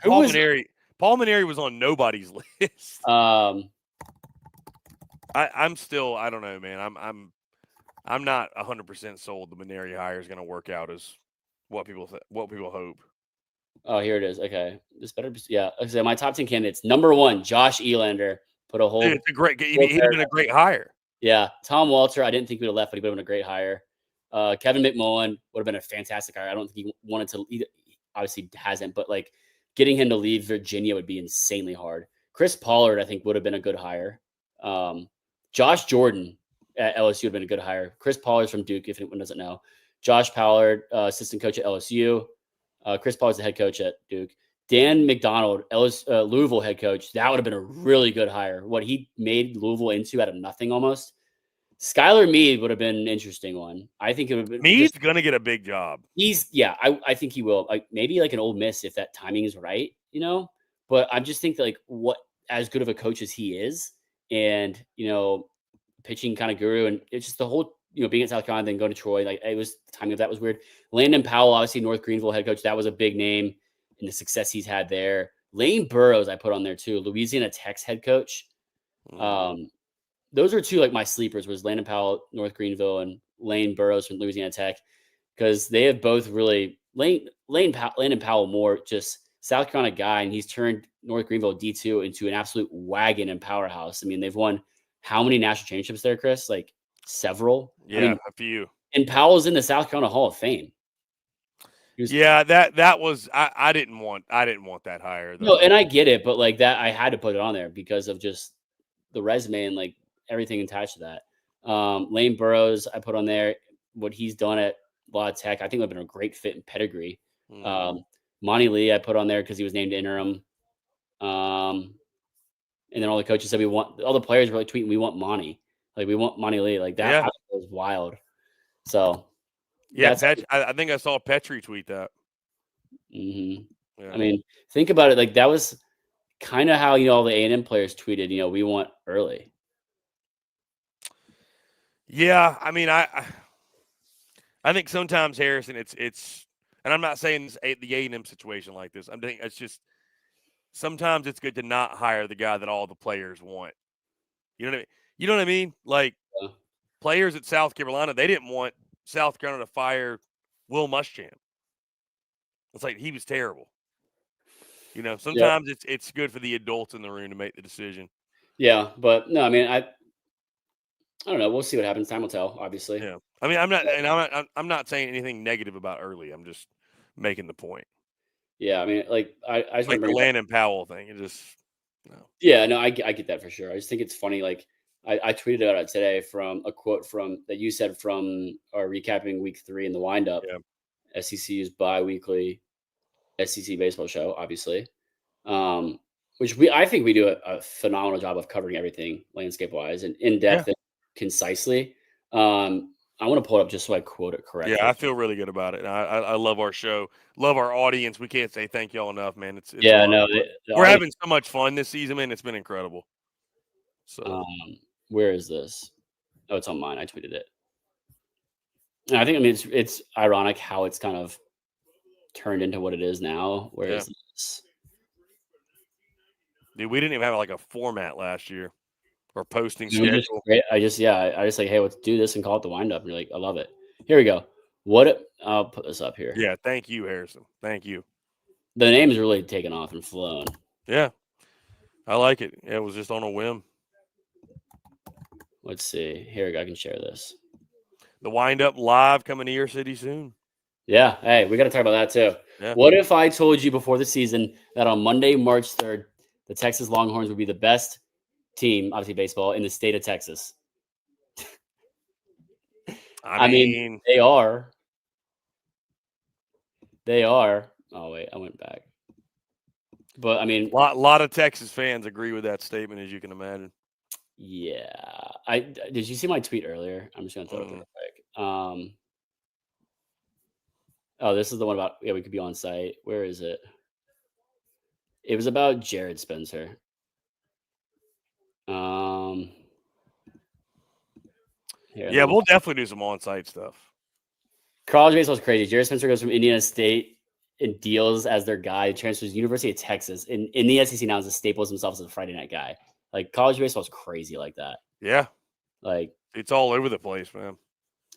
Paul Maneri was on nobody's list. I'm still, I don't know, man. I'm not 100% sold the Maneri hire is going to work out as what people hope. Oh, here it is. Okay, this better be. Yeah, so my top 10 candidates. Number 1, Josh Elander. Put a whole. Dude, it's a great. He'd have been a great hire. Yeah, Tom Walter. I didn't think he would have left, but he would have been a great hire. Kevin McMullen would have been a fantastic hire. I don't think he wanted to. Obviously, hasn't, but like getting him to leave Virginia would be insanely hard. Chris Pollard, I think, would have been a good hire. Josh Jordan at LSU would have been a good hire. Chris Pollard's from Duke, if anyone doesn't know. Josh Pollard, assistant coach at LSU. Chris Pollard's the head coach at Duke. Dan McDonald, Louisville head coach. That would have been a really good hire. What he made Louisville into out of nothing almost. Skylar Meade would have been an interesting one. I think it would be. Meade's going to get a big job. I think he will. Maybe like an Ole Miss if that timing is right, But I just think that what as good of a coach as he is, and pitching kind of guru, and it's just the whole being at South Carolina then going to Troy, it was the timing of that was weird. Landon Powell, obviously North Greenville head coach, that was a big name, and the success he's had there. Lane Burroughs I put on there too, Louisiana Tech's head coach. Those are two my sleepers, was Landon Powell, North Greenville, and Lane Burroughs from Louisiana Tech, because they have both really Landon Powell more just South Carolina guy, and he's turned North Greenville D2 into an absolute wagon and powerhouse. I mean, they've won how many national championships there, Chris? Like several. Yeah, a few. And Powell's in the South Carolina Hall of Fame. That was I didn't want that hire though. No, and I get it, but that I had to put it on there because of just the resume and everything attached to that. Lane Burroughs I put on there, what he's done at La Tech. I think would have been a great fit in pedigree. Monty Lee I put on there because he was named interim. And then all the coaches said all the players were tweeting, we want Monty. Like we want Monty Lee. Like that Yeah. was wild. So Yeah, that's I think I saw Petrie tweet that. yeah. Yeah. I mean, think about it. Like that was kind of how all the A&M players tweeted. We want early. Yeah, I mean, I think sometimes Harrison, it's, and I'm not saying it's the A&M situation like this. I'm thinking it's just sometimes it's good to not hire the guy that all the players want. You know what I mean? You know what I mean? Like Yeah. players at South Carolina, they didn't want South Carolina to fire Will Muschamp. It's like he was terrible. Sometimes it's good for the adults in the room to make the decision. Yeah, but no, I mean, I don't know. We'll see what happens. Time will tell. Obviously. Yeah. I mean, I'm not saying anything negative about early. I'm just making the point. Yeah, I mean, like I just Like want to the Landon Powell thing. It just no. Yeah, no, I get that for sure. I just think it's funny. Like I tweeted about it today from a quote from that you said from our recapping week 3 in the windup. Yeah. SECU's bi-weekly SEC baseball show, obviously. Which I think we do a phenomenal job of covering everything landscape wise and in depth and concisely. I want to pull it up just so I quote it correctly. Yeah, I feel really good about it. I love our show, love our audience. We can't say thank y'all enough, man. It's yeah, no, we're having so much fun this season, man. It's been incredible. So, where is this? Oh, it's on mine. I tweeted it. And I mean, it's ironic how it's kind of turned into what it is now. Where is this? Dude, we didn't even have like a format last year or posting schedule. I just like, hey, let's do this and call it the wind up. And you're like, I love it. Here we go. I'll put this up here. Yeah, thank you, Harrison. Thank you. The name's really taken off and flown. Yeah, I like it. It was just on a whim. Let's see. Here we go. I can share this. The wind up live coming to your city soon. Yeah. Hey, we got to talk about that too. Yeah. What if I told you before the season that on Monday, March 3rd, the Texas Longhorns would be the best team, obviously baseball, in the state of Texas? I mean, they are. They are. Oh, wait, I went back. But, I mean. A lot of Texas fans agree with that statement, as you can imagine. Yeah. Did you see my tweet earlier? I'm just going to throw it real quick. Oh, this is the one about, we could be on site. Where is it? It was about Jared Spencer. Yeah, we'll definitely do some on-site stuff. College baseball is crazy. Jared Spencer goes from Indiana State and deals as their guy, transfers University of Texas. In the SEC now, as a staples himself as a Friday night guy. Like college baseball is crazy like that. Yeah, like it's all over the place, man.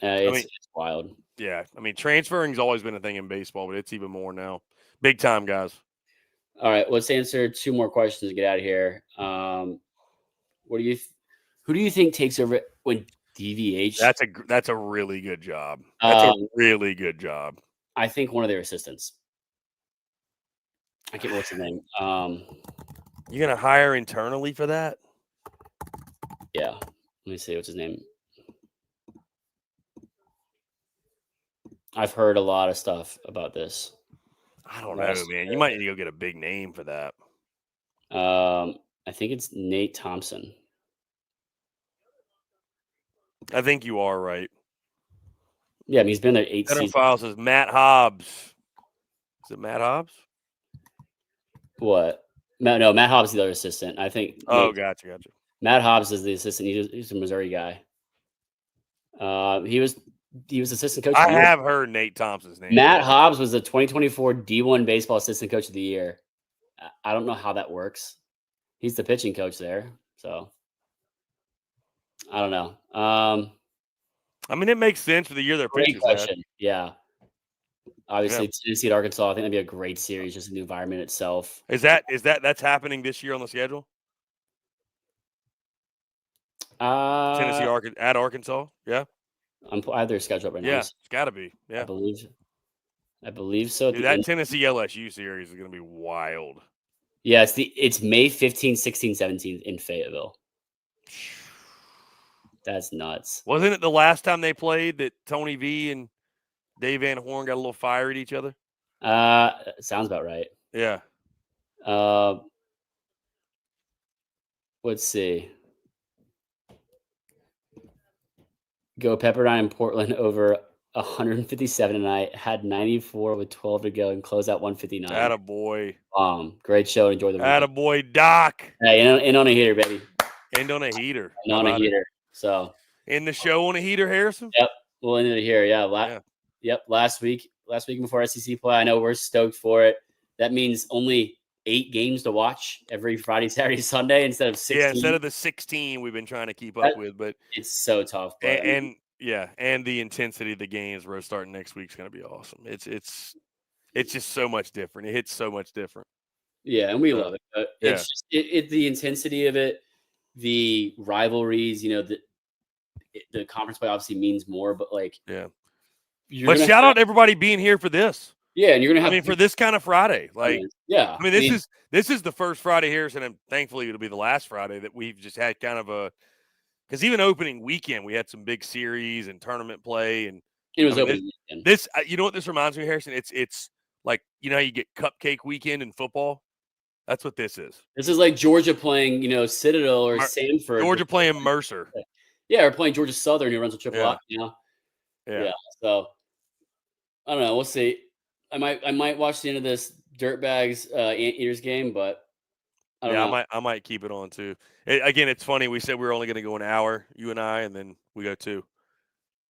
It's wild. Yeah, I mean, transferring's always been a thing in baseball, but it's even more now. Big time, guys. All right, let's answer 2 more questions to get out of here. Who do you think takes over when DVH? That's a really good job. That's a really good job. I think one of their assistants. I can't remember what's his name. You're gonna hire internally for that? Yeah. Let me see what's his name. I've heard a lot of stuff about this. I don't know, man. You might need to go get a big name for that. I think it's Nate Thompson. I think you are right. Yeah, I mean, he's been there 8 seasons. File says Matt Hobbs. Is it Matt Hobbs? What? No, Matt Hobbs is the other assistant. I think. Oh, gotcha. Matt Hobbs is the assistant. He's a Missouri guy. He was assistant coach. I have heard Nate Thompson's name. Matt Hobbs was the 2024 D1 baseball assistant coach of the year. I don't know how that works. He's the pitching coach there, so I don't know. I mean, it makes sense for the year they're pitching. Yeah. Obviously, Tennessee at Arkansas. I think that'd be a great series, just in the environment itself. That's happening this year on the schedule? Tennessee at Arkansas, yeah. I have their schedule up right now. Yeah, it's got to be. Yeah, I believe so. Dude, that Tennessee LSU series is going to be wild. Yeah, it's May 15, 16, 17 in Fayetteville. That's nuts. Wasn't it the last time they played that Tony V and Dave Van Horn got a little fire at each other? Sounds about right. Yeah. Let's see. Go Pepperdine in Portland over 157 tonight. Had 94 with 12 to go and close out 159. Attaboy. Great show. Enjoy the weekend. Attaboy, Doc. Hey, in on a heater, baby. End on a heater. In on a heater. So in the show on a heater, Harrison? Yep. We'll end it here. Yeah. Yep. Last week before SEC play. I know we're stoked for it. That means only 8 games to watch every Friday, Saturday, Sunday instead of 16. Yeah, instead of the 16 we've been trying to keep up with. But it's so tough. But, and the intensity of the games we're starting next week is going to be awesome. It's just so much different. It hits so much different. Yeah, and we love it. But it's just the intensity of it, the rivalries. You know, the conference play obviously means more, but like But shout out to everybody being here for this. Yeah, and you're gonna have. for this kind of Friday, like this is the first Friday, Harrison, and thankfully it'll be the last Friday that we've just had kind of because even opening weekend we had some big series and tournament play, and it was opening weekend. This you know what this reminds me of, Harrison? It's like how you get cupcake weekend in football. That's what this is. This is like Georgia playing, Citadel or Sanford. Georgia playing Mercer. Yeah, or playing Georgia Southern, who runs a triple option, Yeah. So I don't know. We'll see. I might watch the end of this Dirtbags Anteaters game, but I don't know. I might keep it on too. Again, it's funny. We said we were only going to go an hour, you and I, and then we go 2.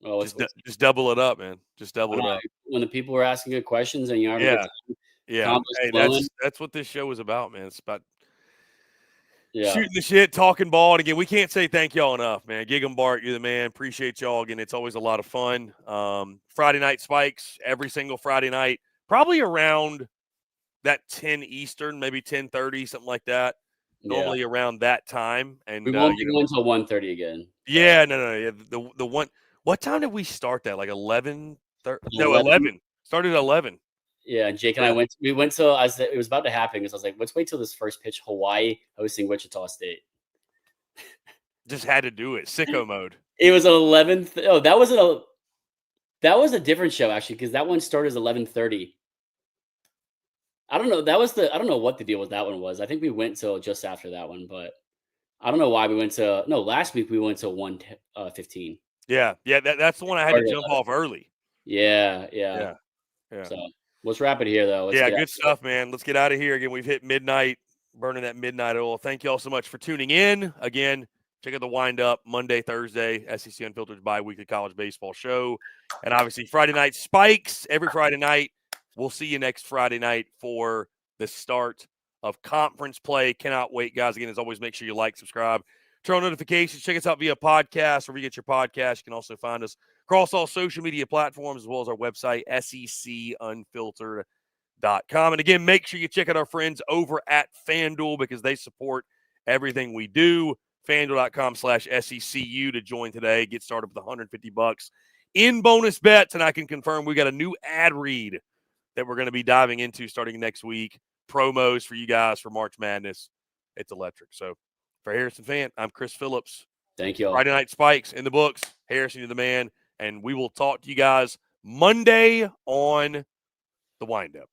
Oh, just double it up, man. Just double it up. When the people were asking good questions and you are Hey, that's what this show is about, man. It's about Yeah. Shooting the shit, talking ball. And again, we can't say thank y'all enough, man. Gig 'em Bart, you're the man. Appreciate y'all. Again, it's always a lot of fun. Friday night spikes every single Friday night, probably around that 10 Eastern, maybe 10:30, something like that. Normally around that time. And we won't be going until 1:30 again. Yeah, no. Yeah, the one. What time did we start that? Like 11:30? No, 11. Started at 11. Yeah, Jake and I went till it was about to happen because I was like, let's wait till this first pitch. Hawaii hosting Wichita State. Just had to do it. Sicko mode. It was an 11th. Oh, that was a different show actually because that one started as 11:30. I don't know. I don't know what the deal with that one was. I think we went till just after that one, but I don't know why we went to. No, last week we went to 1:15. Yeah. That's the one I had to jump off early. Yeah. So let's wrap it here, though. Good stuff, man. Let's get out of here. Again, we've hit midnight, burning that midnight oil. Thank you all so much for tuning in. Again, check out the Wind Up Monday, Thursday, SEC Unfiltered bi-weekly college baseball show. And obviously Friday night spikes every Friday night. We'll see you next Friday night for the start of conference play. Cannot wait, guys. Again, as always, make sure you like, subscribe, turn on notifications. Check us out via podcast, wherever you get your podcast. You can also find us across all social media platforms, as well as our website, secunfiltered.com. And again, make sure you check out our friends over at FANDUEL because they support everything we do. FANDUEL.com/SECU to join today. Get started with $150 in bonus bets. And I can confirm we got a new ad read that we're going to be diving into starting next week. Promos for you guys for March Madness. It's electric. So for Harrison Fant, I'm Chris Phillips. Thank you all. Friday night spikes in the books. Harrison, you're the man. And we will talk to you guys Monday on the Wind Up.